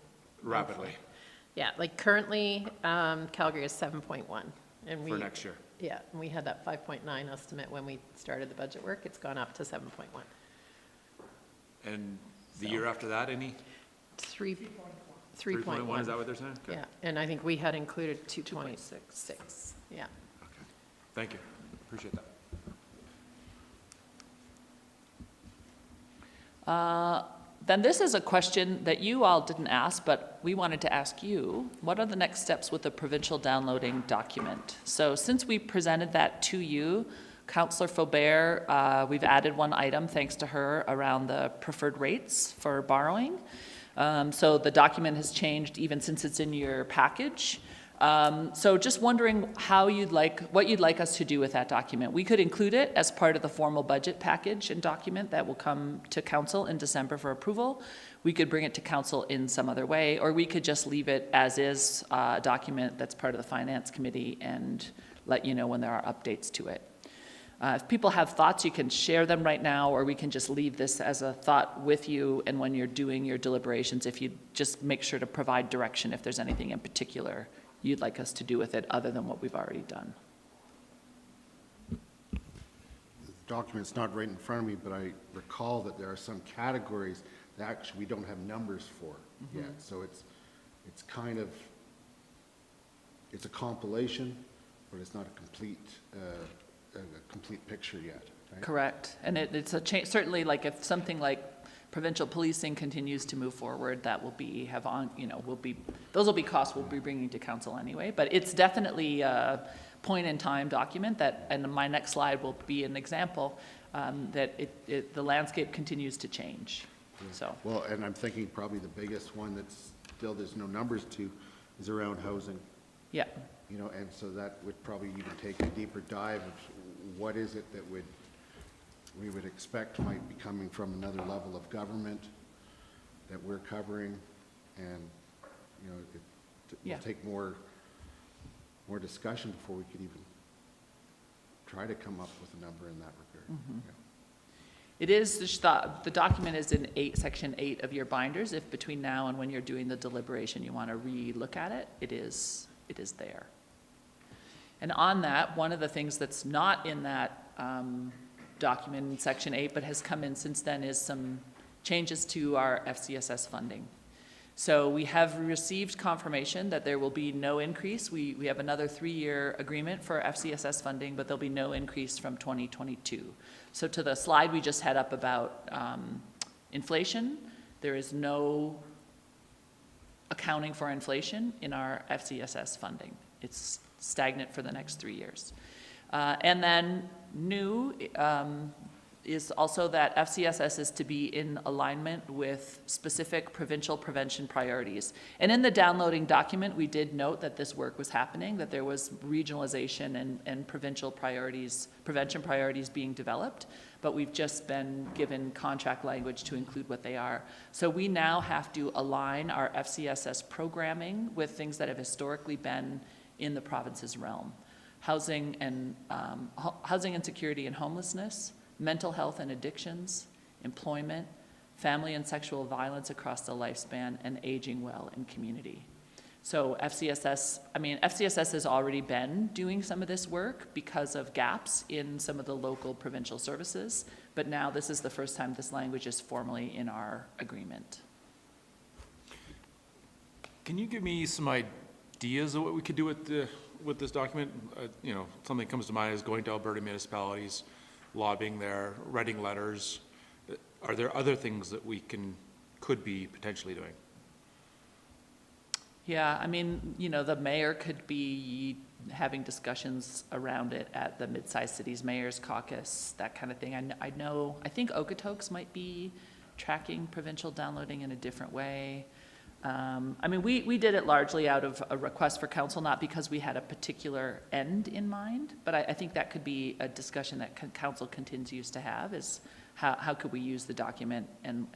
Rapidly.
Yeah, like currently, Calgary is 7.1. And we,
For next year.
Yeah, and we had that 5.9 estimate when we started the budget work. It's gone up to 7.1.
And the year after that, any?
3.1.
Is that what they're saying? Okay.
Yeah, and I think we had included 2.6. Yeah.
Okay. Thank you. Appreciate that.
Then this is a question that you all didn't ask, but we wanted to ask you. What are the next steps with the provincial downloading document? So since we presented that to you, Councillor Faubert, we've added one item, thanks to her, around the preferred rates for borrowing. So the document has changed even since it's in your package. So just wondering what you'd like us to do with that document. We could include it as part of the formal budget package and document that will come to council in December for approval. We could bring it to council in some other way, or we could just leave it as is, a document that's part of the finance committee and let you know when there are updates to it. If people have thoughts, you can share them right now, or we can just leave this as a thought with you, and when you're doing your deliberations, if you just make sure to provide direction if there's anything in particular you'd like us to do with it other than what we've already done.
The document's not right in front of me, but I recall that there are some categories that actually we don't have numbers for yet. So it's kind of, it's a compilation, but it's not a complete picture yet, right?
Correct. And it's a change, certainly, like if something like provincial policing continues to move forward, that will be, those will be costs we'll be bringing to council anyway, but it's definitely a point in time document that, and my next slide will be an example, that the landscape continues to change, so.
Well, and I'm thinking probably the biggest one that's still there's no numbers to is around housing.
Yeah.
You know, and so that would probably even take a deeper dive of what is it that we would expect might be coming from another level of government that we're covering, and, you know, it will take more discussion before we could even try to come up with a number in that regard. Yeah.
It is, the document is in section 8 of your binders. If between now and when you're doing the deliberation you want to re-look at it, it is there. And on that, one of the things that's not in that document in section 8, but has come in since then, is some changes to our FCSS funding. So we have received confirmation that there will be no increase. We have another 3-year agreement for FCSS funding, but there'll be no increase from 2022. So to the slide we just had up about inflation, there is no accounting for inflation in our FCSS funding. It's stagnant for the next 3 years. And then new is also that FCSS is to be in alignment with specific provincial prevention priorities. And in the downloading document, we did note that this work was happening, that there was regionalization and provincial priorities, prevention priorities being developed, but we've just been given contract language to include what they are. So we now have to align our FCSS programming with things that have historically been in the province's realm. housing and security and homelessness, mental health and addictions, employment, family and sexual violence across the lifespan, and aging well in community. So FCSS has already been doing some of this work because of gaps in some of the local provincial services, but now this is the first time this language is formally in our agreement.
Can you give me some ideas of what we could do with this document? You know, something that comes to mind is going to Alberta municipalities, lobbying there, writing letters. Are there other things that we could be potentially doing?
Yeah, I mean, you know, the mayor could be having discussions around it at the Mid-Sized Cities Mayor's Caucus, that kind of thing. I think Okotoks might be tracking provincial downloading in a different way. I mean, we did it largely out of a request for council, not because we had a particular end in mind, but I think that could be a discussion that council continues to have, is how could we use the document, and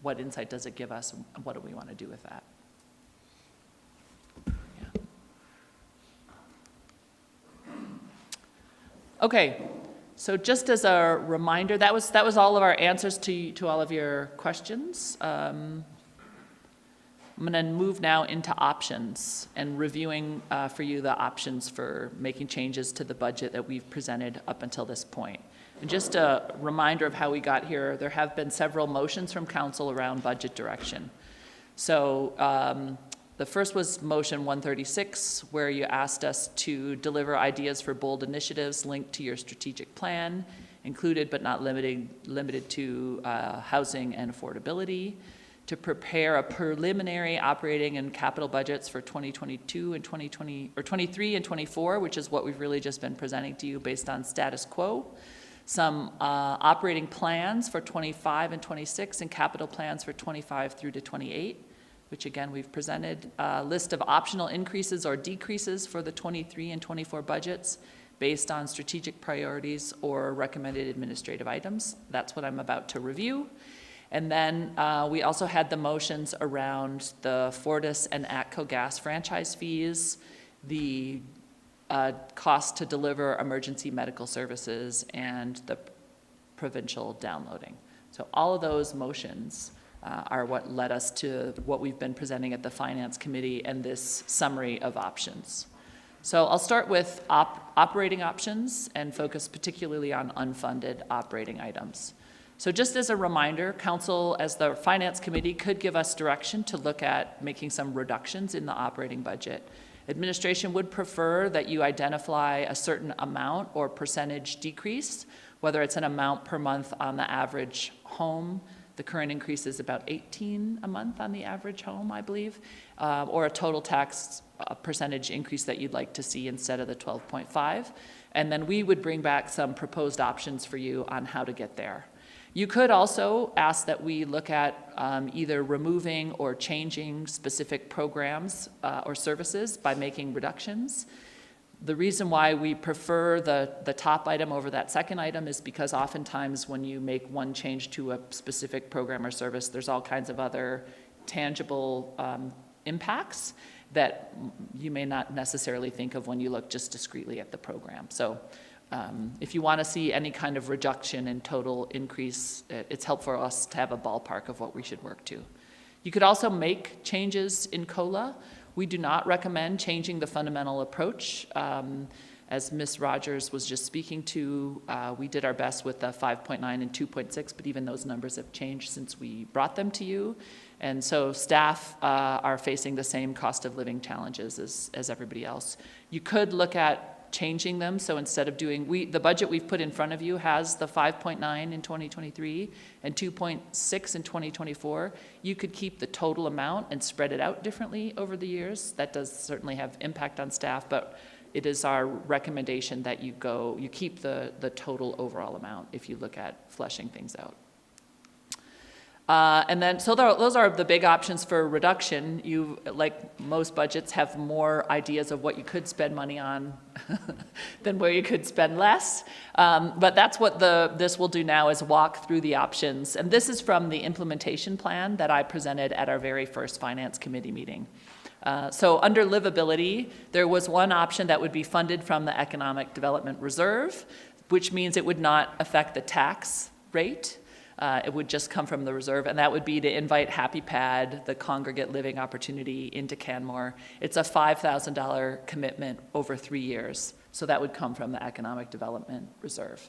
what insight does it give us, and what do we want to do with that? Okay, so just as a reminder, that was all of our answers to all of your questions. I'm going to move now into options and reviewing for you the options for making changes to the budget that we've presented up until this point. And just a reminder of how we got here, there have been several motions from council around budget direction. So the first was motion 136, where you asked us to deliver ideas for bold initiatives linked to your strategic plan, included but not limited to housing and affordability, to prepare a preliminary operating and capital budgets for 2022 and 23 and 24, which is what we've really just been presenting to you based on status quo, some operating plans for 25 and 26, and capital plans for 25 through to 28. Which again, we've presented a list of optional increases or decreases for the 23 and 24 budgets based on strategic priorities or recommended administrative items. That's what I'm about to review. And then we also had the motions around the Fortis and ATCO gas franchise fees, the cost to deliver emergency medical services, and the provincial downloading. So all of those motions are what led us to what we've been presenting at the Finance Committee and this summary of options. So I'll start with operating options and focus particularly on unfunded operating items. So just as a reminder, Council, as the Finance Committee, could give us direction to look at making some reductions in the operating budget. Administration would prefer that you identify a certain amount or percentage decrease, whether it's an amount per month on the average home. The current increase is about 18 a month on the average home, I believe, or a total tax percentage increase that you'd like to see instead of the 12.5. And then we would bring back some proposed options for you on how to get there. You could also ask that we look at either removing or changing specific programs or services by making reductions. The reason why we prefer the top item over that second item is because oftentimes when you make one change to a specific program or service, there's all kinds of other tangible impacts that you may not necessarily think of when you look just discretely at the program. So if you want to see any kind of reduction in total increase, it's helpful for us to have a ballpark of what we should work to. You could also make changes in COLA. We do not recommend changing the fundamental approach. As Ms. Rogers was just speaking to, we did our best with the 5.9 and 2.6, but even those numbers have changed since we brought them to you. And so staff are facing the same cost of living challenges as everybody else. You could look at changing them. So instead of doing, the budget we've put in front of you has the 5.9 in 2023 and 2.6 in 2024. You could keep the total amount and spread it out differently over the years. That does certainly have impact on staff, but it is our recommendation that you keep the total overall amount if you look at fleshing things out. And then, so those are the big options for reduction. You, like most budgets, have more ideas of what you could spend money on than where you could spend less. But that's what this will do now, is walk through the options. And this is from the implementation plan that I presented at our very first Finance Committee meeting. So under livability, there was one option that would be funded from the Economic Development Reserve, which means it would not affect the tax rate. It would just come from the reserve, and that would be to invite Happy Pad, the congregate living opportunity, into Canmore. It's a $5,000 commitment over 3 years, so that would come from the Economic Development Reserve.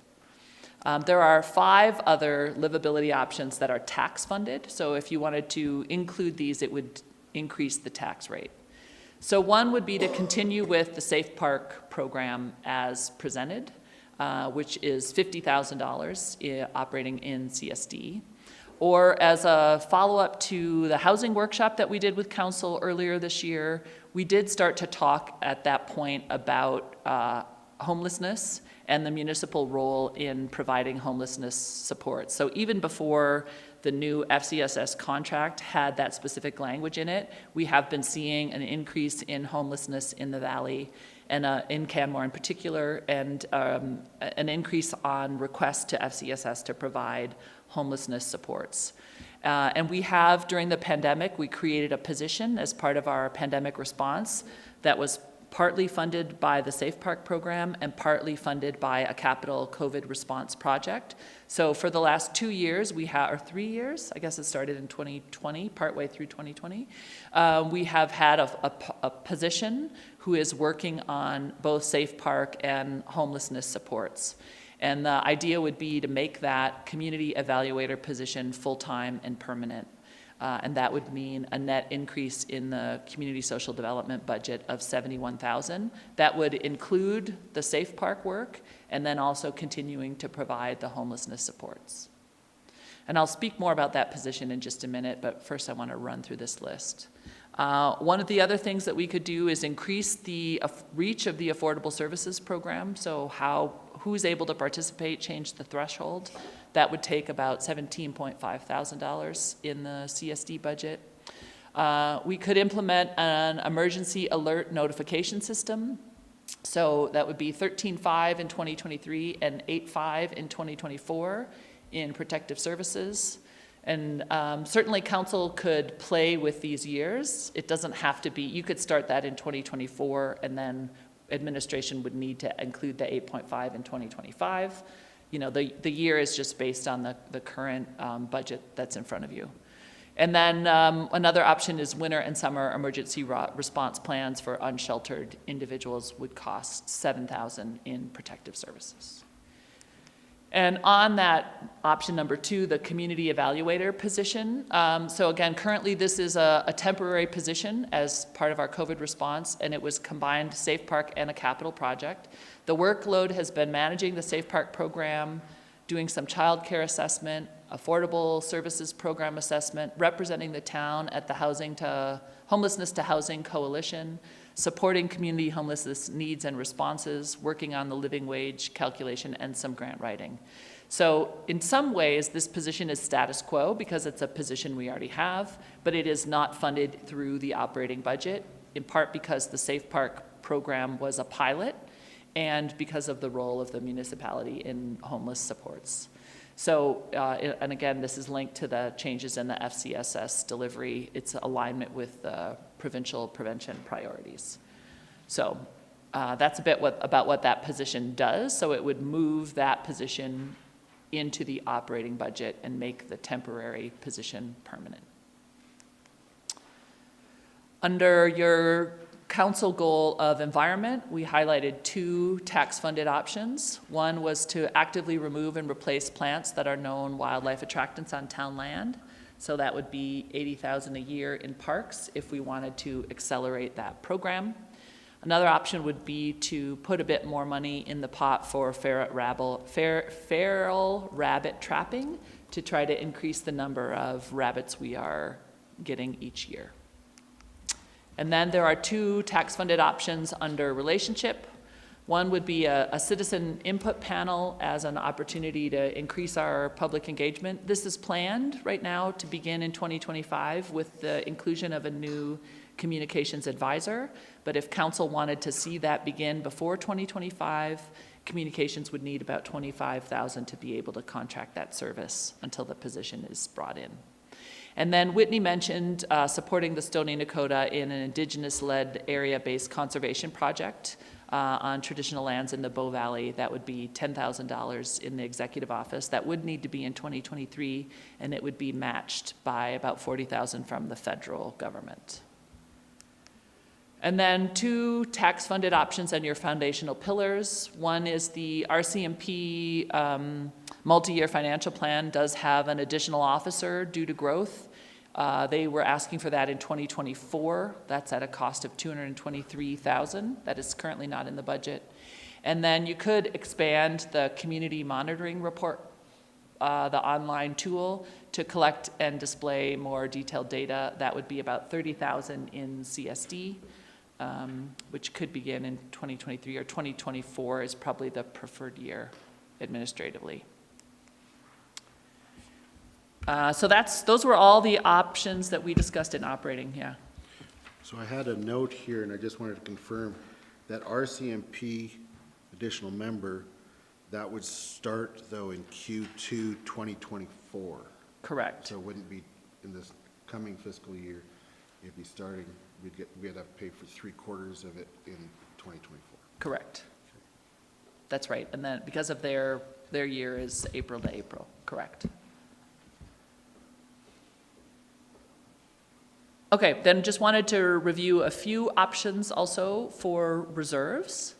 There are 5 other livability options that are tax funded, so if you wanted to include these, it would increase the tax rate. So one would be to continue with the Safe Park program as presented, which is $50,000 operating in CSD. Or as a follow-up to the housing workshop that we did with council earlier this year, we did start to talk at that point about homelessness and the municipal role in providing homelessness support. So even before the new FCSS contract had that specific language in it, we have been seeing an increase in homelessness in the valley, and in Canmore in particular, and an increase on requests to FCSS to provide homelessness supports. And we have, during the pandemic, we created a position as part of our pandemic response that was partly funded by the Safe Park program and partly funded by a capital COVID response project. So for the last 2 years, or 3 years, I guess it started in 2020, partway through 2020, we have had a position who is working on both Safe Park and homelessness supports. And the idea would be to make that community evaluator position full-time and permanent. And that would mean a net increase in the community social development budget of $71,000. That would include the Safe Park work and then also continuing to provide the homelessness supports. And I'll speak more about that position in just a minute, but first I want to run through this list. One of the other things that we could do is increase the reach of the Affordable Services Program. So who's able to participate, change the threshold. That would take about $17,500 in the CSD budget. We could implement an emergency alert notification system. So that would be 13.5 in 2023 and 8.5 in 2024 in protective services. And certainly council could play with these years. It doesn't have to be, you could start that in 2024 and then administration would need to include the 8.5 in 2025. You know, the year is just based on the current budget that's in front of you. And then another option is winter and summer emergency response plans for unsheltered individuals would cost $7,000 in protective services. And on that option number 2, the community evaluator position. So again, currently this is a temporary position as part of our COVID response, and it was combined Safe Park and a capital project. The workload has been managing the Safe Park program, doing some child care assessment, affordable services program assessment, representing the town at the Homelessness to Housing Coalition, supporting community homelessness needs and responses, working on the living wage calculation, and some grant writing. So in some ways, this position is status quo because it's a position we already have, but it is not funded through the operating budget, in part because the Safe Park program was a pilot and because of the role of the municipality in homeless supports. So, and again, this is linked to the changes in the FCSS delivery. It's alignment with the provincial prevention priorities. So that's a bit about what that position does. So it would move that position into the operating budget and make the temporary position permanent. Under your council goal of environment, we highlighted 2 tax-funded options. One was to actively remove and replace plants that are known wildlife attractants on town land. So that would be $80,000 a year in parks if we wanted to accelerate that program. Another option would be to put a bit more money in the pot for feral rabbit trapping to try to increase the number of rabbits we are getting each year. And then there are 2 tax-funded options under relationship. One would be a citizen input panel as an opportunity to increase our public engagement. This is planned right now to begin in 2025 with the inclusion of a new communications advisor. But if council wanted to see that begin before 2025, communications would need about $25,000 to be able to contract that service until the position is brought in. And then Whitney mentioned supporting the Stoney Nakoda in an Indigenous-led area-based conservation project on traditional lands in the Bow Valley. That would be $10,000 in the executive office. That would need to be in 2023, and it would be matched by about $40,000 from the federal government. And then 2 tax-funded options on your foundational pillars. One is the RCMP multi-year financial plan does have an additional officer due to growth. They were asking for that in 2024. That's at a cost of $223,000. That is currently not in the budget. And then you could expand the community monitoring report, the online tool, to collect and display more detailed data. That would be about $30,000 in CSD. Which could begin in 2023, or 2024 is probably the preferred year administratively. So those were all the options that we discussed in operating, yeah.
So I had a note here, and I just wanted to confirm that RCMP additional member, that would start though in Q2 2024.
Correct.
So it wouldn't be in this coming fiscal year, it'd be starting, we'd have to pay for 3/4 of it in 2024.
Correct. That's right, and then because of their year is April to April, correct. Okay, then just wanted to review a few options also for reserves.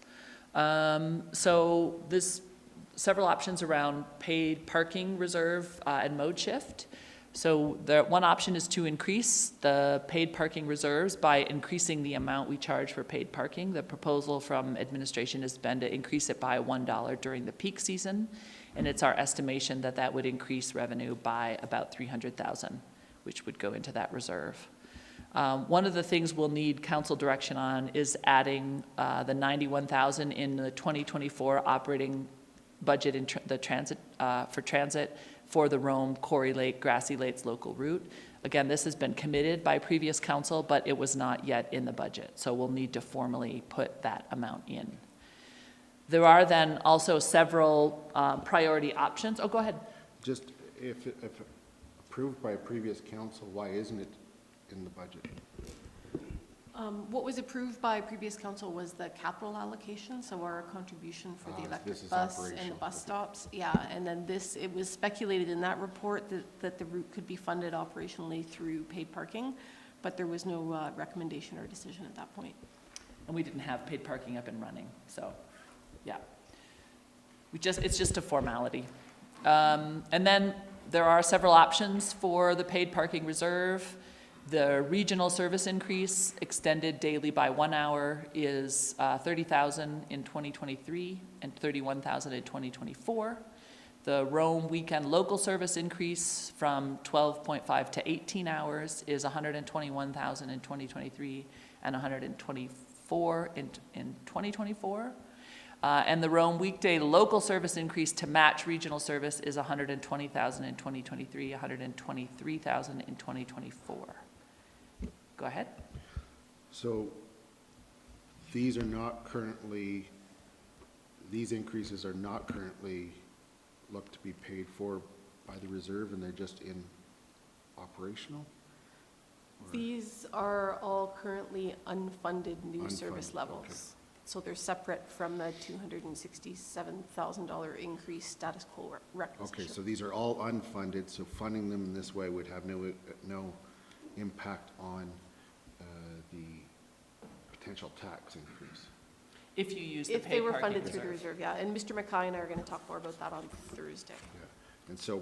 So there's several options around paid parking reserve and mode shift. So one option is to increase the paid parking reserves by increasing the amount we charge for paid parking. The proposal from administration has been to increase it by $1 during the peak season, and it's our estimation that that would increase revenue by about $300,000, which would go into that reserve. One of the things we'll need council direction on is adding the $91,000 in the 2024 operating budget in the transit for transit for the Rome, Quarry Lake, Grassy Lakes local route. Again, this has been committed by previous council, but it was not yet in the budget, so we'll need to formally put that amount in. There are then also several priority options. Oh, go ahead.
Just if approved by a previous council, why isn't it in the budget?
What was approved by previous council was the capital allocation, so our contribution for the electric bus and the bus stops. Yeah, and then it was speculated in that report that the route could be funded operationally through paid parking, but there was no recommendation or decision at that point.
And we didn't have paid parking up and running, so yeah. It's just a formality. And then there are several options for the paid parking reserve. The regional service increase extended daily by 1 hour is $30,000 in 2023 and $31,000 in 2024. The Rome weekend local service increase from 12.5 to 18 hours is $121,000 in 2023 and $124,000 in 2024. And the Rome weekday local service increase to match regional service is $120,000 in 2023, $123,000 in 2024. Go ahead.
So these increases are not currently looked to be paid for by the reserve, and they're just in operational? Or?
These are all currently unfunded new service levels.
Okay.
So they're separate from the $267,000 increase status quo requisition.
Okay, so these are all unfunded, so funding them in this way would have no impact on the potential tax increase.
If you use the
If
paid
they were
parking
funded through the
reserve.
reserve, yeah. And Mr. Mackay and I are going to talk more about that on Thursday.
Yeah, and so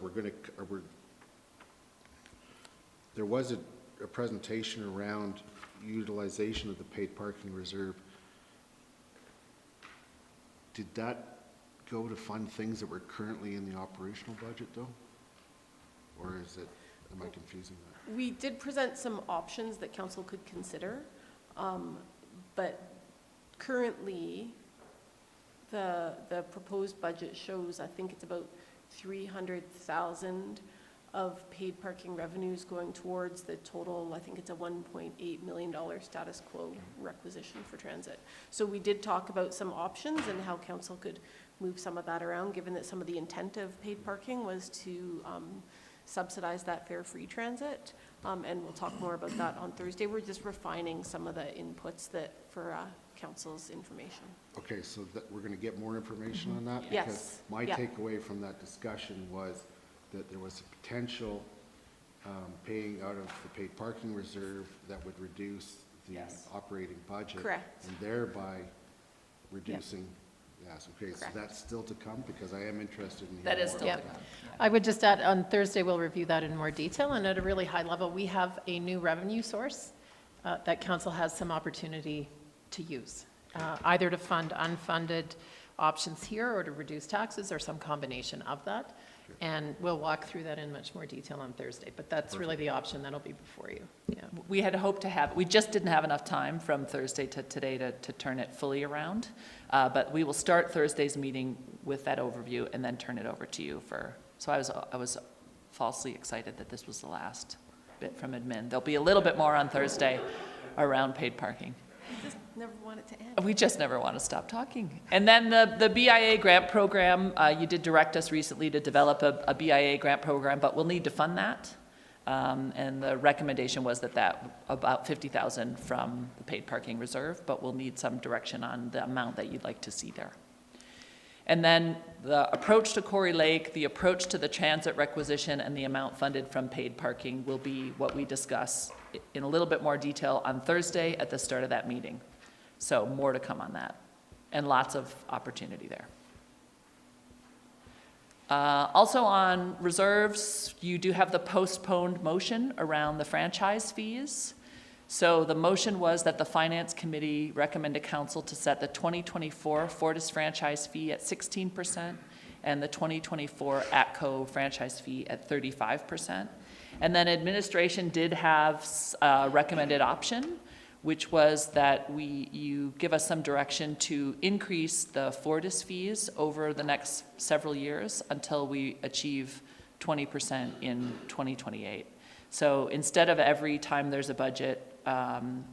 there was a presentation around utilization of the paid parking reserve. Did that go to fund things that were currently in the operational budget though? Or is it, am I confusing that?
We did present some options that council could consider, but currently the proposed budget shows, I think it's about 300,000 of paid parking revenues going towards the total, I think it's a $1.8 million status quo requisition for transit. So we did talk about some options and how council could move some of that around, given that some of the intent of paid parking was to subsidize that fare-free transit. And we'll talk more about that on Thursday. We're just refining some of the inputs that, for council's information.
Okay, so that, we're gonna get more information on that?
Yes.
Because my
Yeah.
takeaway from that discussion was that there was a potential paying out of the paid parking reserve that would reduce the
Yes.
operating budget.
Correct.
And thereby reducing, yes, okay, so
Correct.
that's still to come, because I am interested in hearing
That is
more
still
about
to
that.
come.
I would just add, on Thursday, we'll review that in more detail, and at a really high level, we have a new revenue source that council has some opportunity to use, either to fund unfunded options here or to reduce taxes or some combination of that. And we'll walk through that in much more detail on Thursday, but that's really the option that'll be before you. Yeah.
We had hoped to have, we just didn't have enough time from Thursday to today to turn it fully around. But we will start Thursday's meeting with that overview and then turn it over to you for, so I was falsely excited that this was the last bit from admin. There'll be a little bit more on Thursday around paid parking.
I just never want it to end.
We just never want to stop talking. And then the BIA grant program, you did direct us recently to develop a BIA grant program, but we'll need to fund that. And the recommendation was that about 50,000 from the paid parking reserve, but we'll need some direction on the amount that you'd like to see there. And then the approach to Quarry Lake, the approach to the transit requisition, and the amount funded from paid parking will be what we discuss in a little bit more detail on Thursday at the start of that meeting. So more to come on that, and lots of opportunity there. Also on reserves, you do have the postponed motion around the franchise fees. So the motion was that the Finance Committee recommend to Council to set the 2024 Fortis franchise fee at 16% and the 2024 ATCO franchise fee at 35%. And then administration did have a recommended option, which was that you give us some direction to increase the Fortis fees over the next several years until we achieve 20% in 2028. So instead of every time there's a budget,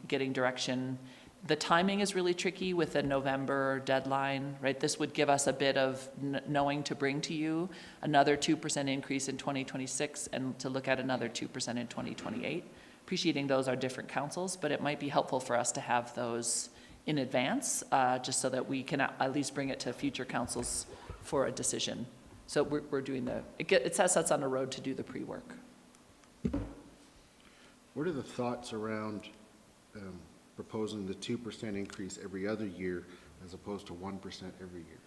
getting direction, the timing is really tricky with a November deadline, right? This would give us a bit of knowing to bring to you another 2% increase in 2026 and to look at another 2% in 2028. Appreciating those are different councils, but it might be helpful for us to have those in advance, just so that we can at least bring it to future councils for a decision. So we're doing it sets us on the road to do the pre-work.
What are the thoughts around proposing the 2% increase every other year as opposed to 1% every year?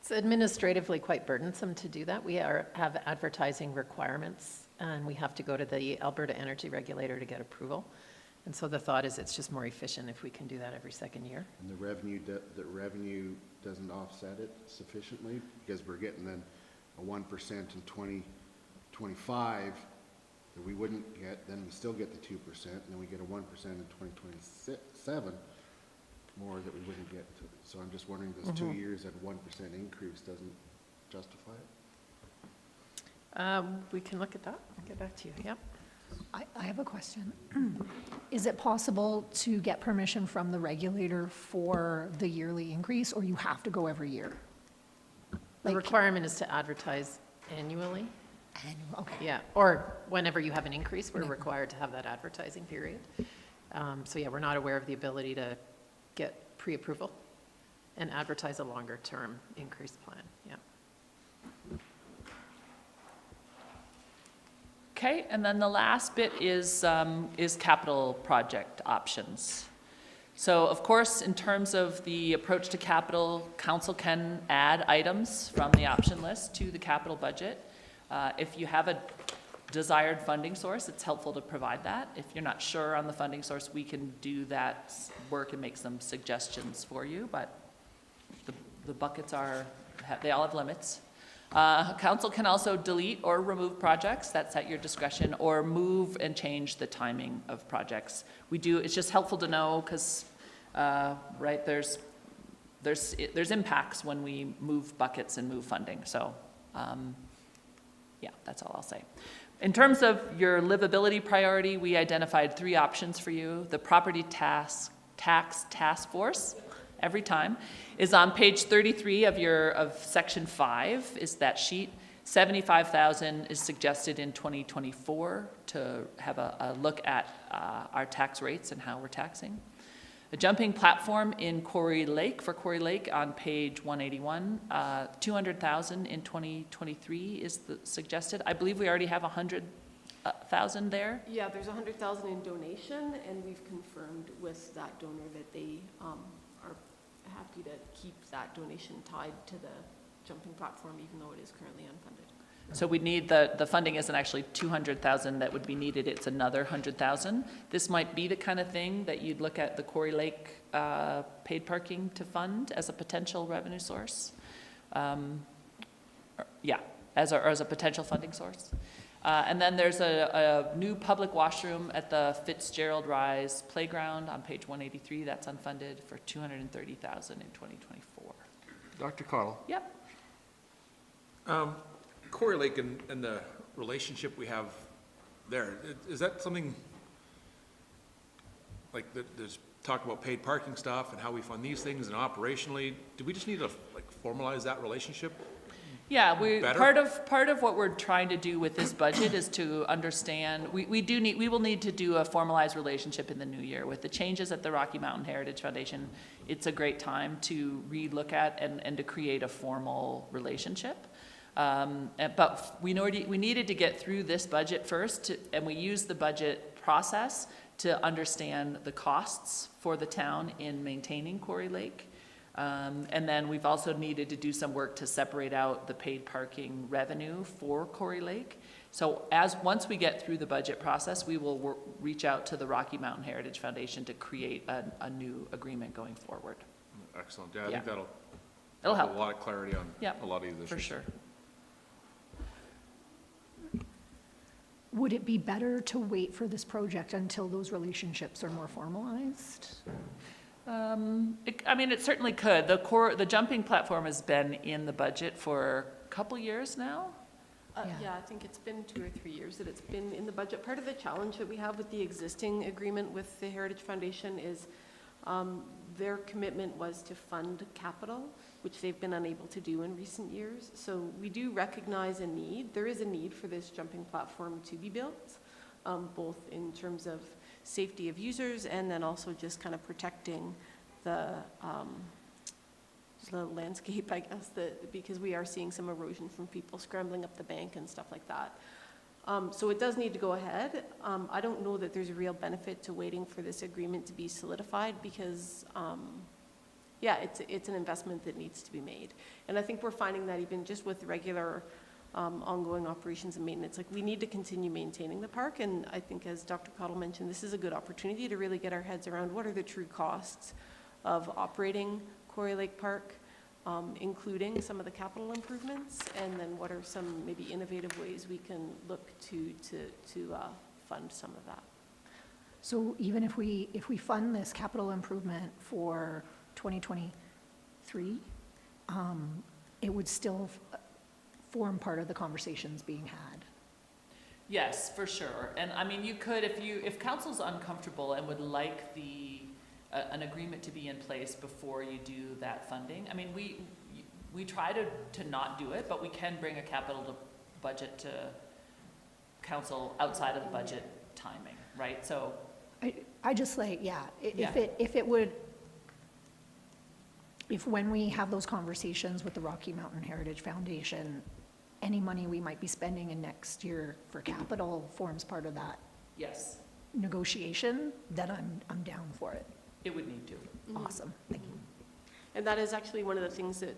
It's administratively quite burdensome to do that. We have advertising requirements, and we have to go to the Alberta Energy Regulator to get approval. And so the thought is it's just more efficient if we can do that every second year.
And the revenue doesn't offset it sufficiently, because we're getting then a 1% in 2025 that we wouldn't get, then we still get the 2%, and then we get a 1% in 2027 more that we wouldn't get. So I'm just wondering, those 2 years at 1% increase doesn't justify it?
We can look at that. I'll get back to you. Yep.
I have a question. Is it possible to get permission from the regulator for the yearly increase, or you have to go every year?
The requirement is to advertise annually.
Annual, okay.
Yeah, or whenever you have an increase, we're required to have that advertising period. So yeah, we're not aware of the ability to get pre-approval and advertise a longer-term increase plan, yeah.
Okay, and then the last bit is capital project options. So of course, in terms of the approach to capital, council can add items from the option list to the capital budget. If you have a desired funding source, it's helpful to provide that. If you're not sure on the funding source, we can do that work and make some suggestions for you, but the buckets they all have limits. Council can also delete or remove projects, that's at your discretion, or move and change the timing of projects. It's just helpful to know because, right, there's impacts when we move buckets and move funding. So, yeah, that's all I'll say. In terms of your livability priority, we identified 3 options for you. The Property Tax Task Force, every time, is on page 33 of section 5 is that sheet. $75,000 is suggested in 2024 to have a look at our tax rates and how we're taxing. A jumping platform in Quarry Lake, for Quarry Lake on page 181, $200,000 in 2023 is suggested. I believe we already have $100,000 there.
Yeah, there's $100,000 in donation, and we've confirmed with that donor that they are happy to keep that donation tied to the jumping platform, even though it is currently unfunded.
So we need the funding isn't actually $200,000 that would be needed, it's another $100,000. This might be the kind of thing that you'd look at the Quarry Lake paid parking to fund as a potential revenue source. Yeah, as a potential funding source. And then there's a new public washroom at the Fitzgerald Rise Playground on page 183, that's unfunded for $230,000 in 2024.
Dr. Cottle?
Yep.
Quarry Lake and the relationship we have there, is that something, like, there's talk about paid parking stuff and how we fund these things, and operationally, do we just need to, like, formalize that relationship?
Yeah,
better?
part of what we're trying to do with this budget is to understand, we will need to do a formalized relationship in the new year. With the changes at the Rocky Mountain Heritage Foundation, it's a great time to relook at and to create a formal relationship. But we needed to get through this budget first, and we used the budget process to understand the costs for the town in maintaining Quarry Lake. And then we've also needed to do some work to separate out the paid parking revenue for Quarry Lake. So once we get through the budget process, we will reach out to the Rocky Mountain Heritage Foundation to create a new agreement going forward.
Excellent. Yeah, I think that'll
help.
a lot of clarity on a lot of these issues.
For sure.
Would it be better to wait for this project until those relationships are more formalized?
I mean, it certainly could. The jumping platform has been in the budget for a couple years now.
Yeah, I think it's been 2 or 3 years that it's been in the budget. Part of the challenge that we have with the existing agreement with the Heritage Foundation is their commitment was to fund capital, which they've been unable to do in recent years. So we do recognize a need. There is a need for this jumping platform to be built, both in terms of safety of users and then also just kind of protecting the landscape, I guess, because we are seeing some erosion from people scrambling up the bank and stuff like that. So it does need to go ahead. I don't know that there's a real benefit to waiting for this agreement to be solidified because, yeah, it's an investment that needs to be made. And I think we're finding that even just with regular ongoing operations and maintenance, like we need to continue maintaining the park. And I think as Dr. Cottle mentioned, this is a good opportunity to really get our heads around what are the true costs of operating Quarry Lake Park, including some of the capital improvements, and then what are some maybe innovative ways we can look to fund some of that.
So even if we fund this capital improvement for 2023, it would still form part of the conversations being had.
Yes, for sure. And I mean, you could, if council's uncomfortable and would like an agreement to be in place before you do that funding. I mean, we try to not do it, but we can bring a capital budget to council outside of the budget timing, right? So
I just like, if when we have those conversations with the Rocky Mountain Heritage Foundation, any money we might be spending in next year for capital forms part of that
yes,
negotiation, then I'm down for it.
it would need to.
Awesome, thank you.
And that is actually one of the things that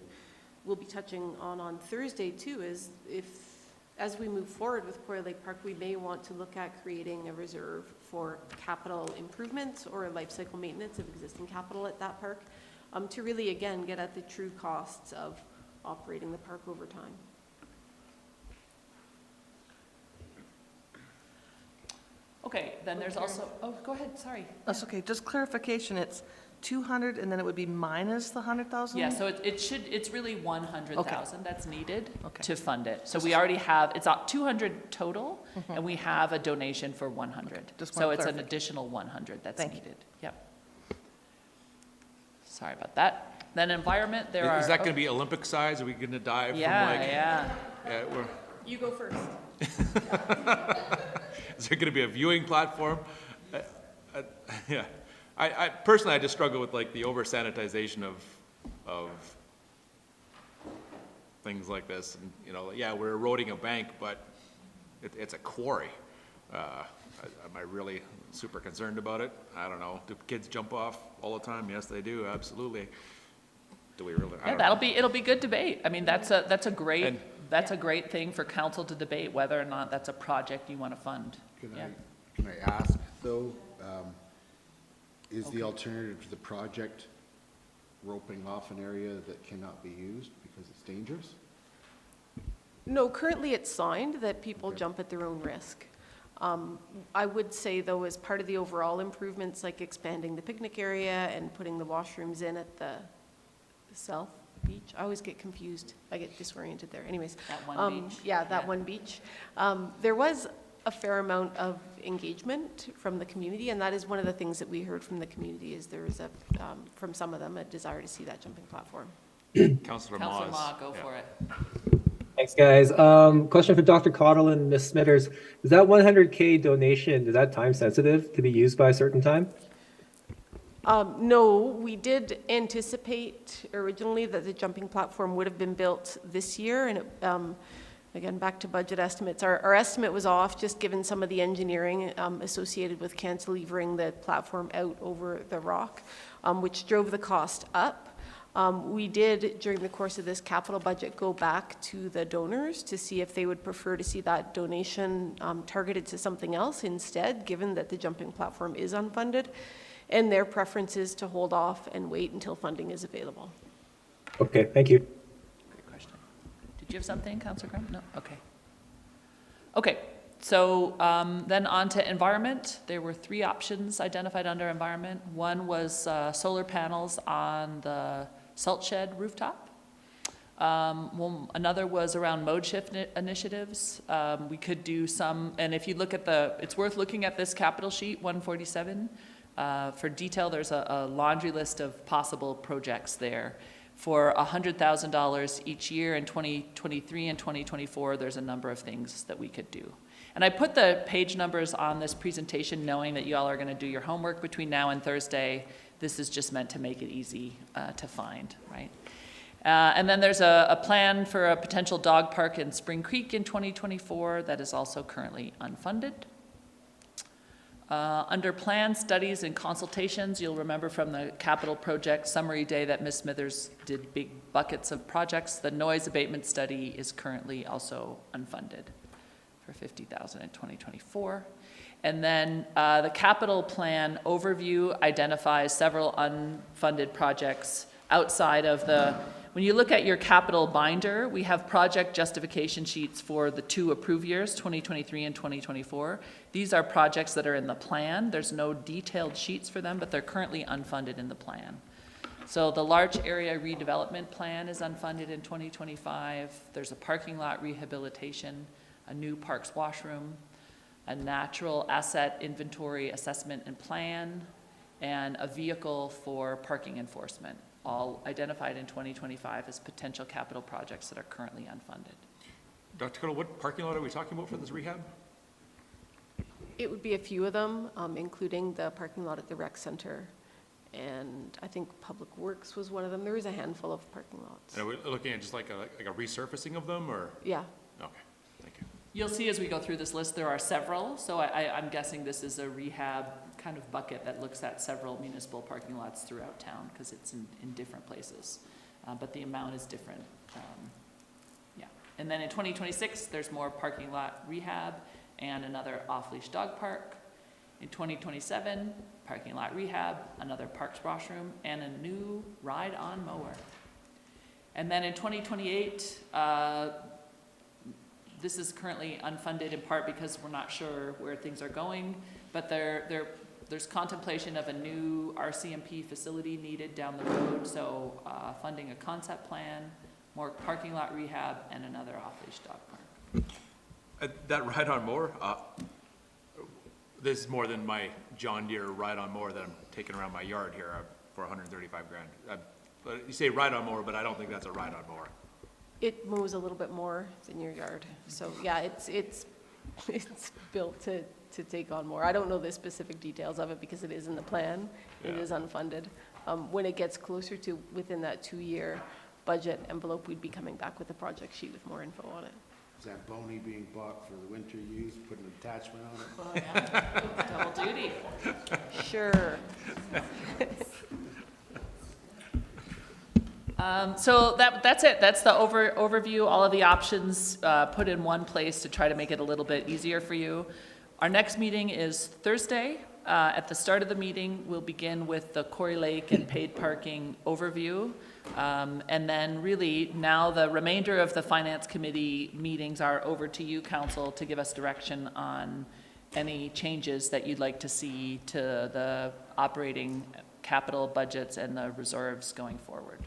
we'll be touching on Thursday too, is as we move forward with Quarry Lake Park, we may want to look at creating a reserve for capital improvements or life cycle maintenance of existing capital at that park, to really, again, get at the true costs of operating the park over time.
Okay, then there's also, oh, go ahead, sorry.
That's okay, just clarification, it's 200 and then it would be minus the 100,000?
Yeah, so it's really 100,000 that's needed
Okay.
to fund it. So we already have, it's 200 total, and we have a donation for 100.
Just
So
one
it's an
clarification.
additional 100 that's
Thank you.
needed. Yep. Sorry about that. Then environment, there are.
Is that gonna be Olympic size? Are we gonna dive from
Yeah,
like?
yeah.
Yeah,
You go first.
is there gonna be a viewing platform? Yeah, I personally, I just struggle with like the over sanitization of things like this. And, you know, yeah, we're eroding a bank, but it's a quarry. Am I really super concerned about it? I don't know. Do kids jump off all the time? Yes, they do, absolutely. Do we really? I
Yeah,
don't know.
it'll be good debate. I mean, that's a great,
And-
that's a great thing for council to debate whether or not that's a project you want to fund.
Can
Yeah.
can I ask, though, is the alternative to the project roping off an area that cannot be used because it's dangerous?
No, currently it's signed that people jump at their own risk. I would say, though, as part of the overall improvements, like expanding the picnic area and putting the washrooms in at the South Beach, I always get confused. I get disoriented there. Anyways.
That one beach?
Yeah, that
Yeah.
one beach. There was a fair amount of engagement from the community, and that is one of the things that we heard from the community, is there is from some of them, a desire to see that jumping platform.
Councilor
Councilor
Moz.
Ma, go
Yeah.
for it.
Thanks, guys. Question for Dr. Cottle and Ms. Smithers. Is that 100K donation, is that time sensitive to be used by a certain time?
No, we did anticipate originally that the jumping platform would have been built this year, and again, back to budget estimates. Our estimate was off, just given some of the engineering associated with cantilevering the platform out over the rock, which drove the cost up. We did, during the course of this capital budget, go back to the donors to see if they would prefer to see that donation targeted to something else instead, given that the jumping platform is unfunded, and their preference is to hold off and wait until funding is available.
Okay, thank you.
Great question. Did you have something, Councilor Graham? No? Okay. Okay, so then on to environment. There were 3 options identified under environment. One was solar panels on the salt shed rooftop. Another was around mode shift initiatives. We could do some, and if you look at it's worth looking at this capital sheet, 147. For detail, there's a laundry list of possible projects there. For $100,000 each year in 2023 and 2024, there's a number of things that we could do. And I put the page numbers on this presentation knowing that you all are going to do your homework between now and Thursday. This is just meant to make it easy to find, right? And then there's a plan for a potential dog park in Spring Creek in 2024 that is also currently unfunded. Under plan, studies, and consultations, you'll remember from the capital project summary day that Ms. Smithers did big buckets of projects. The noise abatement study is currently also unfunded for $50,000 in 2024. And then the capital plan overview identifies several unfunded projects outside of when you look at your capital binder, we have project justification sheets for the 2 approved years, 2023 and 2024. These are projects that are in the plan. There's no detailed sheets for them, but they're currently unfunded in the plan. So the large area redevelopment plan is unfunded in 2025. There's a parking lot rehabilitation, a new parks washroom, a natural asset inventory assessment and plan, and a vehicle for parking enforcement, all identified in 2025 as potential capital projects that are currently unfunded.
Dr. Cottle, what parking lot are we talking about for this rehab?
It would be a few of them, including the parking lot at the rec center. And I think Public Works was one of them. There is a handful of parking lots.
And are we looking at just like a resurfacing of them, or?
Yeah.
Okay, thank you.
You'll see as we go through this list, there are several. So I'm guessing this is a rehab kind of bucket that looks at several municipal parking lots throughout town because it's in different places. But the amount is different. Yeah. And then in 2026, there's more parking lot rehab and another off-leash dog park. In 2027, parking lot rehab, another parks washroom, and a new ride-on mower. And then in 2028, this is currently unfunded in part because we're not sure where things are going, but there's contemplation of a new RCMP facility needed down the road, so funding a concept plan, more parking lot rehab, and another off-leash dog park.
That ride-on mower, this is more than my John Deere ride-on mower that I'm taking around my yard here for $135,000. But you say ride-on mower, but I don't think that's a ride-on mower.
It mows a little bit more than your yard. So, yeah, it's built to take on more. I don't know the specific details of it because it is in the plan. It
Yeah.
is unfunded. When it gets closer to within that 2-year budget envelope, we'd be coming back with a project sheet with more info on it.
Is that Boney being bought for the winter use, putting an attachment on it?
Oh, yeah. Double duty.
Sure.
So that's it. That's the overview, all of the options put in one place to try to make it a little bit easier for you. Our next meeting is Thursday. At the start of the meeting, we'll begin with the Quarry Lake and paid parking overview. And then really now the remainder of the Finance Committee meetings are over to you, Council, to give us direction on any changes that you'd like to see to the operating capital budgets and the reserves going forward.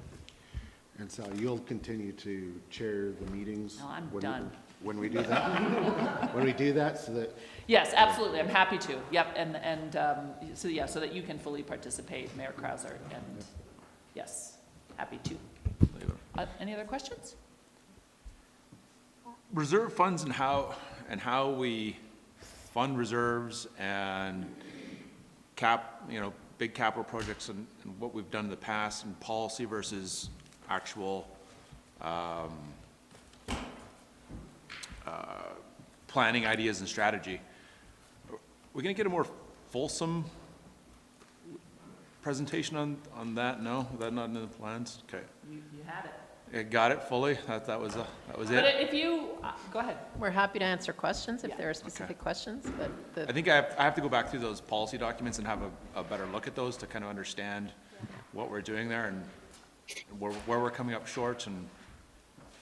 And so you'll continue to chair the meetings?
No, I'm
when-
done.
When we do that? When we do that, so that,
Yes, absolutely, I'm happy to, yep, and so, yeah, so that you can fully participate, Mayor Krauser, and, yes, happy to. Any other questions?
Reserve funds and how we fund reserves and big capital projects and what we've done in the past and policy versus actual planning ideas and strategy. We're gonna get a more fulsome presentation on that? No, that not in the plans? Okay.
You had it.
I got it fully? That was
But
it?
if you, go ahead.
We're happy to answer questions if
Yeah.
there are specific questions, but
I think I have to go back through those policy documents and have a better look at those to kind of understand what we're doing there and where we're coming up short and.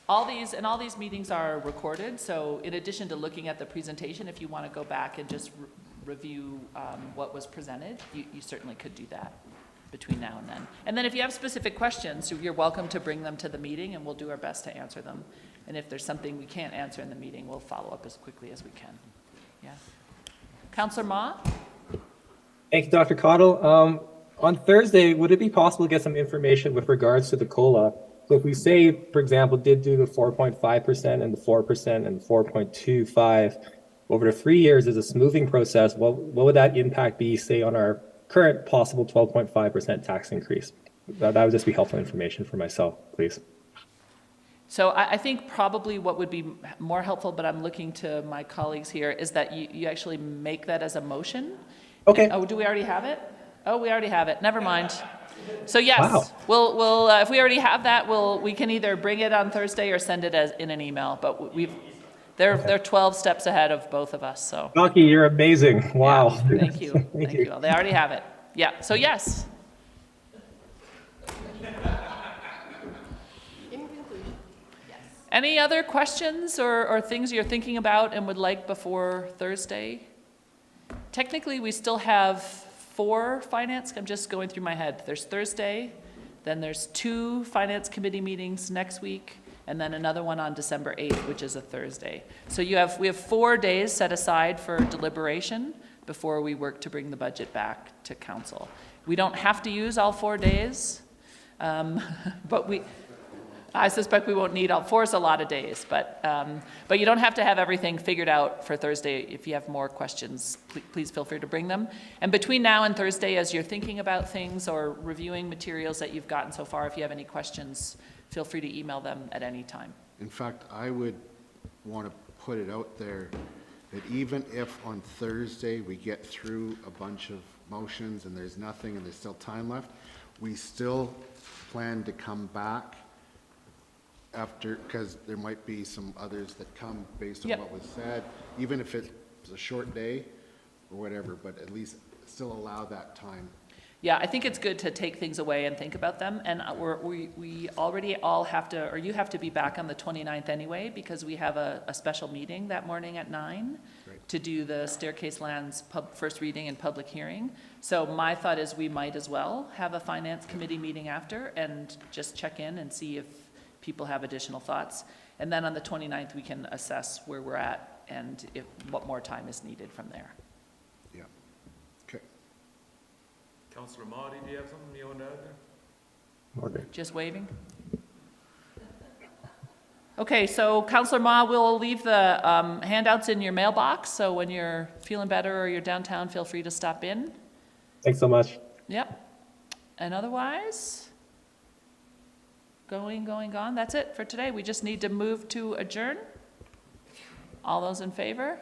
All these meetings are recorded, so in addition to looking at the presentation, if you want to go back and just review what was presented, you certainly could do that between now and then. And then if you have specific questions, you're welcome to bring them to the meeting, and we'll do our best to answer them. And if there's something we can't answer in the meeting, we'll follow up as quickly as we can. Yeah. Councillor Ma?
Thank you, Dr. Cottle. On Thursday, would it be possible to get some information with regards to the COLA? So if we say, for example, did do the 4.5% and the 4% and 4.25 over the 3 years as a smoothing process, what would that impact be, say, on our current possible 12.5% tax increase? That would just be helpful information for myself, please.
So I think probably what would be more helpful, but I'm looking to my colleagues here, is that you actually make that as a motion.
Okay.
Oh, do we already have it? Oh, we already have it. Never mind. So yes,
Wow.
we'll if we already have that, we can either bring it on Thursday or send it as in an email. But they're 12 steps ahead of both of us. So.
Rocky, you're amazing. Wow.
Yeah, thank you. Thank you. They already have it. Yeah. So yes.
In conclusion, yes.
Any other questions or things you're thinking about and would like before Thursday? Technically, we still have 4 finance, I'm just going through my head. There's Thursday, then there's 2 finance committee meetings next week, and then another one on December 8th, which is a Thursday. So we have 4 days set aside for deliberation before we work to bring the budget back to council. We don't have to use all 4 days, but I suspect we won't need all 4 is a lot of days, but you don't have to have everything figured out for Thursday. If you have more questions, please feel free to bring them. And between now and Thursday, as you're thinking about things or reviewing materials that you've gotten so far, if you have any questions, feel free to email them at any time.
in fact, I would want to put it out there that even if on Thursday we get through a bunch of motions and there's nothing and there's still time left, we still plan to come back after, because there might be some others that come based on
Yep.
what was said, even if it's a short day or whatever, but at least still allow that time.
Yeah, I think it's good to take things away and think about them. And we already all have to, or you have to be back on the 29th anyway, because we have a special meeting that morning at 9
Right.
to do the Staircase Lands first reading and public hearing. So my thought is we might as well have a finance committee meeting after and just check in and see if people have additional thoughts. And then on the 29th, we can assess where we're at and what more time is needed from there.
Yeah. Okay.
Councillor Mahdi, do you have something you want to add there?
Okay.
Just waving? Okay, so Councillor Ma, we'll leave the handouts in your mailbox, so when you're feeling better or you're downtown, feel free to stop in.
Thanks so much.
Yep. And otherwise, gone. That's it for today. We just need to move to adjourn. All those in favor?